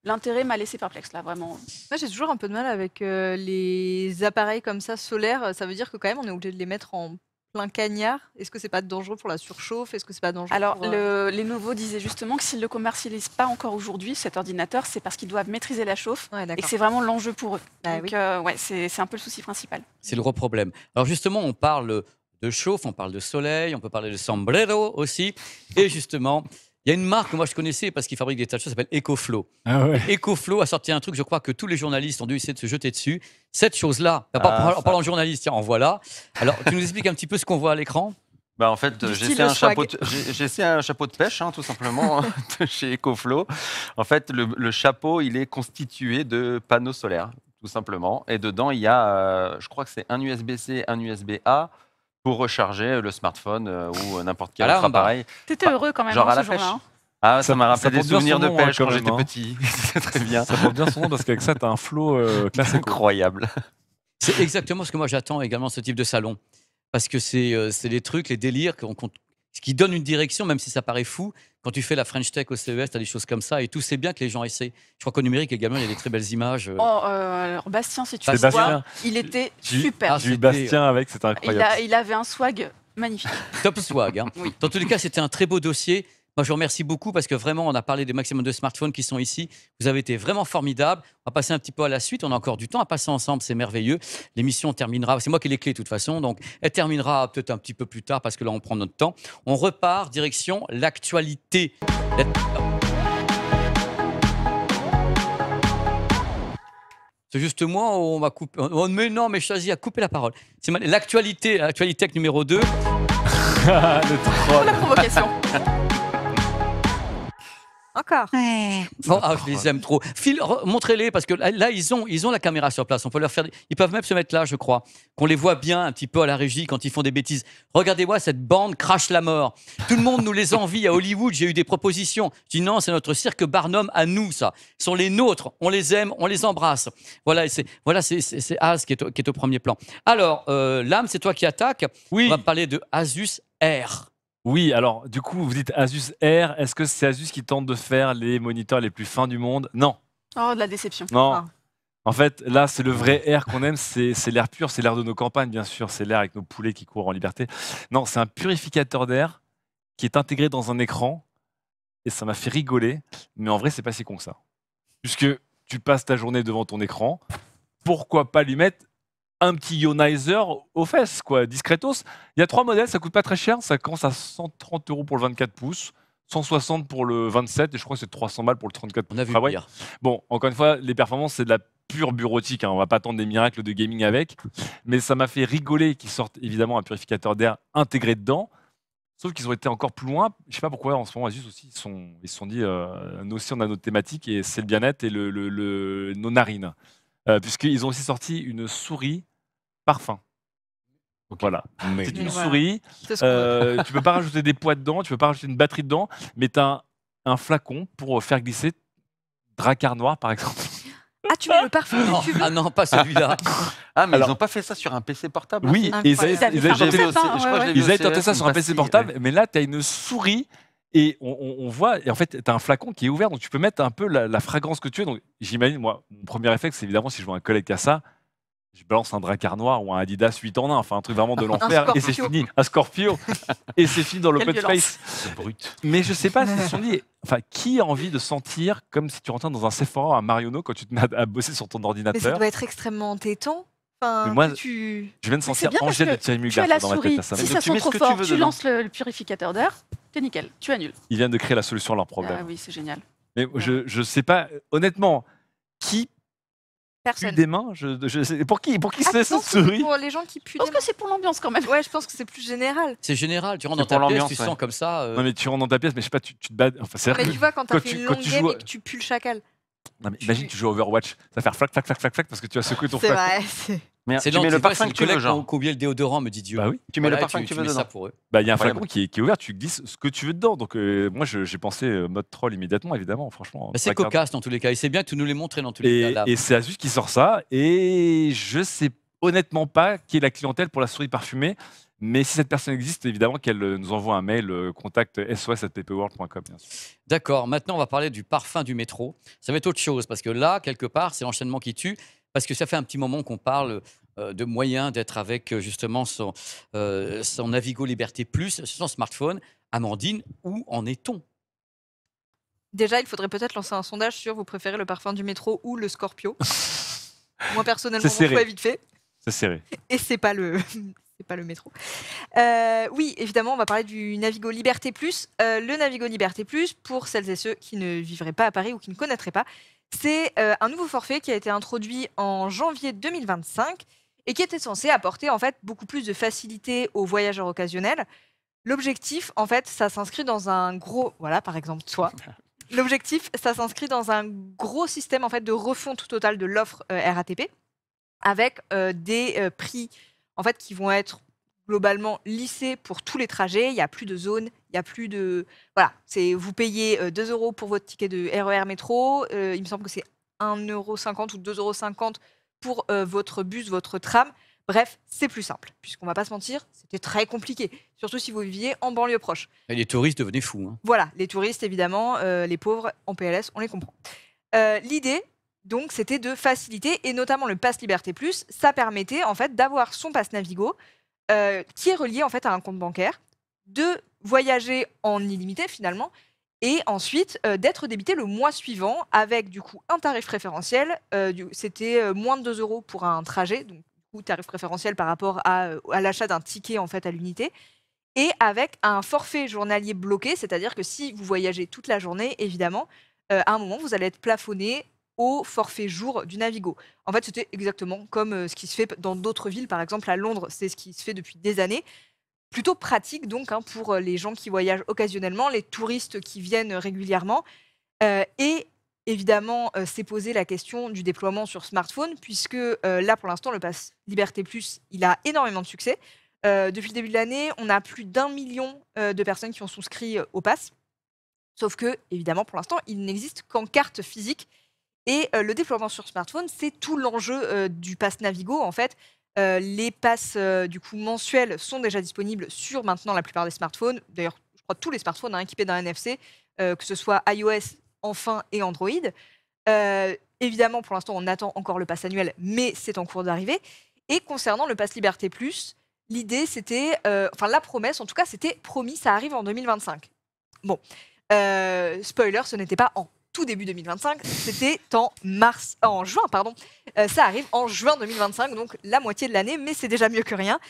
S3: L'intérêt m'a laissé perplexe là, vraiment.
S4: Moi, j'ai toujours un peu de mal avec les appareils comme ça solaires. Ça veut dire que quand même, on est obligé de les mettre en plein cagnard. Est-ce que c'est pas dangereux pour la surchauffe? Est-ce que c'est pas dangereux
S3: Alors,
S4: pour,
S3: les nouveaux disaient justement que s'ils ne le commercialisent pas encore aujourd'hui, cet ordinateur, c'est parce qu'ils doivent maîtriser la chauffe
S4: Ouais,
S3: et
S4: d'accord.
S3: que c'est vraiment l'enjeu pour eux.
S4: Bah
S3: Donc,
S4: oui.
S3: ouais, c'est un peu le souci principal.
S2: C'est le gros problème. Alors justement, on parle de chauffe, on parle de soleil, on peut parler de sombrero aussi. Et justement, il y a une marque que moi je connaissais parce qu'ils fabriquent des tas de choses, ça s'appelle EcoFlow.
S1: Ah ouais.
S2: EcoFlow a sorti un truc, je crois que tous les journalistes ont dû essayer de se jeter dessus. Cette chose-là,
S5: Ah,
S2: en parlant de journalistes, tiens, en voilà. Alors, tu nous expliques un petit peu ce qu'on voit à l'écran?
S5: Bah en fait,
S4: Du
S5: j'ai
S4: style
S5: essayé un
S4: swag.
S5: j'ai essayé un chapeau de pêche, hein, tout simplement, de chez EcoFlow. En fait, le chapeau, il est constitué de panneaux solaires, tout simplement. Et dedans, il y a, je crois que c'est un USB-C, un USB-A pour recharger le smartphone ou n'importe quel autre
S2: Caramba.
S5: appareil.
S3: T'étais heureux quand même
S5: Genre
S3: hein,
S5: à la
S3: ce
S5: pêche.
S3: jour-là. hein.
S5: Ah, ça m'a
S1: Ça
S5: rappelé des
S1: porte bien
S5: souvenirs
S1: son
S5: de
S1: nom, hein,
S5: pêche
S1: quand
S5: quand
S1: même,
S5: j'étais
S1: hein.
S5: petit. C'est très bien.
S1: Ça porte bien son nom parce qu'avec ça, tu as un flow classique.
S5: Incroyable.
S2: C'est exactement ce que moi j'attends également de ce type de salon. Parce que c'est les trucs, les délires ce qui donne une direction, même si ça paraît fou. Quand tu fais la French Tech au CES, tu as des choses comme ça et tout, c'est bien que les gens essaient. Je crois qu'au numérique également, il y a des très belles images.
S3: Alors Bastien, si tu
S2: Bastien.
S3: le vois, il était super.
S2: Ah,
S1: J'ai eu
S2: c'était-
S1: Bastien avec, c'était incroyable.
S3: Il avait un swag magnifique.
S2: Top swag. Hein.
S3: Oui.
S2: Dans tous les cas, c'était un très beau dossier. Moi, je vous remercie beaucoup parce que vraiment, on a parlé des maximum de smartphones qui sont ici. Vous avez été vraiment formidables. On va passer un petit peu à la suite. On a encore du temps à passer ensemble. C'est merveilleux. L'émission terminera. C'est moi qui ai les clés de toute façon. Donc, elle terminera peut-être un petit peu plus tard parce que là, on prend notre temps. On repart direction l'actualité. C'est juste moi où on m'a coupé. Oh, mais non, mais Chazy a coupé la parole. C'est l'actualité tech numéro 2.
S1: Le troll.
S3: La provocation.
S4: Encore.
S2: Oh, ah, je les aime trop. Phil, montrez-les parce que là, ils ont la caméra sur place. On peut leur faire. Ils peuvent même se mettre là, je crois. Qu'on les voit bien un petit peu à la régie quand ils font des bêtises. Regardez-moi, cette bande crache la mort. Tout le monde nous les envie. À Hollywood, j'ai eu des propositions. Je dis non, c'est notre cirque Barnum à nous, ça. Ce sont les nôtres. On les aime, on les embrasse. Voilà, c'est Az qui est au premier plan. Alors, Lame, c'est toi qui attaque.
S1: Oui.
S2: On va parler de Asus Air.
S1: Oui, alors du coup, vous dites Asus Air. Est-ce que c'est Asus qui tente de faire les moniteurs les plus fins du monde? Non.
S3: Oh, de la déception.
S1: Non.
S4: Ah.
S1: En fait, là, c'est le vrai air qu'on aime. C'est l'air pur, c'est l'air de nos campagnes, bien sûr. C'est l'air avec nos poulets qui courent en liberté. Non, c'est un purificateur d'air qui est intégré dans un écran. Et ça m'a fait rigoler. Mais en vrai, c'est pas si con que ça. Puisque tu passes ta journée devant ton écran. Pourquoi pas lui mettre un petit ionizer aux fesses, quoi, discretos. Il y a 3 modèles, ça coûte pas très cher. Ça commence à 130 € pour le 24 pouces, 160 pour le 27, et je crois que c'est 300 balles pour le 34 pouces.
S2: On a vu
S1: Ah ouais.
S2: pire.
S1: Bon, encore une fois, les performances, c'est de la pure bureautique. Hein. On va pas attendre des miracles de gaming avec. Mais ça m'a fait rigoler qu'ils sortent évidemment un purificateur d'air intégré dedans. Sauf qu'ils ont été encore plus loin. Je sais pas pourquoi en ce moment, Asus aussi, ils se sont dit, nous aussi, on a notre thématique et c'est le bien-être et nos narines. Puisqu'ils ont aussi sorti une souris parfum. Voilà. C'est une
S4: Voilà.
S1: souris.
S4: C'est ce qu'on veut.
S1: Tu peux pas rajouter des poids dedans, tu peux pas rajouter une batterie dedans, mais tu as un flacon pour faire glisser Drakkar noir, par exemple.
S4: Ah, tu mets le parfum
S2: Non,
S4: que tu veux.
S2: ah non, pas celui-là.
S5: Ah, mais
S1: Alors-
S5: ils n'ont pas fait ça sur un PC portable
S1: Oui,
S5: aussi
S1: et
S3: Incroyable.
S1: ils avaient
S3: J'ai
S1: tenté-
S3: vu aussi.
S5: Je crois que je l'ai vu
S1: ils avaient
S5: au
S1: tenté ça
S5: CES,
S1: sur un
S5: une
S1: PC
S5: pastille,
S1: portable,
S5: ouais.
S1: mais là, tu as une souris Et on voit, et en fait, tu as un flacon qui est ouvert, donc tu peux mettre un peu la fragrance que tu veux. Donc j'imagine, moi, mon premier réflexe, c'est évidemment, si je vois un collègue qui a ça, je balance un Drakkar noir ou un Adidas 8 en 1, enfin un truc vraiment de l'enfer, et c'est fini. Un Scorpio, et c'est fini dans l'open space.
S5: C'est brut.
S1: Mais je sais pas si ils se sont dit, enfin, qui a envie de sentir comme si tu rentrais dans un Sephora à Marionneau quand tu te mets à bosser sur ton
S4: Mais ça
S1: ordinateur.
S4: doit être extrêmement entêtant. Enfin,
S1: Mais moi,
S4: tu...
S1: Je viens de sentir
S3: bien parce
S1: Angèle de
S3: que
S1: Thierry
S3: Tu
S1: Mugler
S3: as la
S1: dans ma
S3: souris.
S1: tête. Ça.
S3: Si
S5: Donc
S3: ça
S5: tu
S3: sent
S5: mets ce
S3: trop
S5: que tu
S3: fort,
S5: veux
S3: tu
S5: dedans.
S3: lances le purificateur d'air, t'es nickel, tu annules.
S1: Ils viennent de créer la solution à leur problème.
S3: Ah oui, c'est génial.
S1: Mais je sais pas, honnêtement, qui pue
S4: Personne.
S1: des mains Pour qui c'est cette souris?
S4: Pour les gens qui puent
S3: Je pense
S4: des mains.
S3: que c'est pour l'ambiance quand même.
S4: Ouais, je pense que c'est plus général.
S2: C'est général. Tu rentres
S5: C'est
S2: dans ta
S5: pour
S2: pièce,
S5: l'ambiance,
S2: tu
S5: ouais.
S2: sens comme ça.
S1: Non, mais tu rentres dans ta pièce, mais je sais pas, tu te bats. Enfin, c'est
S4: Mais tu vois, quand t'as
S1: quand
S4: fait
S1: tu-
S4: une
S1: quand
S4: longue
S1: tu
S4: game
S1: joues-
S4: et que tu pues le chacal.
S1: Non, mais imagine, tu joues à Overwatch, ça va faire flac, flac, flac, flac, flac, parce que tu as secoué ton
S4: C'est
S1: flacon.
S4: vrai. c'est-
S5: Mais
S2: C'est
S5: tu mets le parfum
S2: c'est
S5: que tu veux,
S2: collègue
S5: genre.
S2: qui oublié le déodorant, me dit Dieu.
S1: Bah oui.
S5: Tu mets le
S2: Voilà,
S5: parfum que tu veux
S2: mets ça
S5: dedans.
S2: pour eux.
S1: Bah, il y a un
S5: Incroyable.
S1: flacon qui est ouvert, tu glisses ce que tu veux dedans. Donc, moi, j'ai pensé mode troll immédiatement, évidemment, franchement.
S2: Bah, c'est
S1: Drakkar.
S2: cocasse dans tous les cas. Et c'est bien que tu nous les montres dans tous les cas. Là.
S1: Et c'est Asus qui sort ça. Et je sais honnêtement pas qui est la clientèle pour la souris parfumée. Mais si cette personne existe, évidemment qu'elle nous envoie un mail, contact sos@ppworld.com. bien sûr.
S2: D'accord, maintenant on va parler du parfum du métro. Ça va être autre chose, parce que là, quelque part, c'est l'enchaînement qui tue, parce que ça fait un petit moment qu'on parle de moyens d'être avec justement son Navigo Liberté Plus sur son smartphone. Amandine, où en est-on?
S4: Déjà, il faudrait peut-être lancer un sondage sur vous préférez le parfum du métro ou le Scorpio. Moi, personnellement,
S1: C'est
S4: mon
S1: serré.
S4: choix est vite fait.
S1: C'est serré.
S4: Et c'est pas le, c'est pas le métro. Oui, évidemment, on va parler du Navigo Liberté Plus. Le Navigo Liberté Plus, pour celles et ceux qui ne vivraient pas à Paris ou qui ne connaîtraient pas, c'est un nouveau forfait qui a été introduit en janvier 2025 et qui était censé apporter en fait beaucoup plus de facilité aux voyageurs occasionnels. L'objectif, en fait, ça s'inscrit dans un gros, voilà, par exemple, toi. L'objectif, ça s'inscrit dans un gros système en fait de refonte totale de l'offre RATP, avec des prix en fait qui vont être globalement lissés pour tous les trajets. Il n'y a plus de zone, il y a plus de voilà. C'est vous payez 2 € pour votre ticket de RER métro. Il me semble que c'est 1,50 € ou 2,50 € pour votre bus, votre tram. Bref, c'est plus simple, puisqu'on va pas se mentir, c'était très compliqué, surtout si vous viviez en banlieue proche.
S2: Et les touristes devenaient fous. Hein.
S4: Voilà, les touristes, évidemment, les pauvres en PLS, on les comprend. L'idée, donc, c'était de faciliter, et notamment le Pass Liberté Plus, ça permettait, en fait, d'avoir son Pass Navigo, qui est relié, en fait, à un compte bancaire, de voyager en illimité, finalement, et ensuite d'être débité le mois suivant, avec, du coup, un tarif préférentiel. C'était moins de 2 € pour un trajet, donc, du coup, tarif préférentiel par rapport à l'achat d'un ticket, en fait, à l'unité. Et avec un forfait journalier bloqué, c'est-à-dire que si vous voyagez toute la journée, évidemment, à un moment, vous allez être plafonné au forfait jour du Navigo. En fait, c'était exactement comme ce qui se fait dans d'autres villes, par exemple à Londres, c'est ce qui se fait depuis des années. Plutôt pratique donc hein, pour les gens qui voyagent occasionnellement, les touristes qui viennent régulièrement. Et évidemment, s'est posé la question du déploiement sur smartphone, puisque là, pour l'instant, le Pass Liberté Plus, il a énormément de succès. Depuis le début de l'année, on a plus d'1 million de personnes qui ont souscrit au pass. Sauf que, évidemment, pour l'instant, il n'existe qu'en carte physique. Et le déploiement sur smartphone, c'est tout l'enjeu du pass Navigo. En fait, les passes du coup mensuels sont déjà disponibles sur maintenant la plupart des smartphones. D'ailleurs, je crois tous les smartphones équipés d'un NFC, que ce soit iOS, enfin et Android. Évidemment, pour l'instant, on attend encore le pass annuel, mais c'est en cours d'arrivée. Et concernant le pass Liberté Plus, l'idée, c'était, enfin la promesse, en tout cas, c'était promis, ça arrive en 2025. Bon, spoiler, ce n'était pas en tout début 2025, c'était en juin, pardon. Ça arrive en juin 2025, donc la moitié de l'année, mais c'est déjà mieux que rien.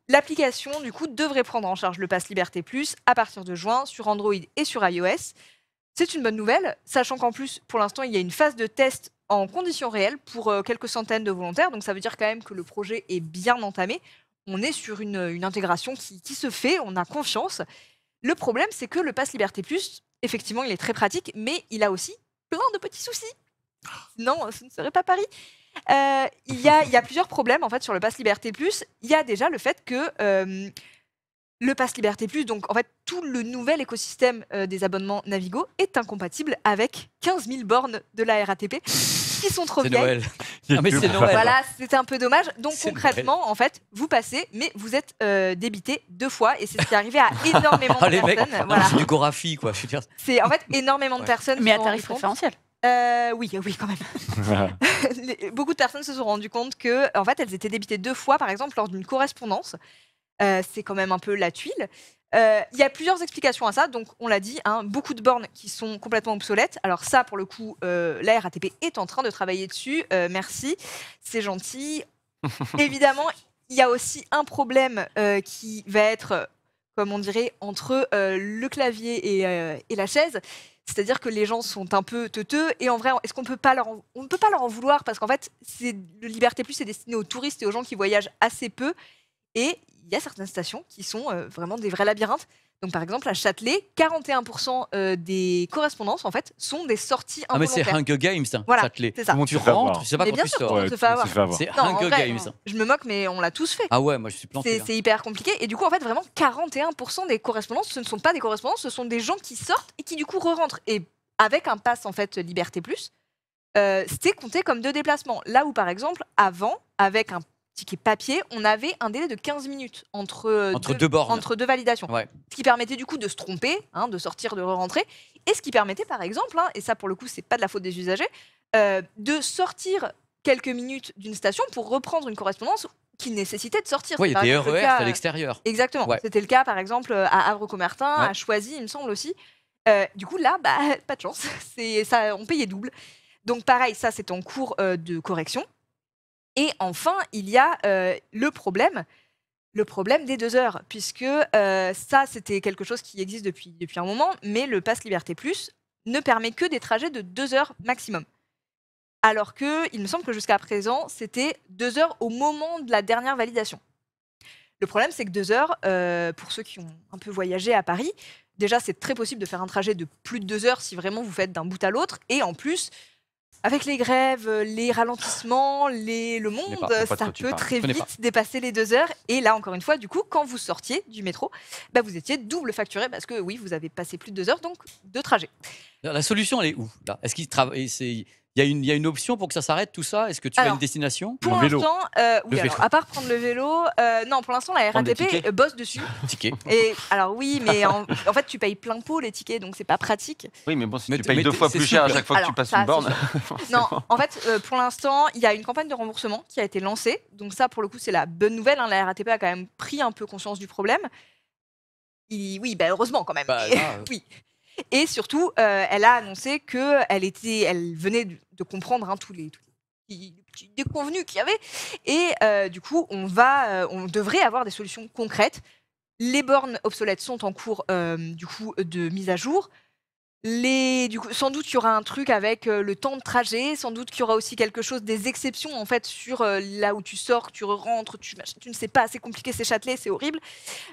S4: L'application, du coup, devrait prendre en charge le Pass Liberté Plus à partir de juin sur Android et sur iOS. C'est une bonne nouvelle, sachant qu'en plus, pour l'instant, il y a une phase de test en conditions réelles pour quelques centaines de volontaires, donc ça veut dire quand même que le projet est bien entamé. On est sur une intégration qui se fait, on a confiance. Le problème, c'est que le Pass Liberté Plus, effectivement, il est très pratique, mais il a aussi plein de petits soucis. Non, ce ne serait pas Paris. Il y a plusieurs problèmes en fait sur le Pass Liberté Plus. Il y a déjà le fait que le Pass Liberté Plus, donc en fait tout le nouvel écosystème des abonnements Navigo est incompatible avec 15 000 bornes de la RATP qui sont trop
S2: C'est
S4: vieilles.
S2: Noël. Ah, mais c'est Noël.
S4: Voilà, c'était un peu dommage. Donc
S2: C'est
S4: concrètement, en fait, vous passez, mais vous êtes débité 2 fois, et c'est ce qui est arrivé à énormément
S2: Ah,
S4: de
S2: les mecs,
S4: personnes.
S2: non,
S4: Voilà.
S2: c'est du Gorafi, quoi. Je veux dire.
S4: C'est en fait énormément de
S2: Ouais.
S4: personnes.
S3: Mais
S4: se
S3: à
S4: sont
S3: tarif
S4: rendues compte.
S3: préférentiel.
S4: Oui, quand même. Beaucoup de personnes se sont rendues compte que, en fait, elles étaient débitées 2 fois, par exemple, lors d'une correspondance. C'est quand même un peu la tuile. Il y a plusieurs explications à ça. Donc, on l'a dit, hein, beaucoup de bornes qui sont complètement obsolètes. Alors ça, pour le coup, la RATP est en train de travailler dessus. Merci, c'est gentil. Évidemment, il y a aussi un problème qui va être, comme on dirait, entre le clavier et la chaise. C'est-à-dire que les gens sont un peu teuteux, et en vrai, est-ce qu'on peut pas on ne peut pas leur en vouloir, parce qu'en fait, le Liberté Plus est destiné aux touristes et aux gens qui voyagent assez peu. Et il y a certaines stations qui sont vraiment des vrais labyrinthes. Donc, par exemple, à Châtelet, 41% des correspondances, en fait, sont des sorties
S2: Ah, mais c'est
S4: involontaires.
S2: Hunger Games, hein,
S4: Voilà,
S2: Châtelet.
S4: c'est ça.
S1: Tout le monde
S2: Tu
S1: se fait avoir.
S2: rentres, tu sais pas
S4: Mais
S2: quand
S4: bien
S2: tu
S4: sûr,
S2: sors.
S4: tout le monde se fait avoir.
S2: C'est
S4: Non, en
S2: Hunger
S4: vrai,
S2: Games.
S4: je me moque, mais on l'a tous fait.
S2: Ah ouais, moi je suis planté.
S4: C'est hyper compliqué. Et du coup, en fait, vraiment, 41% des correspondances, ce ne sont pas des correspondances, ce sont des gens qui sortent et qui, du coup, re-rentrent. Et avec un pass, en fait, Liberté Plus, c'était compté comme 2 déplacements. Là où, par exemple, avant, avec un ticket papier, on avait un délai de 15 minutes entre
S2: 2 bornes.
S4: entre 2 validations.
S2: Ouais.
S4: Ce qui permettait, du coup, de se tromper, hein, de sortir, de re-rentrer. Et ce qui permettait, par exemple, hein, et ça, pour le coup, c'est pas de la faute des usagers, de sortir quelques minutes d'une station pour reprendre une correspondance qui nécessitait de sortir.
S2: Oui, il y a
S4: C'est
S2: des
S4: par exemple le
S2: RER
S4: cas,
S2: à l'extérieur.
S4: Exactement.
S2: Ouais.
S4: C'était le cas, par exemple, à Havre-Commertin,
S2: Ouais.
S4: à Choisy, il me semble aussi. Du coup, là, bah, pas de chance. Ça, on payait double. Donc, pareil, ça, c'est en cours de correction. Et enfin, il y a le problème des 2 heures, puisque ça, c'était quelque chose qui existe depuis un moment, mais le Pass Liberté Plus ne permet que des trajets de 2 heures maximum. Alors que, il me semble que jusqu'à présent, c'était 2 heures au moment de la dernière validation. Le problème, c'est que 2 heures, pour ceux qui ont un peu voyagé à Paris, déjà, c'est très possible de faire un trajet de plus de 2 heures si vraiment vous faites d'un bout à l'autre. Et en plus, avec les grèves, les ralentissements, le monde,
S5: pas de
S4: ça
S5: quoi tu
S4: peut
S5: parles.
S4: très
S2: Je connais
S4: vite dépasser les 2 heures. Et là, encore une fois, du coup, quand vous sortiez du métro, bah, vous étiez double facturé parce que oui, vous avez passé plus de 2 heures, donc 2 trajets.
S2: La solution, elle est où là? Est-ce qu'il travaille? Il y a une option pour que ça s'arrête tout ça? Est-ce que tu as
S4: Alors,
S2: une destination?
S4: Pour
S1: Le vélo.
S4: l'instant, oui,
S2: Le
S4: alors,
S2: vélo.
S4: à part prendre le vélo, non, pour l'instant, la
S5: Prendre des
S4: RATP
S5: tickets.
S4: bosse dessus.
S2: Ticket.
S4: Et alors oui, mais en fait, tu payes plein pot les tickets, donc c'est pas pratique.
S5: Oui, mais bon, si
S2: Mais
S5: tu
S2: t-
S5: payes
S2: mais
S5: 2 fois
S2: c'est
S5: plus cher à
S2: souple.
S5: chaque fois que
S4: Alors,
S5: tu passes
S4: ça,
S5: une borne.
S4: Non, en fait, pour l'instant, il y a une campagne de remboursement qui a été lancée. Donc ça, pour le coup, c'est la bonne nouvelle, hein. La RATP a quand même pris un peu conscience du problème. Oui, bah, heureusement quand même.
S2: Bah,
S4: Et-
S2: là,
S4: oui. Et surtout, elle a annoncé qu'elle venait de comprendre, hein, tous les petits déconvenus qu'il y avait. Et du coup, on devrait avoir des solutions concrètes. Les bornes obsolètes sont en cours du coup de mise à jour. Du coup, sans doute qu'il y aura un truc avec le temps de trajet, sans doute qu'il y aura aussi quelque chose, des exceptions en fait sur là où tu sors, que tu rentres, tu ne sais pas, c'est compliqué, c'est Châtelet, c'est horrible.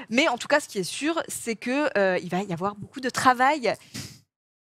S4: Mais en tout cas, ce qui est sûr, c'est que il va y avoir beaucoup de travail.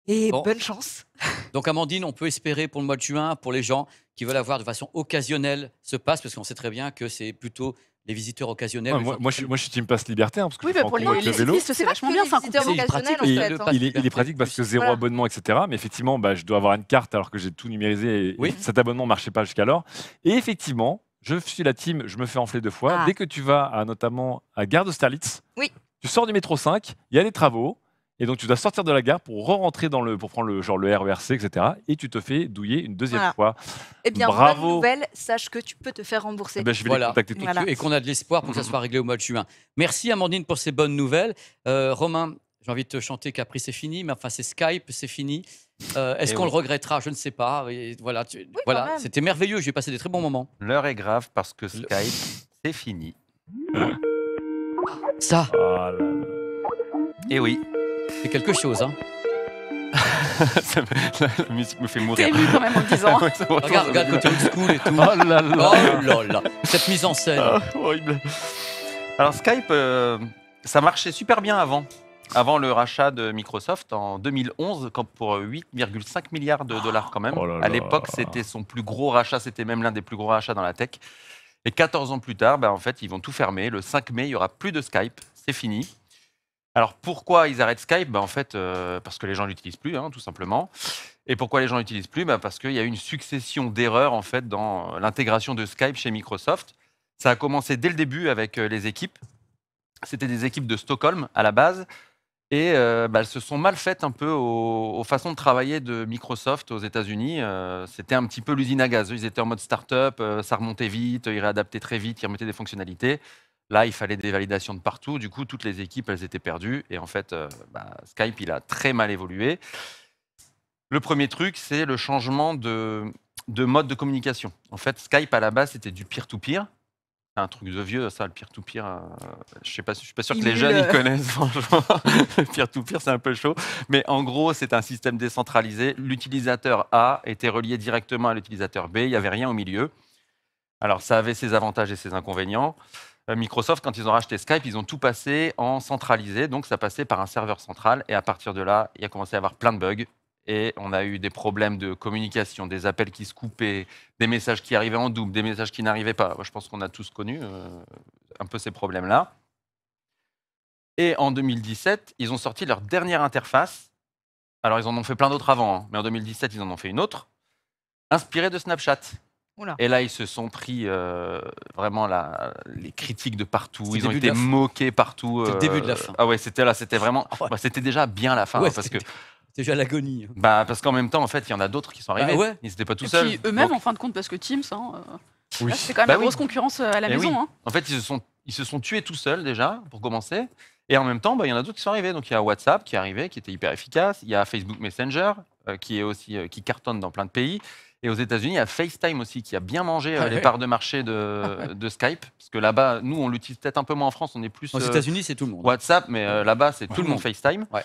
S4: Et
S2: Bon.
S4: bonne chance.
S2: Donc Amandine, on peut espérer pour le mois de juin, pour les gens qui veulent avoir de façon occasionnelle ce pass, parce qu'on sait très bien que c'est plutôt les visiteurs occasionnels.
S1: Ouais,
S2: les gens
S1: moi,
S2: qui-
S1: je suis team pass liberté, hein, parce que
S3: Oui,
S1: je
S3: mais
S1: suis en
S3: pour
S1: combo avec
S3: les
S1: le vélo.
S3: cyclistes, c'est
S4: pas
S3: vachement
S4: que
S3: bien,
S4: les
S3: c'est un
S4: visiteurs
S3: complément.
S2: C'est
S4: occasionnels,
S2: pratique
S4: en
S2: aussi,
S4: fait,
S2: le
S4: hein.
S2: pass
S1: Il est
S2: liberté
S1: pratique parce que
S2: plus.
S1: 0
S4: Voilà.
S1: abonnement, etc. Mais effectivement, je dois avoir une carte alors que j'ai tout numérisé et
S2: Oui.
S1: cet abonnement ne marchait pas jusqu'alors. Et effectivement, je suis la team, je me fais enfler 2 fois.
S4: Ah.
S1: Dès que tu vas notamment à Gare d'Austerlitz,
S4: Oui.
S1: tu sors du métro 5, il y a des travaux. Et donc, tu dois sortir de la gare pour re-rentrer pour prendre le RERC, etc. Et tu te fais douiller une 2e
S4: Voilà.
S1: fois.
S4: Eh bien,
S1: Bravo.
S4: bonne nouvelle, sache que tu peux te faire rembourser.
S1: Eh ben, je vais
S2: Voilà.
S1: les contacter tout de
S4: Voilà.
S2: Et qu'on a de l'espoir pour que ça soit réglé au mois de juin. Merci Amandine pour ces bonnes nouvelles. Romain, j'ai envie de te chanter Capri, c'est fini, mais enfin c'est Skype, c'est fini. Est-ce
S5: Et
S2: qu'on
S5: oui.
S2: le regrettera? Je ne sais pas. Et voilà,
S4: quand
S2: voilà.
S4: même.
S2: C'était merveilleux, j'ai passé des très bons moments.
S5: L'heure est grave parce que Skype, c'est fini.
S2: Ça,
S1: suite. Ah là là.
S5: Et oui,
S2: c'est quelque chose. Hein.
S5: la musique me fait
S3: T'es
S5: mourir.
S3: ému quand même en le disant.
S5: Ouais, ça me retourne
S2: Regarde,
S5: dans
S2: regarde
S5: le
S2: côté old school et tout.
S1: Oh là là.
S2: Oh là là, cette mise en scène.
S5: Ah, horrible. Alors Skype, ça marchait super bien avant le rachat de Microsoft en 2011, pour 8,5 milliards de dollars quand même.
S1: Oh là là.
S5: À l'époque, c'était son plus gros rachat, c'était même l'un des plus gros rachats dans la tech. Et 14 ans plus tard, en fait, ils vont tout fermer. Le 5 mai, il n'y aura plus de Skype, c'est fini. Alors pourquoi ils arrêtent Skype? En fait, parce que les gens l'utilisent plus, tout simplement. Et pourquoi les gens l'utilisent plus? Parce qu'il y a eu une succession d'erreurs en fait dans l'intégration de Skype chez Microsoft. Ça a commencé dès le début avec les équipes. C'était des équipes de Stockholm à la base. Et elles se sont mal faites un peu aux façons de travailler de Microsoft aux États-Unis. C'était un petit peu l'usine à gaz. Ils étaient en mode start-up, ça remontait vite, ils réadaptaient très vite, ils remettaient des fonctionnalités. Là, il fallait des validations de partout. Du coup, toutes les équipes, elles étaient perdues. Et en fait, Skype, il a très mal évolué. Le premier truc, c'est le changement de mode de communication. En fait, Skype, à la base, c'était du peer-to-peer. C'est un truc de vieux, ça, le peer-to-peer. Je suis pas sûr que les jeunes ils connaissent, franchement. Le peer-to-peer, c'est un peu chaud. Mais en gros, c'est un système décentralisé. L'utilisateur A était relié directement à l'utilisateur B. Il n'y avait rien au milieu. Alors, ça avait ses avantages et ses inconvénients. Microsoft, quand ils ont racheté Skype, ils ont tout passé en centralisé. Donc, ça passait par un serveur central. Et à partir de là, il a commencé à y avoir plein de bugs. Et on a eu des problèmes de communication, des appels qui se coupaient, des messages qui arrivaient en double, des messages qui n'arrivaient pas. Je pense qu'on a tous connu un peu ces problèmes-là. Et en 2017, ils ont sorti leur dernière interface. Alors, ils en ont fait plein d'autres avant, mais en 2017, ils en ont fait une autre, inspirée de Snapchat.
S4: Oula.
S5: Et là, ils se sont pris vraiment les critiques de partout.
S2: C'était
S5: Ils ont
S2: le début
S5: été
S2: de la fin.
S5: moqués partout.
S2: C'était le début de la fin.
S5: Ah ouais, c'était là, c'était vraiment.
S2: Ouais.
S5: C'était déjà bien la fin.
S2: Ouais,
S5: parce que
S2: c'est déjà l'agonie.
S5: parce qu'en même temps, en fait, il y en a d'autres qui sont arrivés.
S2: ouais.
S5: Ils n'étaient pas tout
S3: Et
S5: seuls.
S3: puis eux-mêmes,
S5: Donc,
S3: en fin de compte, parce que Teams,
S1: Oui.
S3: là, c'est quand même
S5: Bah
S3: la
S5: oui.
S3: grosse concurrence à la
S5: Eh
S3: maison.
S5: oui. En fait, ils se sont tués tout seuls déjà, pour commencer. Et en même temps, il y en a d'autres qui sont arrivés. Donc, il y a WhatsApp qui est arrivé, qui était hyper efficace. Il y a Facebook Messenger, qui est aussi qui cartonne dans plein de pays. Et aux États-Unis, il y a FaceTime aussi, qui a bien mangé les parts de marché de Skype. Parce que là-bas, nous, on l'utilise peut-être un peu moins en France. On est plus
S2: Aux États-Unis, c'est tout le monde.
S5: WhatsApp, mais là-bas, c'est tout le monde
S2: monde.
S5: FaceTime.
S2: Ouais.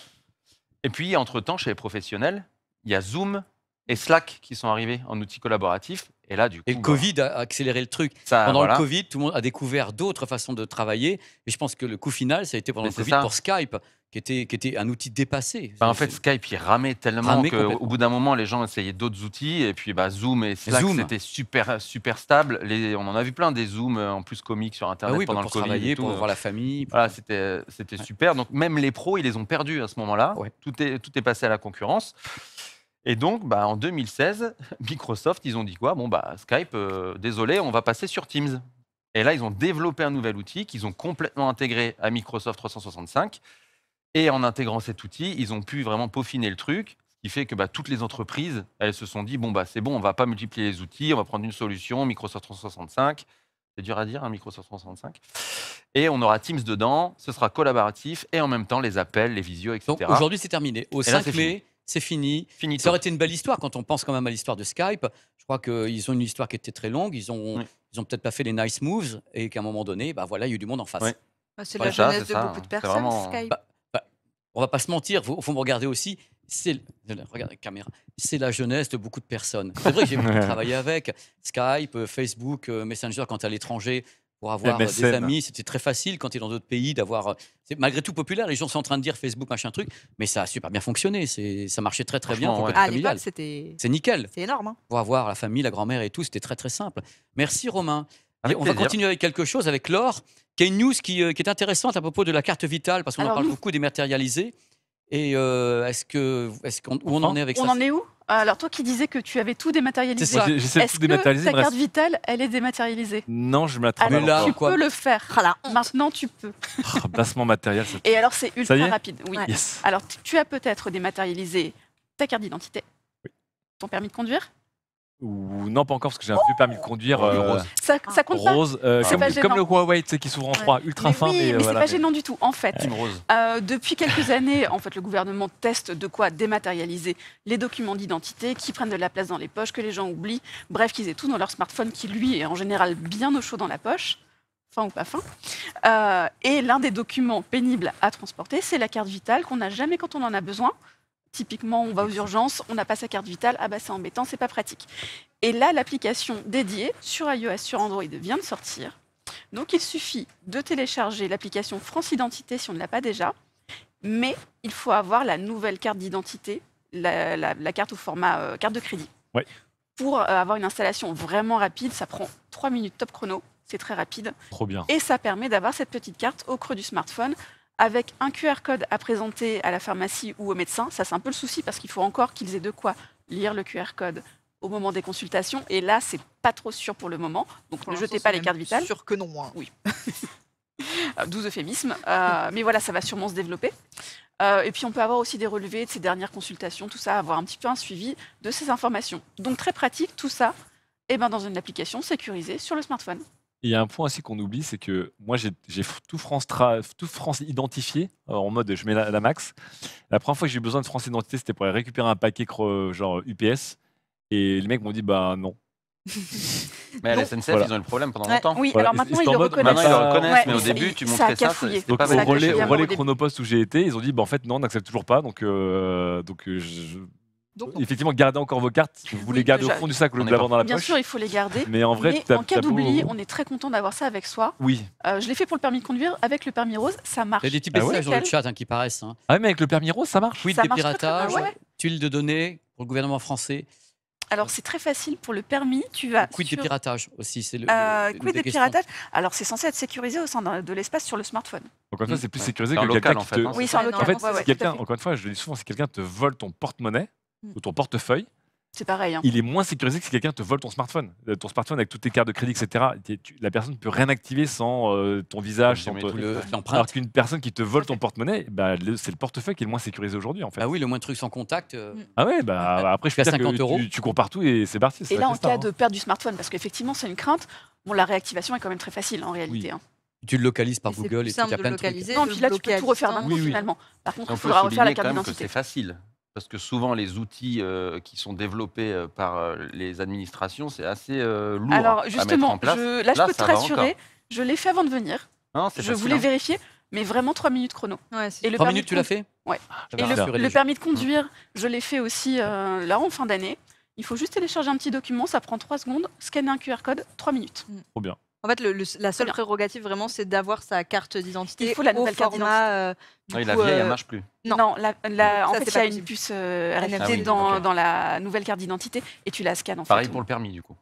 S5: Et puis, entre-temps, chez les professionnels, il y a Zoom et Slack qui sont arrivés en outils collaboratifs. Et là, du coup,
S2: Et le Covid a accéléré le truc.
S5: ça,
S2: Pendant
S5: voilà.
S2: le Covid, tout le monde a découvert d'autres façons de travailler. Et je pense que le coup final, ça a été pendant
S5: Mais
S2: le
S5: c'est
S2: Covid
S5: ça.
S2: pour Skype, qui était un outil dépassé.
S5: En fait, Skype, il ramait tellement
S2: Ramait
S5: qu'au
S2: complètement.
S5: bout d'un moment, les gens essayaient d'autres outils. Et puis, Zoom et Slack,
S2: Zoom.
S5: c'était super stable. On en a vu plein des Zooms en plus comiques sur
S2: Ah
S5: Internet
S2: oui,
S5: pendant
S2: pour
S5: le Covid.
S2: travailler,
S5: et tout.
S2: pour voir la famille.
S5: Voilà, c'était super. Donc, même les pros, ils les ont perdus à ce moment-là.
S2: Ouais.
S5: Tout est passé à la concurrence. Et donc, en 2016, Microsoft, ils ont dit quoi? Skype, désolé, on va passer sur Teams. Et là, ils ont développé un nouvel outil qu'ils ont complètement intégré à Microsoft 365. Et en intégrant cet outil, ils ont pu vraiment peaufiner le truc, ce qui fait que toutes les entreprises, elles se sont dit, c'est bon, on va pas multiplier les outils, on va prendre une solution, Microsoft 365. C'est dur à dire, Microsoft 365. Et on aura Teams dedans, ce sera collaboratif, et en même temps, les appels, les visios, etc.
S2: Donc aujourd'hui, c'est terminé. Au
S5: Et là,
S2: 5 mai, c'est fini.
S5: Finito.
S2: Ça aurait été une belle histoire quand on pense quand même à l'histoire de Skype. Je crois qu'ils ont une histoire qui était très longue. Ils ont peut-être pas fait les nice moves et qu'à un moment donné, il y a eu du monde en face.
S5: Ouais.
S4: C'est
S5: Ouais,
S4: la
S5: ça,
S4: jeunesse
S5: c'est
S4: de
S5: ça,
S4: beaucoup de
S5: c'est
S4: personnes,
S5: vraiment-
S4: Skype.
S2: On va pas se mentir, faut me regarder aussi. Regarde la caméra. C'est la jeunesse de beaucoup de personnes. C'est vrai que j'ai beaucoup travaillé avec Skype, Facebook, Messenger quand tu es à l'étranger pour avoir des
S1: MSN.
S2: amis. C'était très facile quand tu es dans d'autres pays d'avoir. C'est malgré tout populaire. Les gens sont en train de dire Facebook, machin truc, mais ça a super bien fonctionné. Ça marchait très très bien pour le
S5: Franchement,
S2: côté
S4: À l'époque,
S2: familial.
S4: c'était
S2: C'est nickel.
S4: énorme.
S2: Pour avoir la famille, la grand-mère et tout, c'était très très simple. Merci Romain.
S5: Avec
S2: On va
S5: plaisir.
S2: continuer avec quelque chose, avec Laure, qui a une news qui est intéressante à propos de la carte vitale, parce qu'on en
S3: Alors
S2: parle
S3: oui.
S2: beaucoup dématérialisée. Et où on en est avec ça
S3: On en est où? Alors, toi qui disais que tu avais tout dématérialisé,
S2: C'est ça.
S1: J'essaie de
S3: est-ce
S1: tout
S3: que
S1: dématérialiser.
S3: ta
S1: il me
S3: carte
S1: reste-
S3: vitale, elle est dématérialisée?
S1: Non, je me la travaille
S2: Mais là,
S3: Tu
S2: quoi.
S3: peux le faire.
S4: Ah, la honte.
S3: Maintenant, tu peux.
S1: Placement matériel. c'est-
S3: Et alors, c'est
S1: Ça y
S3: ultra
S1: est
S3: rapide. Oui.
S4: Ouais.
S1: Yes.
S3: Alors, tu as peut-être dématérialisé ta carte d'identité, ton permis de conduire.
S1: Ou non, pas encore, parce que j'ai un vieux permis de conduire.
S5: Le rose.
S3: Ça compte pas.
S1: Rose,
S3: C'est
S1: comme,
S3: pas
S1: comme
S3: gênant.
S1: le Huawei, tu sais, qui s'ouvre en
S3: Ouais.
S1: froid, ultra
S3: Mais
S1: fin.
S3: oui, mais c'est
S1: voilà,
S3: pas gênant du tout. En fait,
S5: Team Rose.
S3: depuis quelques années, en fait, le gouvernement teste de quoi dématérialiser les documents d'identité qui prennent de la place dans les poches, que les gens oublient, bref, qu'ils aient tout dans leur smartphone qui, lui, est en général bien au chaud dans la poche, fin ou pas fin. Et l'un des documents pénibles à transporter, c'est la carte vitale qu'on n'a jamais quand on en a besoin. Typiquement, on va aux urgences, on n'a pas sa carte vitale, c'est embêtant, c'est pas pratique. Et là, l'application dédiée sur iOS, sur Android vient de sortir. Donc, il suffit de télécharger l'application France Identité si on ne l'a pas déjà, mais il faut avoir la nouvelle carte d'identité, la carte au format carte de crédit.
S1: Ouais.
S3: Pour avoir une installation vraiment rapide, ça prend 3 minutes top chrono, c'est très rapide.
S1: Trop bien.
S3: Et ça permet d'avoir cette petite carte au creux du smartphone avec un QR code à présenter à la pharmacie ou au médecin. Ça, c'est un peu le souci parce qu'il faut encore qu'ils aient de quoi lire le QR code au moment des consultations. Et là, c'est pas trop sûr pour le moment. Donc, ne jetez pas les cartes vitales.
S4: Sûr que non.
S3: Oui. 12 euphémismes. Mais voilà, ça va sûrement se développer. Et puis, on peut avoir aussi des relevés de ces dernières consultations, tout ça, avoir un petit peu un suivi de ces informations. Donc, très pratique, tout ça, dans une application sécurisée sur le smartphone.
S1: Il y a un point aussi qu'on oublie, c'est que moi, j'ai tout France identifié, en mode je mets la max. La première fois que j'ai eu besoin de France Identité, c'était pour aller récupérer un paquet genre UPS. Et les mecs m'ont dit, bah non.
S5: Mais à la SNCF, ils ont eu le problème pendant longtemps.
S3: Oui,
S1: Voilà.
S3: alors maintenant,
S1: Et
S3: ils le reconnaissent.
S5: Maintenant, ils le reconnaissent,
S3: Ouais,
S5: mais au
S3: ça-
S5: début, tu
S3: ça a
S5: montrais ça.
S3: cafouillé.
S5: C'était
S1: Donc
S5: pas
S3: Ça a
S1: au
S5: validé.
S3: cafouillé.
S1: relais
S3: au début.
S1: Chronopost où j'ai été, ils ont dit, bah en fait non, on n'accepte toujours pas. Donc effectivement, gardez encore vos cartes. Vous les gardez au fond du sac au lieu
S5: On
S1: de
S5: est
S1: l'avoir dans la
S3: Bien
S1: poche.
S3: sûr, il faut les garder.
S1: Mais en vrai,
S3: Mais en cas d'oubli, on est très content d'avoir ça avec soi.
S1: Oui.
S3: Je l'ai fait pour le permis de conduire. Avec le permis rose, ça marche.
S2: Il y a des petits
S1: Ah ouais
S2: messages dans le
S3: Nickel.
S2: chat qui paraissent. Hein.
S1: Ah ouais, mais avec le permis rose, ça marche.
S2: Quid
S3: Ça
S2: des
S3: marche très, très bien,
S2: piratages,
S3: ouais.
S2: tuiles de données pour le gouvernement français.
S3: Alors, c'est très facile pour le permis. Tu vas
S2: Quid des
S3: sur-
S2: piratages aussi, c'est une
S3: Quid des
S2: questions.
S3: piratages. Alors, c'est censé être sécurisé au sein de l'espace sur le smartphone.
S1: Encore une fois, c'est plus
S5: Ouais.
S1: sécurisé
S5: C'est en
S1: que quelqu'un
S5: local,
S1: qui
S5: en fait,
S1: te.
S5: hein.
S3: Oui, c'est en
S4: Ouais,
S3: local.
S1: En fait,
S3: Ouais, ouais,
S1: si quelqu'un,
S3: tout à fait.
S1: encore une fois, je le dis souvent, si quelqu'un te vole ton porte-monnaie ou ton portefeuille,
S3: C'est pareil. Hein.
S1: il est moins sécurisé que si quelqu'un te vole ton smartphone. Ton smartphone avec toutes tes cartes de crédit, etc. La personne ne peut rien activer sans ton visage. Sans
S5: Biométrique.
S1: ton-
S2: L'empreinte.
S1: Alors qu'une personne qui te vole ton porte-monnaie, bah, c'est le portefeuille qui est le moins sécurisé aujourd'hui, en fait.
S2: Ah oui, le moins de trucs sans contact.
S1: Ah ouais, bah après, je peux
S2: Jusqu'à
S1: dire
S2: 50
S1: que
S2: euros.
S1: tu cours partout et c'est parti. c'est
S3: Et
S1: la
S3: là, en
S1: fiesta,
S3: cas
S1: hein.
S3: de perte du smartphone, parce qu'effectivement, c'est une crainte, la réactivation est quand même très facile en réalité. Hein.
S2: Tu le localises par
S4: Et c'est
S2: Google
S4: plus
S2: et tout, il y a
S4: simple de
S2: plein
S4: le
S2: de trucs.
S4: localiser.
S3: Non,
S4: de
S3: puis
S4: le
S3: là, tu
S4: bloquer
S3: peux
S4: à
S3: tout refaire d'un
S4: distance.
S3: coup
S1: Oui, oui.
S3: finalement. Par contre,
S5: On
S3: il
S5: peut
S3: faudra refaire la
S5: souligner quand
S3: carte
S5: même que c'est
S3: d'identité.
S5: facile. Parce que souvent, les outils qui sont développés par les administrations, c'est assez lourd
S3: Alors
S5: à mettre
S3: justement,
S5: en place.
S3: je
S5: Là,
S3: peux te
S5: ça va
S3: rassurer,
S5: encore.
S3: je l'ai fait avant de venir.
S5: Non, c'est
S3: Je
S5: facile,
S3: voulais
S5: hein.
S3: vérifier, mais vraiment 3 minutes chrono.
S4: Ouais, c'est
S3: Et le
S2: 3
S3: permis
S2: minutes,
S3: de
S2: tu l'as
S3: condu-
S2: fait
S3: Ouais.
S2: Ça
S3: Et
S2: va rassurer
S3: le
S2: les gens.
S3: permis de conduire, je l'ai fait aussi là en fin d'année. Il faut juste télécharger un petit document, ça prend 3 secondes, scanner un QR code, 3 minutes.
S1: Trop bien.
S4: En fait, la seule
S3: bien.
S4: prérogative vraiment, c'est d'avoir sa carte d'identité.
S3: Il faut la
S4: au
S3: nouvelle carte
S4: format, du
S5: Oui, la
S4: coup,
S5: vieille, elle marche plus.
S4: Non.
S3: Non, en
S4: Ça,
S3: fait,
S4: c'est
S3: il y
S4: pas
S3: a une
S4: possible.
S3: puce
S4: NFC
S3: RFID
S5: Ah oui,
S3: dans,
S5: ok.
S3: dans la nouvelle carte d'identité et tu la scannes en fait.
S5: Pareil pour le permis, du coup.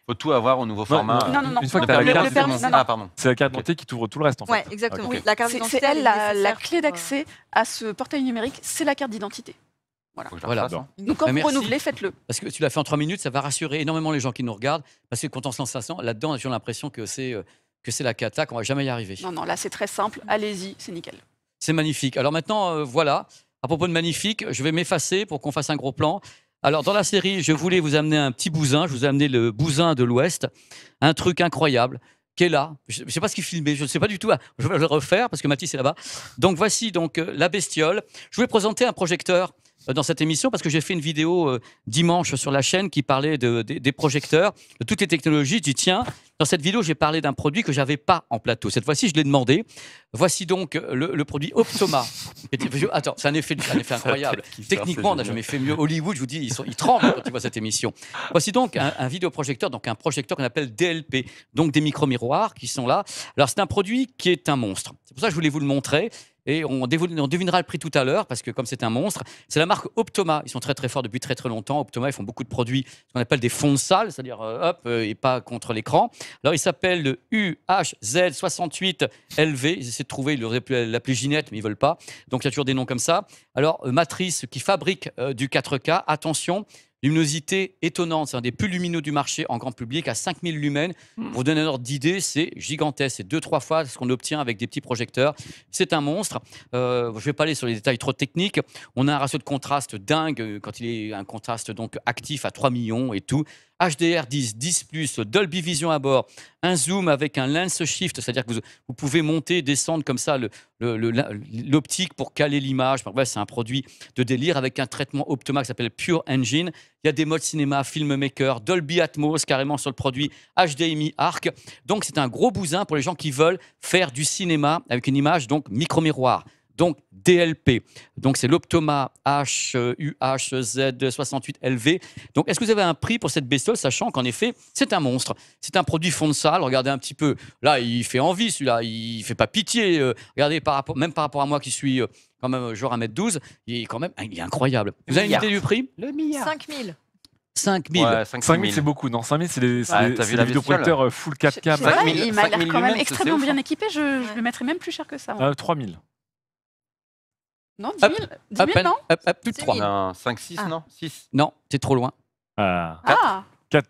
S5: Faut tout avoir au nouveau format.
S3: Non, non, non.
S1: Une fois que
S3: Non,
S1: t'as la
S3: le
S1: carte,
S3: permis,
S1: c'est
S3: non,
S1: bon.
S3: non.
S5: Ah, pardon.
S1: C'est la carte d'identité qui t'ouvre tout le reste, en fait.
S4: Ouais, exactement.
S1: Ok.
S4: Oui, la carte
S3: C'est
S4: d'identité,
S3: elle,
S4: est
S3: la
S4: nécessaire
S3: clé
S4: pour,
S3: d'accès à ce portail numérique, c'est la carte d'identité.
S5: Faut que je la
S2: Voilà.
S5: refasse, hein.
S3: Donc quand
S2: Ah,
S3: vous
S2: merci.
S3: renouvelez, faites-le.
S2: Parce que tu l'as fait en 3 minutes, ça va rassurer énormément les gens qui nous regardent. Parce que quand on se lance là-dedans, on a toujours l'impression que c'est la cata, qu'on va jamais y arriver.
S3: Non, non, là c'est très simple, allez-y, c'est nickel.
S2: C'est magnifique. Alors maintenant, voilà. À propos de magnifique, je vais m'effacer pour qu'on fasse un gros plan. Alors, dans la série, je voulais vous amener un petit bousin. Je vous ai amené le bousin de l'Ouest. Un truc incroyable qui est là. Je ne sais pas ce qu'il filmait. Je ne sais pas du tout. Je vais le refaire parce que Mathis est là-bas. Donc, voici donc la bestiole. Je voulais présenter un projecteur dans cette émission parce que j'ai fait une vidéo dimanche sur la chaîne qui parlait des projecteurs, de toutes les technologies. Je dis, tiens, dans cette vidéo, j'ai parlé d'un produit que je n'avais pas en plateau. Cette fois-ci, je l'ai demandé. Voici donc le produit Optoma. Attends, c'est un effet incroyable. Techniquement, on n'a jamais fait mieux. Hollywood, je vous dis, ils tremblent quand ils voient cette émission. Voici donc un vidéoprojecteur, donc un projecteur qu'on appelle DLP, donc des micro-miroirs qui sont là. Alors, c'est un produit qui est un monstre. C'est pour ça que je voulais vous le montrer. Et on devinera le prix tout à l'heure, parce que comme c'est un monstre, c'est la marque Optoma. Ils sont très très forts depuis très très longtemps. Optoma, ils font beaucoup de produits, ce qu'on appelle des fonds de salle, c'est-à-dire et pas contre l'écran. Alors, il s'appelle le UHZ68LV. Ils essaient de trouver, ils auraient pu l'appeler Ginette, mais ils ne veulent pas. Donc, il y a toujours des noms comme ça. Alors, Matrice qui fabrique du 4K, attention, luminosité étonnante, c'est un des plus lumineux du marché en grand public à 5000 lumens. Pour vous donner un ordre d'idée, c'est gigantesque. C'est 2-3 fois ce qu'on obtient avec des petits projecteurs. C'est un monstre. Je ne vais pas aller sur les détails trop techniques. On a un ratio de contraste dingue quand il est un contraste donc actif à 3 millions et tout. HDR10, 10+, Dolby Vision à bord, un zoom avec un lens shift, c'est-à-dire que vous pouvez monter, descendre comme ça l'optique pour caler l'image. C'est un produit de délire avec un traitement Optoma qui s'appelle Pure Engine. Il y a des modes cinéma, filmmaker, Dolby Atmos carrément sur le produit, HDMI Arc. Donc c'est un gros bousin pour les gens qui veulent faire du cinéma avec une image donc micro-miroir. Donc DLP, donc c'est l'Optoma UHZ68LV. Donc est-ce que vous avez un prix pour cette bestiole, sachant qu'en effet c'est un monstre, c'est un produit fond de salle. Regardez un petit peu, là il fait envie celui-là, il fait pas pitié. Regardez même par rapport à moi qui suis quand même genre 1m12, il est incroyable. Vous avez une idée du prix?
S5: Le milliard.
S4: 5000.
S2: 5000.
S5: Ouais,
S1: 5000, c'est beaucoup. Non, 5000, c'est les
S5: t'as vu la
S1: les vidéoprojecteurs full 4K.
S3: Je sais pas,
S5: 5000
S3: il m'a l'air quand même
S5: lumens,
S3: extrêmement
S5: c'est ouf,
S3: bien
S5: hein.
S3: équipé, je le mettrais même plus cher que ça. moi.
S1: 3000.
S3: Non, 10 000, 10 000 non
S2: plus de
S4: 6
S2: 3.
S4: 000.
S5: Non, 5, 6,
S4: Ah.
S5: non 6.
S2: Non, t'es trop loin.
S3: Ah,
S2: 4.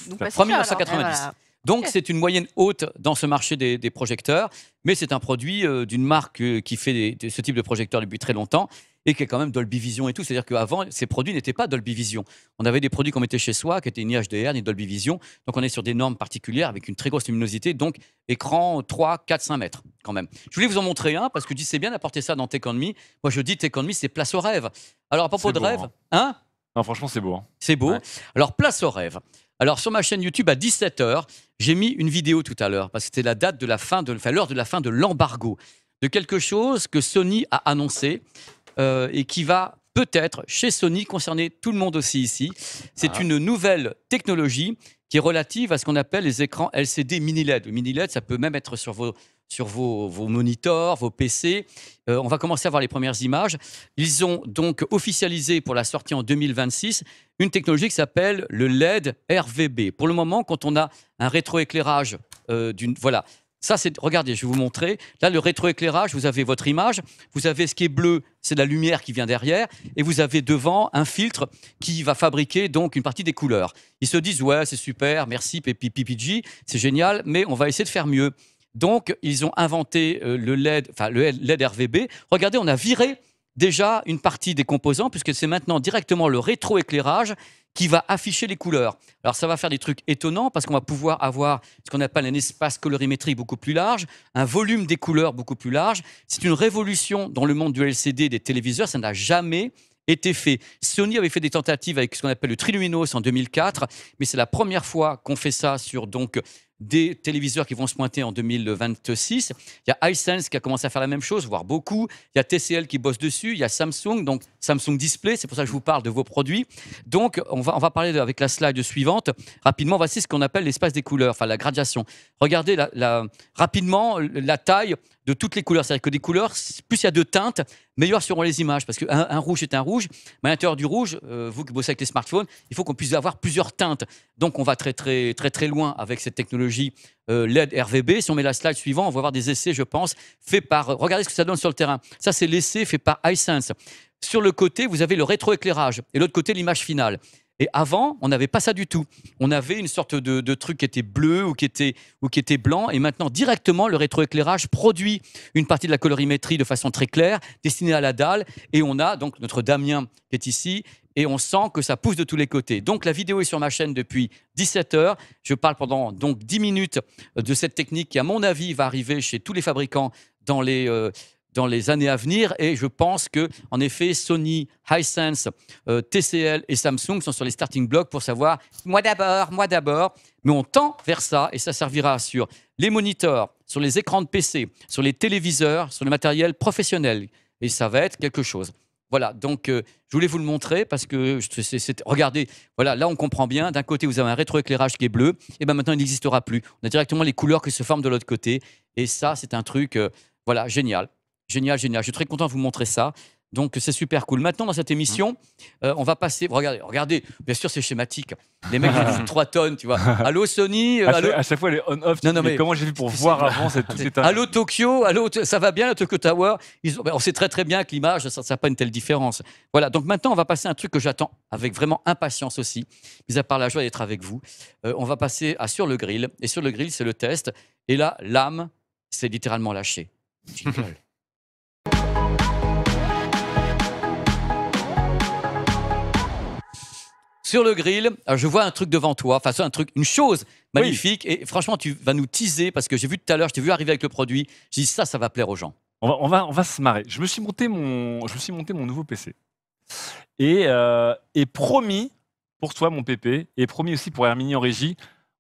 S3: donc pas si
S2: 3
S3: cher, alors.
S2: 990.
S4: Voilà.
S2: Donc,
S3: Ok.
S2: c'est une moyenne haute dans ce marché des projecteurs, mais c'est un produit d'une marque qui fait ce type de projecteurs depuis très longtemps et qui est quand même Dolby Vision et tout. C'est-à-dire qu'avant, ces produits n'étaient pas Dolby Vision. On avait des produits qu'on mettait chez soi, qui étaient ni HDR, ni Dolby Vision. Donc, on est sur des normes particulières avec une très grosse luminosité. Donc, écran 3, 4, 5 mètres quand même. Je voulais vous en montrer un parce que je dis c'est bien d'apporter ça dans Tech On Me. Moi, je dis Tech On Me, c'est place au rêve. Alors, à propos
S1: C'est
S2: de
S1: beau,
S2: rêve,
S1: hein.
S2: hein
S1: Non, franchement, c'est beau. Hein.
S2: c'est beau.
S5: Ouais.
S2: Alors, place au rêve. Alors, sur ma chaîne YouTube, à 17h, j'ai mis une vidéo tout à l'heure, parce que c'était la date de la fin l'heure de la fin de l'embargo, de quelque chose que Sony a annoncé et qui va peut-être, chez Sony, concerner tout le monde aussi ici. C'est
S5: Ah.
S2: une nouvelle technologie qui est relative à ce qu'on appelle les écrans LCD mini-LED. Le mini-LED, ça peut même être sur vos moniteurs, vos PC. On va commencer à voir les premières images. Ils ont donc officialisé pour la sortie en 2026 une technologie qui s'appelle le LED RVB. Pour le moment, quand on a un rétroéclairage voilà. Ça, regardez, je vais vous montrer. Là, le rétroéclairage, vous avez votre image, vous avez ce qui est bleu, c'est la lumière qui vient derrière, et vous avez devant un filtre qui va fabriquer donc une partie des couleurs. Ils se disent, ouais, c'est super, merci PPG, c'est génial, mais on va essayer de faire mieux. Donc, ils ont inventé le LED RVB. Regardez, on a viré déjà une partie des composants, puisque c'est maintenant directement le rétroéclairage qui va afficher les couleurs. Alors, ça va faire des trucs étonnants, parce qu'on va pouvoir avoir ce qu'on appelle un espace colorimétrique beaucoup plus large, un volume des couleurs beaucoup plus large. C'est une révolution dans le monde du LCD, des téléviseurs. Ça n'a jamais été fait. Sony avait fait des tentatives avec ce qu'on appelle le Triluminos en 2004, mais c'est la première fois qu'on fait ça sur donc des téléviseurs qui vont se pointer en 2026. Il y a iSense qui a commencé à faire la même chose, voire beaucoup. Il y a TCL qui bosse dessus. Il y a Samsung, donc Samsung Display. C'est pour ça que je vous parle de vos produits. Donc, on va parler avec la slide suivante. Rapidement, voici ce qu'on appelle l'espace des couleurs, enfin la gradation. Regardez rapidement la taille de toutes les couleurs. C'est-à-dire que des couleurs, plus il y a de teintes, meilleures seront les images. Parce qu'un rouge est un rouge, mais à l'intérieur du rouge, vous qui bossez avec les smartphones, il faut qu'on puisse avoir plusieurs teintes. Donc, on va très, très, très, très loin avec cette technologie LED RVB. Si on met la slide suivante, on va voir des essais, je pense, faits par... Regardez ce que ça donne sur le terrain. Ça, c'est l'essai fait par iSense. Sur le côté, vous avez le rétroéclairage et l'autre côté, l'image finale. Et avant, on n'avait pas ça du tout. On avait une sorte de truc qui était bleu ou qui était blanc. Et maintenant, directement, le rétroéclairage produit une partie de la colorimétrie de façon très claire, destinée à la dalle. Et on a donc notre Damien qui est ici. Et on sent que ça pousse de tous les côtés. Donc, la vidéo est sur ma chaîne depuis 17h. Je parle pendant donc 10 minutes de cette technique qui, à mon avis, va arriver chez tous les fabricants dans les années à venir. Et je pense que, en effet, Sony, Hisense, TCL et Samsung sont sur les starting blocks pour savoir moi d'abord. Mais on tend vers ça et ça servira sur les moniteurs, sur les écrans de PC, sur les téléviseurs, sur le matériel professionnel. Et ça va être quelque chose. Voilà, donc je voulais vous le montrer parce que, regardez, voilà, là on comprend bien. D'un côté, vous avez un rétroéclairage qui est bleu, et bien maintenant il n'existera plus. On a directement les couleurs qui se forment de l'autre côté. Et ça, c'est un truc, voilà, génial. Génial. Je suis très content de vous montrer ça. Donc, c'est super cool. Maintenant, dans cette émission, on va passer... Regardez, bien sûr, c'est schématique. Les mecs, ils jouent 3 tonnes, tu vois. Allô, Sony allô...
S1: À chaque fois, les on-off,
S2: Non, mais
S1: comment j'ai vu pour voir avant tout est
S2: Allô, Tokyo, ça va bien, la Tokyo Tower on sait très, très bien que l'image, ça n'a pas une telle différence. Voilà, donc maintenant, on va passer à un truc que j'attends avec vraiment impatience aussi, mis à part la joie d'être avec vous. On va passer à Sur le grill. Et Sur le grill, c'est le test. Et là, l'âme, c'est littéralement lâché. Jingle. Sur le grill, alors je vois un truc devant toi, enfin un truc, une chose magnifique. Oui. Et franchement, tu vas nous teaser parce que j'ai vu tout à l'heure, je t'ai vu arriver avec le produit. J'ai dit ça va plaire aux gens.
S1: On va se marrer. Je me suis monté mon nouveau PC. Et promis pour toi, mon pépé, et promis aussi pour Herminie en régie,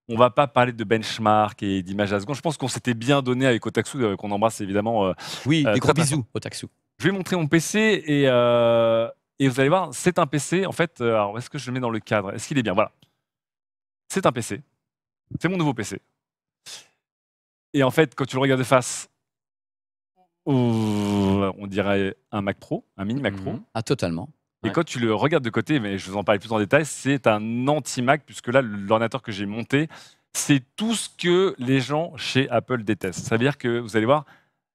S1: on va pas parler de benchmark et d'image à seconde. Je pense qu'on s'était bien donné avec Otaksu, qu'on embrasse évidemment.
S2: Oui, des gros bisous, Otaksu.
S1: Je vais montrer mon PC et vous allez voir, c'est un PC, en fait, alors est-ce que je le mets dans le cadre? Est-ce qu'il est bien? Voilà. C'est un PC. C'est mon nouveau PC. Et en fait, quand tu le regardes de face, on dirait un Mac Pro, un mini Mac Pro.
S2: Ah, totalement.
S1: Et quand tu le regardes de côté, mais je vous en parle plus en détail, c'est un anti-Mac, puisque là, l'ordinateur que j'ai monté, c'est tout ce que les gens chez Apple détestent. Ça veut dire que, vous allez voir,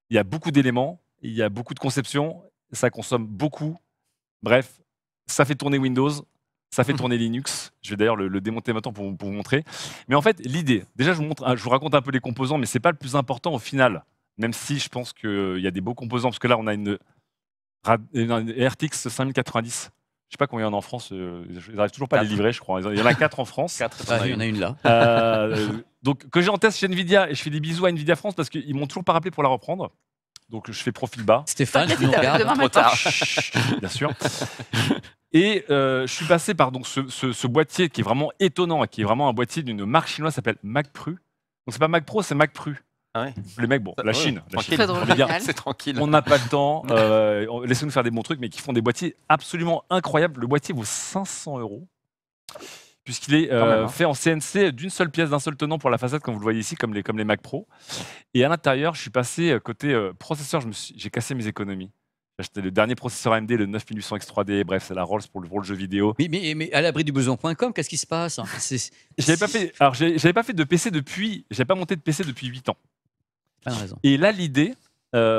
S1: il y a beaucoup d'éléments, il y a beaucoup de conceptions. ça consomme beaucoup. Bref, ça fait tourner Windows, ça fait tourner Linux. Je vais d'ailleurs le démonter maintenant pour vous montrer. Mais en fait, l'idée, déjà, je vous raconte un peu les composants, mais c'est pas le plus important au final. Même si je pense qu'il y a des beaux composants, parce que là, on a une RTX 5090. Je sais pas combien il y en a en France. Ils n'arrivent toujours pas à les livrer, je crois. Il y en a 4 en France.
S5: 4,
S2: Ah, il y en a une là.
S1: Donc, que j'ai en test chez Nvidia, et je fais des bisous à Nvidia France parce qu'ils m'ont toujours pas rappelé pour la reprendre. Donc, je fais profil bas.
S2: Stéphane, tu nous
S3: T'inquiète,
S2: regardes.
S3: demain
S5: trop
S3: matin.
S5: tard.
S1: Bien sûr. Et je suis passé par donc, ce boîtier qui est vraiment étonnant, qui est vraiment un boîtier d'une marque chinoise qui s'appelle Mac Pro. Donc, c'est pas Mac Pro, c'est Mac Pro.
S5: Ah ouais.
S1: Les mecs, bon, la
S5: Ouais,
S1: Chine.
S5: tranquille.
S3: Très drôle.
S1: Les gars,
S3: Génial.
S5: C'est tranquille.
S1: on n'a pas le temps. Laissez-nous faire des bons trucs, mais qui font des boîtiers absolument incroyables. Le boîtier vaut 500 €, puisqu'il est
S5: Quand même, hein.
S1: fait en CNC d'une seule pièce, d'un seul tenant pour la façade, comme vous le voyez ici, comme les Mac Pro. Et à l'intérieur, je suis passé côté processeur, j'ai cassé mes économies. J'ai acheté le dernier processeur AMD, le 9800 X3D. Bref, c'est la Rolls pour le jeu vidéo.
S2: Mais à l'abri du besoin.com, qu'est-ce qui se passe?
S1: J'avais pas fait. Alors, j'avais pas fait de PC depuis. J'avais pas monté de PC depuis 8 ans.
S2: Pas de raison.
S1: Et là, l'idée,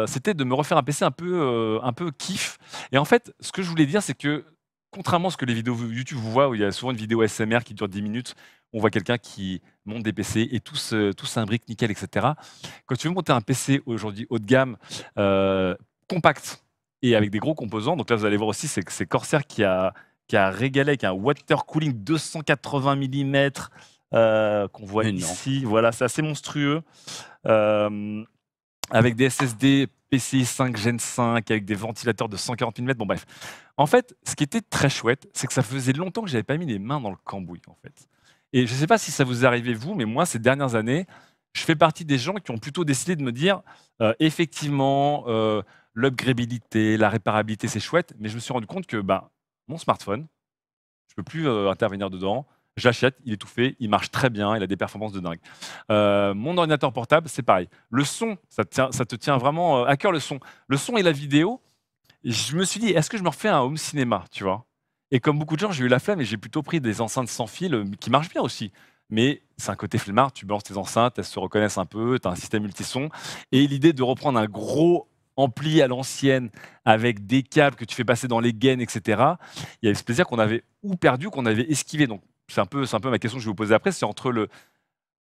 S1: c'était de me refaire un PC un peu kiff. Et en fait, ce que je voulais dire, c'est que contrairement à ce que les vidéos YouTube vous voient, où il y a souvent une vidéo ASMR qui dure 10 minutes, on voit quelqu'un qui monte des PC et tous s'imbriquent nickel, etc. Quand tu veux monter un PC aujourd'hui haut de gamme, compact et avec des gros composants, donc là vous allez voir aussi, c'est Corsair qui a régalé avec un water cooling 280 mm qu'on voit
S2: Mais non.
S1: ici. Voilà, c'est assez monstrueux. Avec des SSD PCI 5 Gen 5, avec des ventilateurs de 140 mm. Bon, bref. En fait, ce qui était très chouette, c'est que ça faisait longtemps que j'avais pas mis les mains dans le cambouis, en fait. Et je ne sais pas si ça vous est arrivé, vous, mais moi, ces dernières années, je fais partie des gens qui ont plutôt décidé de me dire, effectivement, l'upgradabilité, la réparabilité, c'est chouette, mais je me suis rendu compte que mon smartphone, je ne peux plus intervenir dedans. J'achète, il est tout fait, il marche très bien, il a des performances de dingue. Mon ordinateur portable, c'est pareil. Le son, ça te tient vraiment à cœur, le son. Le son et la vidéo, je me suis dit, est-ce que je me refais un home cinéma, tu vois? Et comme beaucoup de gens, j'ai eu la flemme et j'ai plutôt pris des enceintes sans fil qui marchent bien aussi. Mais c'est un côté flemmard, tu balances tes enceintes, elles se reconnaissent un peu, tu as un système multison. Et l'idée de reprendre un gros ampli à l'ancienne avec des câbles que tu fais passer dans les gaines, etc., il y avait ce plaisir qu'on avait ou perdu, qu'on avait esquivé. Donc, c'est un peu ma question que je vais vous poser après, c'est entre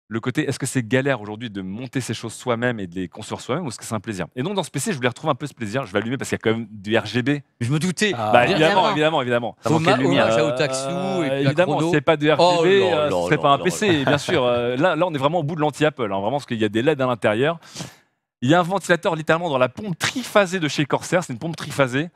S1: le côté, est-ce que c'est galère aujourd'hui de monter ces choses soi-même et de les construire soi-même, ou est-ce que c'est un plaisir? Et donc dans ce PC, je voulais retrouver un peu ce plaisir. Je vais allumer parce qu'il y a quand même du RGB.
S2: Je me doutais.
S1: Évidemment.
S5: Ça manquait de lumière.
S2: Hommage à Otaksu et puis la
S1: Évidemment,
S2: chrono.
S1: s'il n'y avait pas de RGB,
S2: Oh là là
S1: ce serait
S2: là
S1: pas un
S2: là
S1: PC, bien sûr. Là, on est vraiment au bout de l'anti-Apple, hein, vraiment, parce qu'il y a des LED à l'intérieur. Il y a un ventilateur littéralement dans la pompe triphasée de chez Corsair, c'est une pompe triphasée.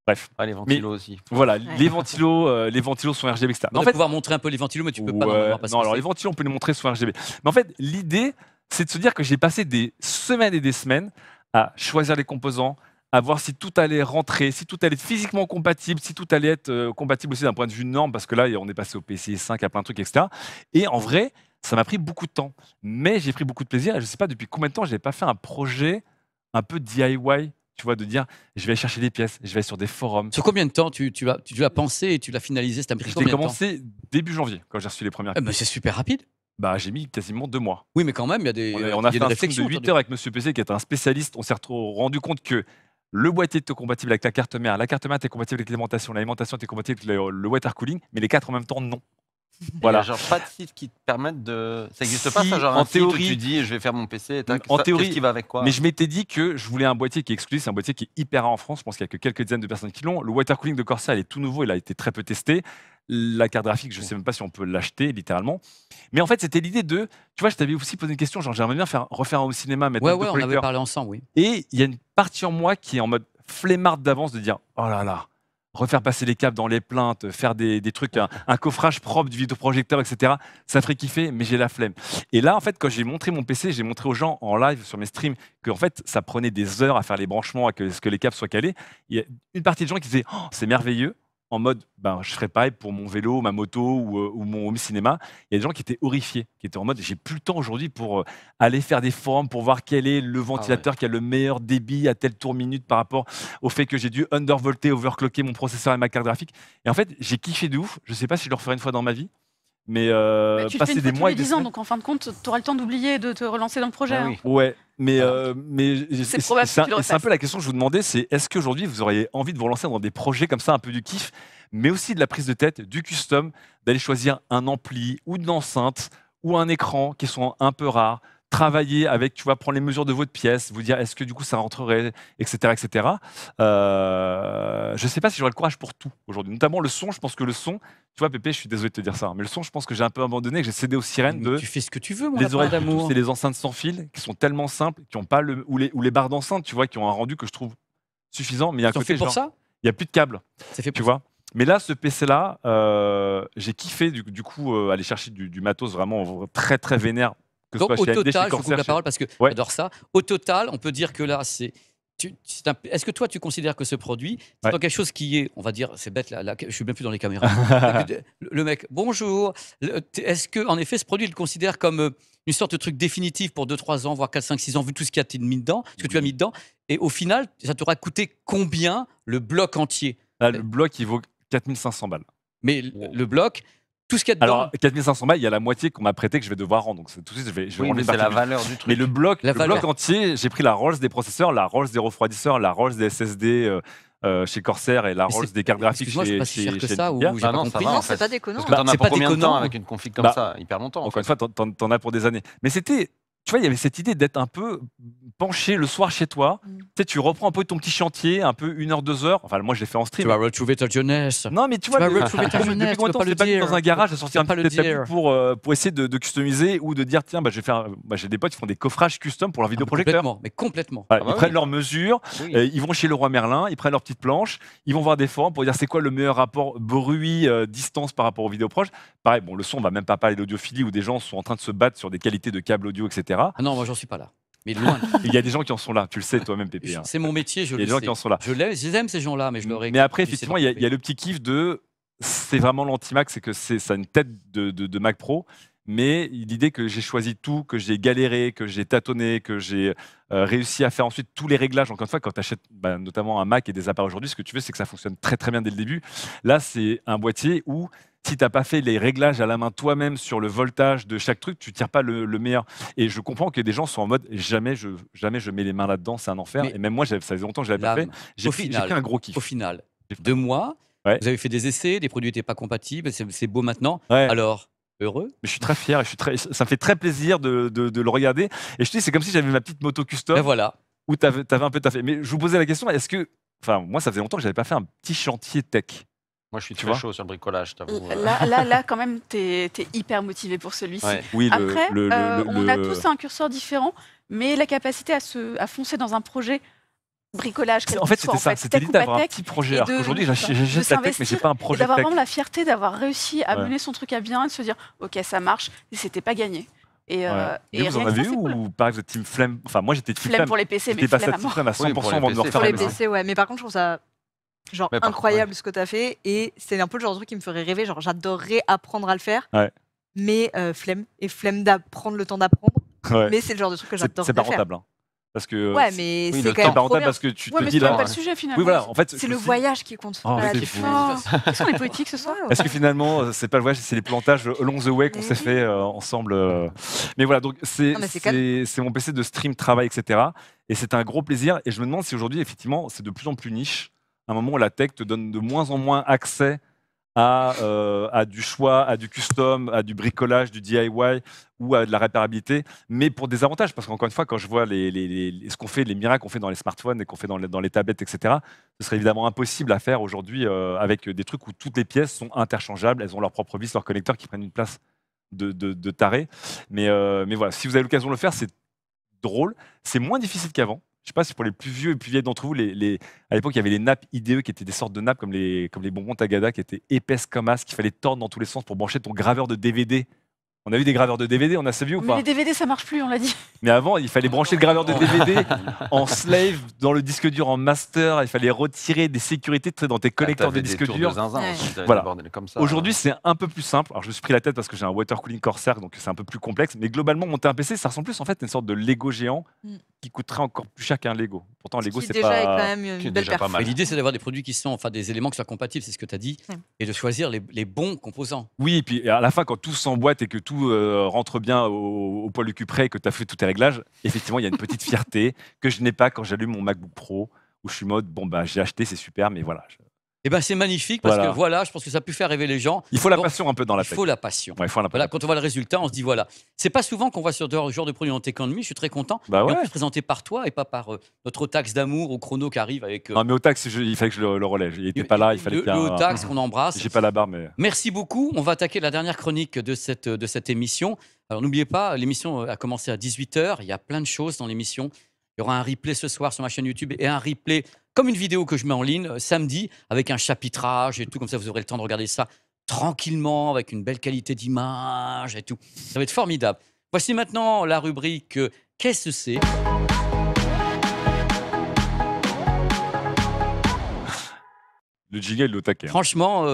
S1: Bref,
S5: Ah, les ventilos aussi.
S1: voilà,
S3: Ouais.
S1: les ventilos sont RGB, etc.
S2: On va pouvoir montrer un peu les ventilos, mais tu peux pas
S1: Ouais,
S2: normalement, parce
S1: non,
S2: que
S1: alors
S2: c'est-
S1: les ventilos, on peut les montrer sur RGB. Mais en fait, l'idée, c'est de se dire que j'ai passé des semaines et des semaines à choisir les composants, à voir si tout allait rentrer, si tout allait être physiquement compatible, si tout allait être compatible aussi d'un point de vue norme, parce que là, on est passé au PCI 5 à plein de trucs, etc. Et en vrai, ça m'a pris beaucoup de temps. Mais j'ai pris beaucoup de plaisir. Et je ne sais pas depuis combien de temps je n'avais pas fait un projet un peu DIY, tu vois, de dire, je vais aller chercher des pièces, je vais aller sur des forums.
S2: Sur combien de temps tu l'as pensé et tu l'as finalisé? Ça t'a pris
S1: J'ai
S2: combien de temps?
S1: commencé début janvier, quand j'ai reçu les premières.
S2: Eh ben, c'est super rapide.
S1: J'ai mis quasiment 2 mois.
S2: Oui, mais quand même, il y a des,
S1: On a
S2: il y
S1: fait
S2: a
S1: un
S2: des
S1: stream de
S2: réflexions.
S1: 8 heures avec Monsieur PC, qui est un spécialiste. On s'est rendu compte que le boîtier était compatible avec la carte mère était compatible avec l'alimentation était compatible avec le water cooling, mais les 4 en même temps, non.
S5: Voilà.
S1: Voilà.
S5: Genre pas de site qui te permettent de. Ça n'existe pas
S1: Si,
S5: ça, genre
S1: en
S5: un site où
S1: théorie-
S5: tu dis je vais faire mon PC et tac,
S1: En
S5: ça,
S1: théorie,
S5: qu'est-ce qui va avec quoi?
S1: Mais je m'étais dit que je voulais un boîtier qui est exclusif, c'est un boîtier qui est hyper rare en France. Je pense qu'il n'y a que quelques dizaines de personnes qui l'ont. Le water cooling de Corsair, il est tout nouveau, il a été très peu testé. La carte graphique, je ne sais même pas si on peut l'acheter littéralement. Mais en fait, c'était l'idée de. Tu vois, je t'avais aussi posé une question, genre j'aimerais bien refaire un home cinéma, mettre
S2: Ouais,
S1: un peu
S2: ouais,
S1: de
S2: on avait
S1: projecteur.
S2: parlé ensemble, oui.
S1: Et il y a une partie en moi qui est en mode flemmarde d'avance de dire oh là là, refaire passer les câbles dans les plaintes, faire des trucs, un coffrage propre du vidéoprojecteur, etc. Ça ferait kiffer, mais j'ai la flemme. Et là, en fait, quand j'ai montré mon PC, j'ai montré aux gens en live sur mes streams que en fait, ça prenait des heures à faire les branchements, à ce que les câbles soient calés. Il y a une partie de gens qui disaient oh, c'est merveilleux. En mode, je ferais pareil pour mon vélo, ma moto ou mon home cinéma. Il y a des gens qui étaient horrifiés, qui étaient en mode, j'ai plus le temps aujourd'hui pour aller faire des forums pour voir quel est le ventilateur qui a le meilleur débit à tel tour minute par rapport au fait que j'ai dû undervolter, overclocker mon processeur et ma carte graphique. Et en fait, j'ai kiffé de ouf. Je sais pas si je le referai une fois dans ma vie, mais
S3: Tu le fais
S1: passer
S3: une
S1: des
S3: fois tous
S1: mois
S3: les
S1: et des
S3: 10 ans,
S1: semaines.
S3: donc en fin de compte, tu auras le temps d'oublier et de te relancer dans le projet.
S5: Ah
S3: hein.
S5: oui.
S1: Ouais,
S3: C'est probable que tu le
S1: c'est un peu la question que je vous demandais, c'est est-ce qu'aujourd'hui vous auriez envie de vous lancer dans des projets comme ça, un peu du kiff, mais aussi de la prise de tête, du custom, d'aller choisir un ampli ou une enceinte ou un écran qui sont un peu rares, travailler avec, tu vois, prendre les mesures de votre pièce, vous dire est-ce que du coup ça rentrerait, etc. etc. Je ne sais pas si j'aurais le courage pour tout aujourd'hui, notamment le son. Je pense que le son, tu vois, Pépé, je suis désolé de te dire ça, hein, mais le son, je pense que j'ai un peu abandonné, que j'ai cédé aux sirènes de
S2: Tu fais ce que tu veux, mon
S1: les
S2: lapin
S1: oreilles
S2: d'amour.
S1: Bluetooth et les enceintes sans fil qui sont tellement simples, qui ont pas le ou les barres d'enceinte, tu vois, qui ont un rendu que je trouve suffisant, mais il y a un
S2: T'en
S1: côté
S2: fais pour
S1: genre,
S2: ça
S1: il y a plus de câbles,
S2: C'est fait
S1: tu
S2: pour
S1: vois. Mais là, ce PC-là, j'ai kiffé du coup aller chercher du matos vraiment très très vénère, que ce
S2: Donc,
S1: soit
S2: au
S1: chez AMD, chez
S2: total, je vous coupe
S1: Corsair,
S2: la
S1: chez-
S2: parole parce que
S1: Ouais.
S2: j'adore ça. Au total, on peut dire que là, est-ce que toi, tu considères que ce produit, c'est
S1: Ouais.
S2: dans quelque chose qui est, on va dire, c'est bête, je suis même plus dans les caméras. Le mec, bonjour. Est-ce que, en effet, ce produit, il le considère comme une sorte de truc définitif pour 2, 3 ans, voire 4, 5, 6 ans, vu tout ce qu'il y a mis dedans, ce que tu as mis dedans, et au final, ça t'aura coûté combien le bloc entier?
S1: Là, le bloc, il vaut 4500 balles.
S2: Mais le bloc, tout ce qu'il y a dedans.
S1: Alors, 4500 balles, il y a la moitié qu'on m'a prêté que je vais devoir rendre. Donc, tout de suite, je vais
S5: Oui,
S1: rendre
S5: mais
S1: une
S5: c'est la
S1: partie du-
S5: valeur du truc.
S1: Mais le bloc
S2: La valeur.
S1: entier, j'ai pris la Rolls des processeurs, la Rolls des refroidisseurs, la Rolls des SSD chez Corsair et la
S2: Mais
S1: Rolls
S2: c'est-
S1: des cartes graphiques
S2: excuse-moi, c'est
S1: chez,
S2: pas si cher que
S1: chez
S2: ça, ou
S1: Nvidia.
S2: j'ai
S5: Bah
S2: pas
S5: non, ça
S2: compris.
S5: va,
S4: Non,
S5: en
S4: c'est
S5: fait.
S4: pas déconnant.
S5: Parce que t'en
S2: c'est
S5: as
S2: pas
S5: pour combien de temps
S2: déconnant.
S5: avec une config comme
S1: Bah,
S5: ça? Hyper longtemps. en
S1: Encore
S5: fait.
S1: une fois, t'en as pour des années. Mais c'était, tu vois, il y avait cette idée d'être un peu penché le soir chez toi. Tu sais, tu reprends un peu ton petit chantier, un peu 1 heure, 2 heures. Enfin, moi, je l'ai fait en
S2: Tu
S1: stream.
S2: vas retrouver ta jeunesse.
S1: Non, mais tu
S2: Tu
S1: vois,
S2: vas
S1: le-
S2: retrouver ta
S1: depuis
S2: jeunesse,
S1: combien de
S2: tu
S1: temps
S2: peux pas
S1: c'est
S2: le
S1: pas mis
S2: dire.
S1: dans un garage à sortir un
S2: Tu peux pas
S1: petit
S2: le
S1: tapis
S2: dire.
S1: pour essayer de customiser ou de dire tiens, bah, je vais faire. Bah, j'ai des potes qui font des coffrages custom pour leur vidéoprojecteur.
S2: Complètement, mais complètement.
S1: Voilà,
S5: Ah bah
S1: ils prennent
S5: oui.
S1: leurs mesures,
S5: Oui.
S1: ils vont chez Leroy Merlin, ils prennent leur petite planche, ils vont voir des forums pour dire c'est quoi le meilleur rapport bruit-distance par rapport aux vidéoproches. Pareil, bon, le son, on va même pas parler d'audiophilie où des gens sont en train de se battre sur des qualités de câbles audio, etc.
S2: Ah non, moi j'en suis pas là. Mais loin.
S1: Il y a des gens qui en sont là, tu le sais toi-même, Pépé. hein.
S2: C'est mon métier, je
S1: Il y
S2: le
S1: a des gens
S2: sais.
S1: qui en sont là.
S2: Je les aime ces gens-là, mais je leur ai.
S1: Mais après,
S2: j'essaie de
S1: effectivement,
S2: leur
S1: il y a le petit kiff de. C'est vraiment l'anti-Mac, c'est que ça a une tête de Mac Pro, mais l'idée que j'ai choisi tout, que j'ai galéré, que j'ai tâtonné, que j'ai réussi à faire ensuite tous les réglages. Encore une fois, quand tu achètes notamment un Mac et des appareils aujourd'hui, ce que tu veux, c'est que ça fonctionne très très bien dès le début. Là, c'est un boîtier où si tu n'as pas fait les réglages à la main toi-même sur le voltage de chaque truc, tu ne tires pas le meilleur. Et je comprends que des gens sont en mode jamais je mets les mains là-dedans, c'est un enfer.
S2: Mais
S1: et même moi, ça faisait longtemps que je l'avais pas
S2: Là,
S1: fait. J'ai
S2: au
S1: pris
S2: final,
S1: un gros kiff.
S2: Au final,
S1: J'ai fait-
S2: 2 mois,
S1: Ouais.
S2: vous avez fait des essais, les produits n'étaient pas compatibles, c'est beau maintenant.
S1: Ouais.
S2: Alors, heureux?
S1: Mais je suis très fier, ça me fait très plaisir de le regarder. Et je te dis, c'est comme si j'avais ma petite moto custom
S2: Ben voilà.
S1: où tu avais un peu taffé. Mais je vous posais la question, est-ce que. Enfin, moi, ça faisait longtemps que je n'avais pas fait un petit chantier tech.
S5: Moi, je suis
S1: Tu
S5: très
S1: vois
S5: chaud sur le bricolage, t'avoue.
S3: Là, quand même, t'es hyper motivé pour celui-ci.
S5: Ouais.
S1: Oui,
S3: Après, on a tous un curseur différent, mais la capacité à foncer dans un projet bricolage, quel
S1: En fait,
S3: qu'il soit,
S1: c'était ça. C'était
S3: tech ou
S1: l'idée
S3: pas
S1: d'avoir un
S3: tech,
S1: petit projet.
S3: et
S1: Alors
S3: de-
S1: qu'aujourd'hui,
S3: de
S1: j'achète la tech, mais
S3: s'investir
S1: j'ai pas un
S3: et
S1: projet
S3: d'avoir
S1: tech.
S3: vraiment la fierté d'avoir réussi à
S1: Ouais.
S3: mener son truc à bien et de se dire, ok, ça marche, et c'était pas gagné. Et,
S1: Ouais.
S3: et
S1: Mais vous en
S3: rien que ça,
S1: avez eu
S3: c'est cool.
S1: ou pareil, vous êtes team flemme? Enfin, moi, j'étais team
S3: Flemme
S1: flemme.
S3: pour les PC, mais
S1: J'étais passé
S3: flemme
S1: à
S3: à
S1: team
S3: mort.
S1: flemme à 100%
S5: pour les
S1: avant de me
S5: PC,
S1: refaire
S4: Pour
S1: la
S4: les
S1: maison.
S4: PC, ouais. Mais par contre, je trouve ça genre
S5: Mais par-
S4: incroyable ce que tu as fait. Et c'est un peu le genre de truc qui me ferait rêver. Genre, j'adorerais apprendre à le faire.
S1: Ouais.
S4: Mais flemme. Et flemme d'apprendre le temps d'apprendre.
S1: Ouais.
S4: Mais c'est le genre de truc que
S1: C'est
S4: j'adorerais
S1: pas
S4: faire.
S1: rentable. hein. Parce que.
S4: Ouais, mais
S5: oui,
S4: c'est
S5: le
S4: quand
S1: C'est
S4: même
S1: pas
S4: trop
S1: rentable
S4: bien.
S1: parce que tu
S3: Ouais,
S1: te
S3: mais
S1: dis
S3: c'est
S1: là.
S3: pas le sujet finalement.
S1: Oui, voilà. En fait,
S4: C'est le
S1: aussi-
S4: voyage qui compte.
S1: Oh,
S4: Voilà,
S1: c'est
S4: tu
S1: fou.
S4: fais-
S3: Oh, est-ce qu'on est politique ce soir
S1: Est-ce que finalement, c'est pas le voyage, c'est les plantages along the way qu'on
S4: Mais
S1: s'est
S4: oui.
S1: fait ensemble Mais voilà, donc
S4: Non, mais c'est
S1: c'est mon PC de stream, travail, etc. Et c'est un gros plaisir. Et je me demande si aujourd'hui, effectivement, c'est de plus en plus niche. À un moment où la tech te donne de moins en moins accès à du choix, à du custom, à du bricolage, du DIY ou à de la réparabilité, mais pour des avantages. Parce qu'encore une fois, quand je vois ce qu'on fait, les miracles qu'on fait dans les smartphones et qu'on fait dans les tablettes, etc., ce serait évidemment impossible à faire aujourd'hui avec des trucs où toutes les pièces sont interchangeables, elles ont leur propre vis, leurs connecteurs qui prennent une place de taré. Mais voilà, si vous avez l'occasion de le faire, c'est drôle. C'est moins difficile qu'avant. Je sais pas si pour les plus vieux et plus vieilles d'entre vous, à l'époque, il y avait les nappes IDE qui étaient des sortes de nappes comme les bonbons Tagada qui étaient épaisses comme as, qu'il fallait tordre dans tous les sens pour brancher ton graveur de DVD. On a vu des graveurs de DVD, on a ça vu ou
S3: Mais
S1: pas?
S3: les DVD, ça marche plus, on l'a dit.
S1: Mais avant, il fallait brancher le graveur de DVD en slave dans le disque dur en master. Il fallait retirer des sécurités dans tes connecteurs de disque dur.
S4: Ouais.
S1: Voilà.
S5: Comme ça.
S1: Aujourd'hui, c'est un peu plus simple. Alors, je me suis pris la tête parce que j'ai un water cooling Corsair, donc c'est un peu plus complexe. Mais globalement, monter un PC, ça ressemble plus en fait à une sorte de Lego géant
S4: Mm.
S1: qui coûterait encore plus cher qu'un Lego. Pourtant, un
S4: Ce
S1: Lego,
S4: qui
S1: c'est
S4: déjà est quand
S1: pas.
S4: même
S5: qui est
S4: une belle
S5: déjà pas
S4: perf.
S5: mal.
S2: Mais l'idée, c'est d'avoir des produits qui sont, enfin, des éléments qui soient compatibles, c'est ce que tu as dit,
S4: Ouais.
S2: et de choisir les bons composants.
S1: Oui, et puis à la fin, quand tout s'emboîte et que tout rentre bien au poil du cul près et que tu as fait tous tes réglages, effectivement, il y a une petite fierté que je n'ai pas quand j'allume mon MacBook Pro, où je suis mode, bon, bah, j'ai acheté, c'est super, mais voilà.
S2: Eh ben, c'est magnifique parce
S1: Voilà.
S2: que voilà, je pense que ça a pu faire rêver les gens.
S1: Il faut la
S2: Donc,
S1: passion un peu dans la
S2: Il
S1: tech.
S2: faut la passion.
S1: Ouais, il faut la
S2: Voilà,
S1: passion.
S2: quand on voit le résultat, on se dit voilà. C'est pas souvent qu'on voit sur ce genre de produit en Tech Economy, je suis très content.
S1: Bah
S2: Et en
S1: ouais.
S2: plus présenté par toi et pas par notre taxe d'amour ou Chrono qui arrive avec
S1: Non, mais au tax, il fallait que je le relève. Il n'était pas là, il fallait qu'il y ait
S2: le
S1: un-
S2: taxe qu'on embrasse.
S1: J'ai pas la barre, mais.
S2: Merci beaucoup. On va attaquer la dernière chronique de cette émission. Alors n'oubliez pas, l'émission a commencé à 18h. Il y a plein de choses dans l'émission. Il y aura un replay ce soir sur ma chaîne YouTube et un replay comme une vidéo que je mets en ligne samedi avec un chapitrage et tout. Comme ça, vous aurez le temps de regarder ça tranquillement avec une belle qualité d'image et tout. Ça va être formidable. Voici maintenant la rubrique Qu'est-ce que c'est ?
S1: Le giga, il est au taquet. hein.
S2: Franchement,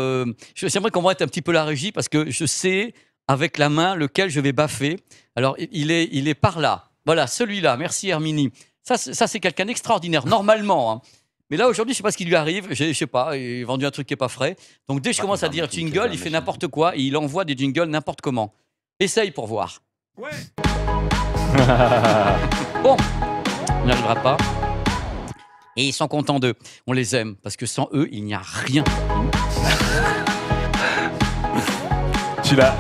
S2: j'aimerais qu'on voit un petit peu la régie parce que je sais avec la main lequel je vais baffer. Alors, il est par là. Voilà, celui-là. Merci Herminie. Ça, c'est quelqu'un d'extraordinaire, normalement. hein. Mais là, aujourd'hui, je ne sais pas ce qui lui arrive. Je ne sais pas, il a vendu un truc qui n'est pas frais. Donc, dès que je commence à dire jingle, il fait n'importe quoi et il envoie des jingles n'importe comment. Essaye pour voir.
S1: Ouais.
S2: Bon, on n'y arrivera pas. Et ils sont contents d'eux. On les aime parce que sans eux, il n'y a rien.
S1: Tu l'as.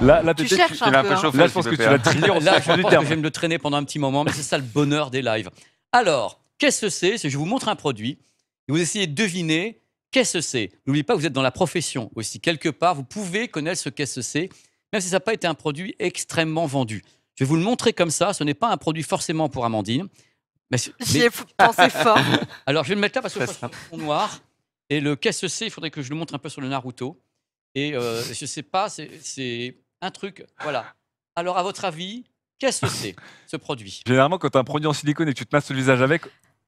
S1: Là,
S4: Tu
S1: t'étais-
S4: cherches un
S5: l'as un
S4: peu.
S5: peu
S4: hein.
S5: chauffé.
S1: Là, je pense que tu l'as trillé en
S2: Là, je
S1: fonction du
S2: pense que
S1: terme.
S2: je vais me le traîner pendant un petit moment, mais c'est ça le bonheur des lives. Alors, qu'est-ce que c'est ? C'est que je vous montre un produit et vous essayez de deviner qu'est-ce que c'est. N'oubliez pas, vous êtes dans la profession aussi. Quelque part, vous pouvez connaître ce qu'est-ce que c'est, même si ça n'a pas été un produit extrêmement vendu. Je vais vous le montrer comme ça. Ce n'est pas un produit forcément pour Amandine.
S4: J'y ai pensé fort.
S2: Alors, je vais le mettre là parce que je crois que c'est noir. Et le qu'est-ce que c'est ? Il faudrait que je le montre un peu sur le Naruto. Et je ne sais pas, c'est un truc. Voilà. Alors, à votre avis, qu'est-ce que c'est, ce produit ?
S1: Généralement, quand tu as un produit en silicone et que tu te masses le visage avec,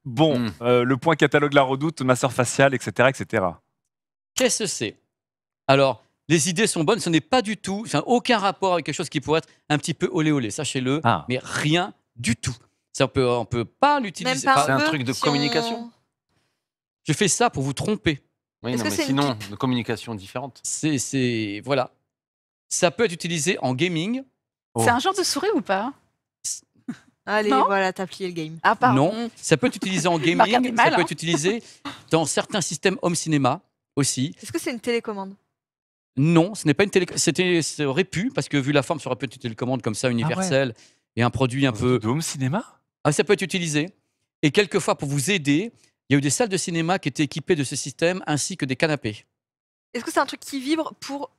S1: bon, le point catalogue la redoute, masseur facial, etc. etc.
S2: Qu'est-ce que c'est ? Alors, les idées sont bonnes. Ce n'est pas du tout, ça n'a aucun rapport avec quelque chose qui pourrait être un petit peu olé olé, sachez-le,
S1: Ah.
S2: mais rien du tout. Ça, on peut pas l'utiliser.
S4: Même pas
S5: C'est un
S4: peu,
S5: truc de
S4: si
S5: communication.
S2: Je fais ça pour vous tromper.
S5: Oui,
S4: Est-ce
S5: non,
S4: que
S5: mais
S4: c'est une
S5: sinon, de communication différente.
S2: Voilà. Ça peut être utilisé en gaming.
S3: C'est un genre de souris ou pas?
S4: Allez,
S3: Non.
S4: voilà, t'as plié le game.
S3: Ah, pardon.
S2: Non. Ça peut être utilisé en
S3: m'a regardé
S2: gaming. Ça
S3: mal,
S2: peut
S3: hein.
S2: être utilisé dans certains systèmes home cinéma aussi.
S4: Est-ce que c'est une télécommande?
S2: Non, ce n'est pas une télé. Ça aurait pu, parce que vu la forme, ça aurait pu être une télécommande comme ça, universelle, et un produit un peu.
S1: De home cinéma.
S2: Ah, ça peut être utilisé. Et quelquefois, pour vous aider, il y a eu des salles de cinéma qui étaient équipées de ce système, ainsi que des canapés.
S4: Est-ce que c'est un truc qui vibre pour.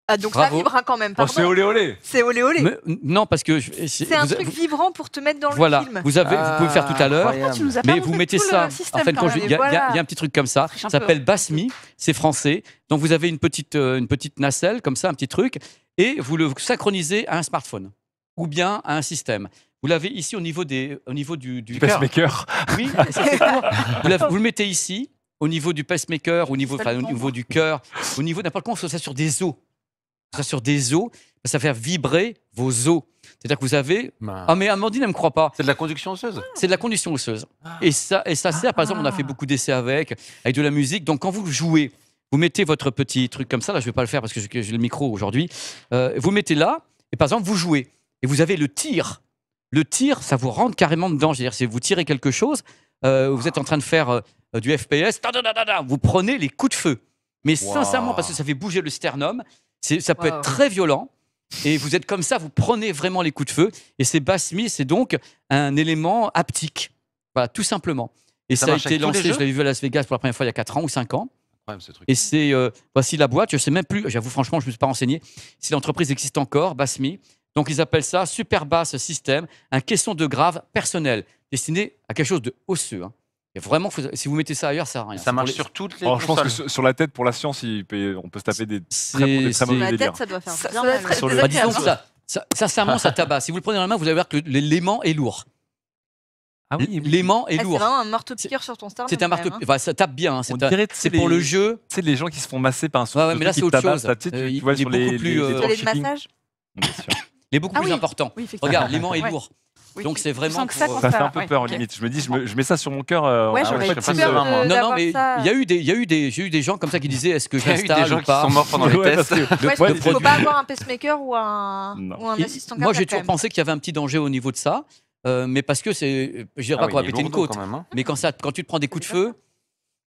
S4: Ah, donc
S2: Bravo.
S4: ça vibre quand même,
S1: Oh,
S4: pardon.
S1: c'est olé olé.
S4: C'est olé olé.
S2: Non, parce que
S4: C'est un truc vibrant pour te mettre dans
S2: Voilà,
S4: le film.
S2: vous pouvez le faire tout à l'heure.
S3: Tu nous as pas
S2: Mais
S3: montré
S2: vous mettez
S3: tout le
S2: ça,
S3: système,
S2: en fait,
S3: quand même.
S2: il y, a-
S4: voilà.
S2: il y a un petit truc comme ça,
S3: Triche un
S2: ça
S3: peu.
S2: s'appelle Basmi, c'est français. Donc vous avez une petite nacelle, comme ça, un petit truc, et vous le synchronisez à un smartphone ou bien à un système. Vous l'avez ici au niveau du
S1: Du
S2: cœur.
S1: pacemaker.
S2: Oui, ça fait court. Vous le mettez ici, au niveau du pacemaker, au niveau du cœur, au niveau n'importe quoi, on fait ça sur des os. Ça sur des os, ça fait vibrer vos os. C'est-à-dire que vous avez. Ah, mais Amandine, elle ne me croit pas.
S5: C'est de la conduction osseuse.
S2: C'est de la conduction osseuse. Et ça sert, par exemple, on a fait beaucoup d'essais avec de la musique. Donc, quand vous jouez, vous mettez votre petit truc comme ça. Là, je ne vais pas le faire parce que j'ai le micro aujourd'hui. Vous mettez là, et par exemple, vous jouez. Et vous avez le tir. Le tir, ça vous rentre carrément dedans. C'est-à-dire, si vous tirez quelque chose, vous êtes en train de faire du FPS, vous prenez les coups de feu. Mais sincèrement, parce que ça fait bouger le sternum, ça peut être très violent. Et vous êtes comme ça, vous prenez vraiment les coups de feu. Et c'est Basmi, c'est donc un élément haptique. Voilà, tout simplement. Et ça a
S5: marche
S2: été
S5: avec tous les
S2: lancé,
S5: jeux
S2: je l'avais vu à Las Vegas pour la première fois il y a 4 ans ou 5 ans.
S5: Incroyable, ce truc.
S2: Et c'est, voici la boîte, je ne sais même plus, j'avoue franchement, je ne me suis pas renseigné si l'entreprise existe encore, Basmi. Donc ils appellent ça Super Bass System, un caisson de grave personnel, destiné à quelque chose de osseux. hein. Et vraiment, si vous mettez ça ailleurs, ça sert à rien.
S5: Ça
S2: C'est
S5: marche
S2: pour les-
S5: sur toutes les
S1: Alors, je pense que
S5: consoles.
S1: sur la tête, pour la science, on peut se taper des
S2: c'est-
S1: très
S2: c'est-
S1: mauvais
S4: La
S1: délires.
S4: tête, ça doit faire
S3: Ça
S4: bien
S3: doit
S4: mal.
S3: être
S1: Sur le-
S2: Bah, disons que
S3: désagréable.
S2: sincèrement, ça tabasse. Si vous le prenez dans la main, vous allez voir que l'aimant est lourd.
S1: Ah oui,
S2: L'aimant est
S4: Ah, c'est
S2: lourd.
S4: vraiment un marteau-piqueur sur ton sternum.
S2: C'est un
S4: quand
S2: marteau.
S4: même, hein.
S2: Enfin, ça tape bien. hein.
S1: On dirait, tu sais,
S2: C'est pour
S1: les-
S2: le jeu.
S1: Tu sais, les gens qui se font masser par un
S2: Ouais, mais là, c'est autre chose.
S1: Tu sais,
S2: Il
S1: tu vois
S2: est
S1: sur
S2: beaucoup
S1: les
S2: plus,
S1: les
S2: euh,
S4: Vous avez le
S1: dropshipping.
S4: massage?
S1: Bien sûr.
S2: Il est beaucoup
S3: Ah
S2: plus
S3: oui.
S2: important.
S3: Oui, effectivement.
S2: Regarde, l'aimant est
S3: Ouais.
S2: lourd.
S3: Oui,
S2: Donc c'est
S3: tu
S2: vraiment
S3: sens que ça
S2: pour,
S3: quand
S1: Ça fait un peu
S3: ouais,
S1: peur
S3: ok.
S1: limite. Je me dis, je mets ça sur mon cœur.
S3: Ouais,
S5: Ah
S3: j'aurais
S5: ouais,
S3: eu
S5: je serais
S3: peur
S5: pas serein, moi.
S2: Non, non,
S4: d'avoir
S2: mais
S4: ça.
S2: j'ai eu des gens comme ça qui disaient est-ce que
S5: Il y a eu
S2: j'installe
S5: des gens
S2: ou
S5: qui
S2: pas
S5: sont morts pendant les
S1: Ouais, parce
S5: tests.
S1: que-
S4: Ouais,
S1: ouais,
S4: il faut
S1: c'est-
S4: pas avoir un pacemaker ou un
S1: Non.
S4: assistant
S2: Moi, j'ai
S4: cardiaque,
S2: toujours
S4: quand
S2: pensé qu'il y avait un petit danger au niveau de ça, mais parce que c'est, je dirais
S5: Ah
S2: pas
S5: oui,
S2: qu'on va
S5: il est
S2: péter une
S5: lourdeau
S2: côte,
S5: quand même, hein.
S2: mais quand tu te prends des coups de feu,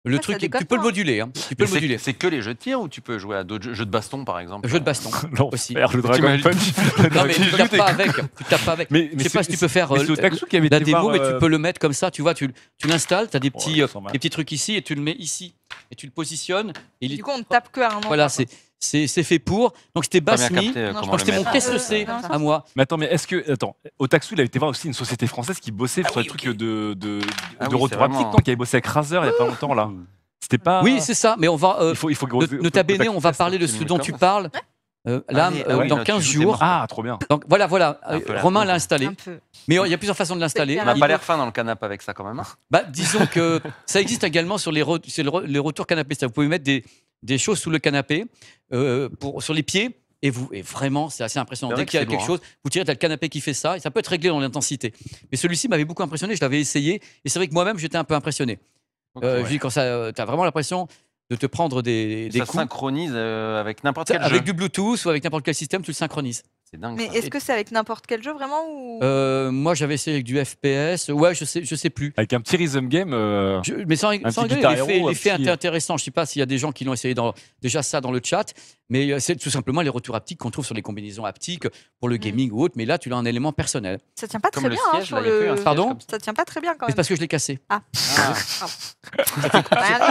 S2: le
S4: ça
S2: truc,
S4: déconne
S2: tu peux
S4: pas,
S2: le moduler, hein. Tu peux
S5: Mais
S2: le moduler.
S5: c'est que les jeux de tir ou tu peux jouer à d'autres jeux de baston par exemple
S2: Jeu de baston aussi.
S1: L'enfer, le Dragon
S5: m'imagines-
S1: Punch.
S2: Non, mais tu tapes pas avec. Tu tapes pas avec.
S1: Mais
S2: Je sais pas si tu peux faire
S1: mais c'est Otaksu qui avait
S2: la
S1: été
S2: démo,
S1: voir,
S2: mais tu peux le mettre comme ça. Tu vois, tu l'installes, tu as des
S1: Oh,
S2: petits,
S1: ça sent mal.
S2: des petits trucs ici et tu le mets ici. Et tu le positionnes. Et
S4: même. Du coup, on ne tape que à un endroit.
S2: voilà,
S4: quoi.
S2: c'est fait pour. Donc c'était
S5: Pas bien
S2: Basmi.
S5: capté
S4: Non,
S5: comment
S2: Quand
S5: le
S2: c'était mon
S5: mettre.
S2: qu'est-ce que
S4: Ah,
S2: c'est
S4: comme ça.
S2: à moi.
S1: Mais attends, mais est-ce que. Attends, Otaksu, il avait été voir aussi une société française qui bossait sur
S2: oui,
S1: des trucs
S2: ok.
S1: de
S5: Ah oui,
S1: retour
S5: c'est
S1: haptique,
S5: vraiment-
S1: non, qui avait bossé avec Razer il y a pas longtemps là. C'était pas.
S2: Oui, c'est ça. Mais on va.
S1: Il faut
S2: Nota bene, on va parler de ce
S5: film
S2: dont
S5: comme
S2: tu
S5: ça.
S2: parles. Là,
S5: oui, ah oui,
S2: dans
S5: non,
S2: 15
S5: tu joues tes
S2: jours.
S1: Ah, trop bien.
S2: Donc voilà, voilà.
S5: Un peu la
S2: Romain
S5: con,
S2: l'a installé.
S4: Un peu.
S2: Mais il y a plusieurs façons de l'installer.
S4: C'est
S5: On n'a
S2: Il
S5: pas
S2: peut-
S5: l'air fin dans le canapé avec ça quand même. Hein.
S2: Bah, disons que ça existe également sur les retours canapé. Vous pouvez mettre des choses sous le canapé, sur les pieds, et vraiment, c'est assez impressionnant.
S5: C'est
S2: Dès
S5: vrai
S2: qu'il y a
S5: que c'est
S2: quelque
S5: lourd,
S2: chose, vous tirez, t'as le canapé qui fait ça, et ça peut être réglé dans l'intensité. Mais celui-ci m'avait beaucoup impressionné, je l'avais essayé, et c'est vrai que moi-même, j'étais un peu impressionné.
S5: Ok,
S2: Je
S5: ouais.
S2: dis, quand ça, t'as vraiment l'impression de te prendre des
S5: Ça
S2: coups.
S5: synchronise avec n'importe quel
S2: Avec
S5: jeu.
S2: du Bluetooth ou avec n'importe quel système, tu le synchronises.
S5: C'est dingue.
S4: Mais
S5: ça.
S4: est-ce que c'est avec n'importe quel jeu vraiment ou...
S2: Moi, j'avais essayé avec du FPS. Ouais, je sais plus.
S1: Avec un petit rhythm game.
S2: Mais sans
S1: petit
S2: rigoler,
S1: Guitar Hero,
S2: l'effet
S1: un petit-
S2: intéressant. Je ne sais pas s'il y a des gens qui l'ont essayé déjà ça dans le chat, mais c'est tout simplement les retours haptiques qu'on trouve sur les combinaisons haptiques pour le gaming ou autre. Mais là, tu as un élément personnel.
S4: Ça tient pas
S5: Comme
S4: très
S5: le
S4: bien hein,
S5: siège,
S4: sur
S5: là, il y a plus un
S4: le.
S5: siège
S2: Pardon
S5: comme ça.
S4: Ça tient pas très bien quand
S2: Mais
S4: même.
S2: c'est parce que je l'ai cassé.
S4: Ah.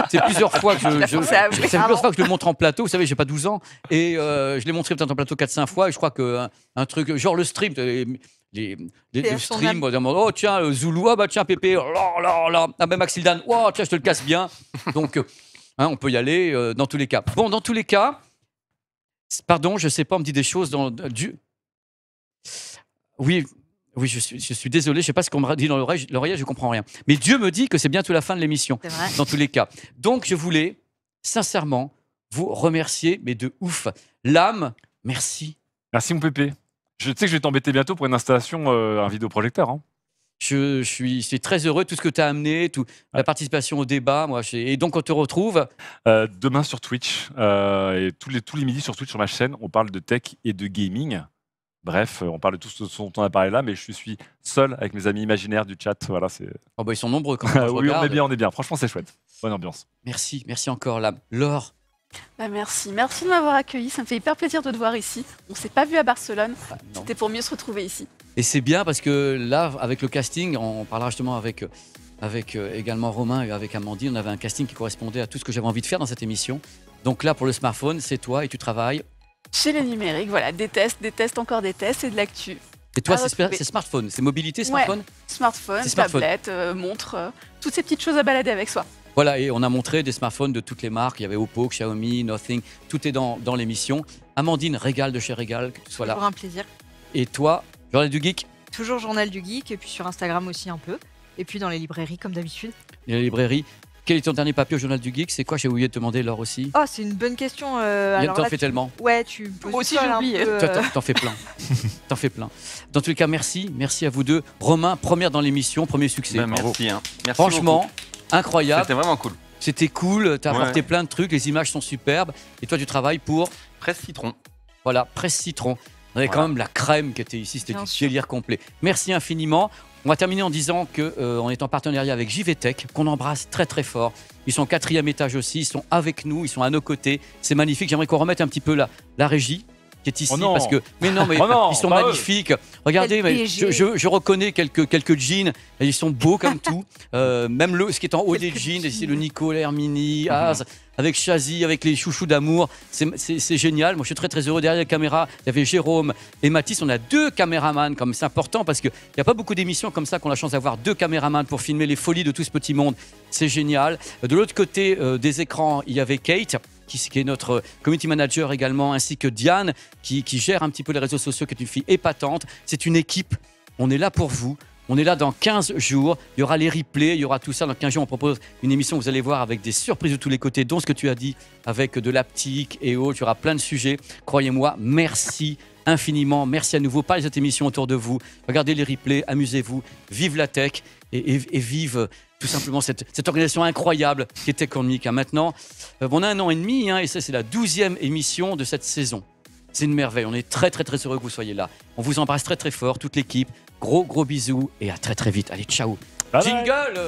S2: C'est plusieurs fois que
S3: Il a pensé à vous.
S2: c'est plusieurs fois que je le montre en plateau. Vous savez, j'ai pas 12 ans et je l'ai montré peut-être en plateau 4-5 fois. Et je crois que un truc genre le stream. Le
S4: son
S2: stream,
S4: âme.
S2: on va dire, oh tiens, Zulu, ah bah tiens, Pépé, oh là là, ah bah Maxildan, oh tiens, je te le casse bien. Donc, on peut y aller dans tous les cas. Bon, dans tous les cas, pardon, je sais pas, on me dit des choses Oui, je suis désolé, je sais pas ce qu'on me dit dans l'oreille, je comprends rien. Mais Dieu me dit que c'est bientôt la fin de l'émission,
S4: C'est vrai.
S2: dans tous les cas. Donc, je voulais sincèrement vous remercier, mais de ouf. L'âme, merci.
S1: Merci mon pépé. Je sais que je vais t'embêter bientôt pour une installation, un vidéoprojecteur. Hein.
S2: Je suis très heureux de tout ce que tu as amené, la participation au débat. Et donc, on te retrouve.
S1: Demain sur Twitch, et tous les midis sur Twitch sur ma chaîne, on parle de tech et de gaming. Bref, on parle de tout ce dont on a parlé là, mais je suis seul avec mes amis imaginaires du chat. Voilà, c'est.
S2: Oh bah, ils sont nombreux quand même. je
S1: oui,
S2: regarde.
S1: on est bien. Franchement, c'est chouette. Bonne ambiance.
S2: Merci encore, l'âme. Laure.
S3: Bah, merci de m'avoir accueilli. Ça me fait hyper plaisir de te voir ici. On s'est pas vu à Barcelone.
S2: Ah, non.
S3: C'était pour mieux se retrouver ici.
S2: Et c'est bien parce que là, avec le casting, on parlera justement avec également Romain et avec Amandine, on avait un casting qui correspondait à tout ce que j'avais envie de faire dans cette émission. Donc là, pour le smartphone, c'est toi et tu travailles.
S3: Chez les numériques, voilà, des tests, encore des tests et de l'actu.
S2: Et toi,
S3: À retrouver.
S2: c'est smartphone, c'est mobilité, smartphone.
S3: Smartphone,
S2: C'est smartphone.
S3: tablette, montre, toutes ces petites choses à balader avec soi.
S2: Voilà, et on a montré des smartphones de toutes les marques. Il y avait Oppo, Xiaomi, Nothing, tout est dans l'émission. Amandine, Régal de chez Régal, que tu sois là.
S4: Toujours un plaisir.
S2: Et toi, Journal du Geek,
S4: Toujours Journal du Geek et puis sur Instagram aussi un peu. Et puis dans les librairies comme d'habitude.
S2: et la librairie. Quel est ton dernier papier au Journal du Geek? C'est quoi? J'ai oublié de te demander, Laure aussi.
S4: Oh, c'est une bonne question. Alors
S2: T'en
S4: là,
S2: fais tellement.
S4: Ouais, tu peux.
S3: Moi aussi, j'ai oublié.
S2: Toi, t'en fais plein. T'en fais plein. Dans tous les cas, merci à vous deux. Romain, première dans l'émission, premier succès.
S5: Ben, merci. Hein. Merci
S2: Franchement,
S5: beaucoup.
S2: incroyable.
S5: C'était vraiment cool.
S2: C'était cool. T'as
S5: Ouais.
S2: apporté plein de trucs. Les images sont superbes. Et toi, tu travailles pour,
S5: Presse citron.
S2: voilà, Presse Citron. On avait quand
S5: Voilà.
S2: même la crème qui était ici. C'était
S4: Bien
S2: du
S4: sûr.
S2: délire complet. Merci infiniment. On va terminer en disant qu'on est en partenariat avec JVTech, qu'on embrasse très très fort. Ils sont au 4e étage aussi. Ils sont avec nous. Ils sont à nos côtés. C'est magnifique. J'aimerais qu'on remette un petit peu la régie qui est ici
S1: Oh non.
S2: parce que mais non mais
S1: Oh non,
S2: ils sont
S1: pas eux.
S2: magnifiques. Regardez,
S4: Quel
S2: mais
S4: PSG.
S2: je reconnais quelques jeans et ils sont beaux comme tout. Même ce qui est en haut des
S4: Quelques
S2: jeans,
S4: jeans.
S2: c'est le Nico, l'Hermini, Az, avec Chazy, avec les chouchous d'amour. C'est génial. Moi, je suis très très heureux. Derrière la caméra, il y avait Jérôme et Mathis. On a 2 caméramans, comme c'est important parce qu'il n'y a pas beaucoup d'émissions comme ça qu'on a la chance d'avoir 2 caméramans pour filmer les folies de tout ce petit monde. C'est génial. De l'autre côté des écrans, il y avait Kate, qui est notre community manager également, ainsi que Diane, qui gère un petit peu les réseaux sociaux, qui est une fille épatante. C'est une équipe. On est là pour vous. On est là dans 15 jours. Il y aura les replays, il y aura tout ça. Dans 15 jours, on propose une émission, vous allez voir, avec des surprises de tous les côtés, dont ce que tu as dit, avec de l'aptique et autres. Il y aura plein de sujets. Croyez-moi, merci infiniment. Merci à nouveau. Parlez de cette émission autour de vous. Regardez les replays, amusez-vous. Vive la tech et vive tout simplement cette organisation incroyable qui est Tech on Mic. Maintenant, on a 1 an et demi et ça, c'est la 12e émission de cette saison. C'est une merveille. On est très, très, très heureux que vous soyez là. On vous embrasse très, très fort, toute l'équipe. Gros bisous et à très, très vite. Allez, ciao.
S1: Bye
S2: Jingle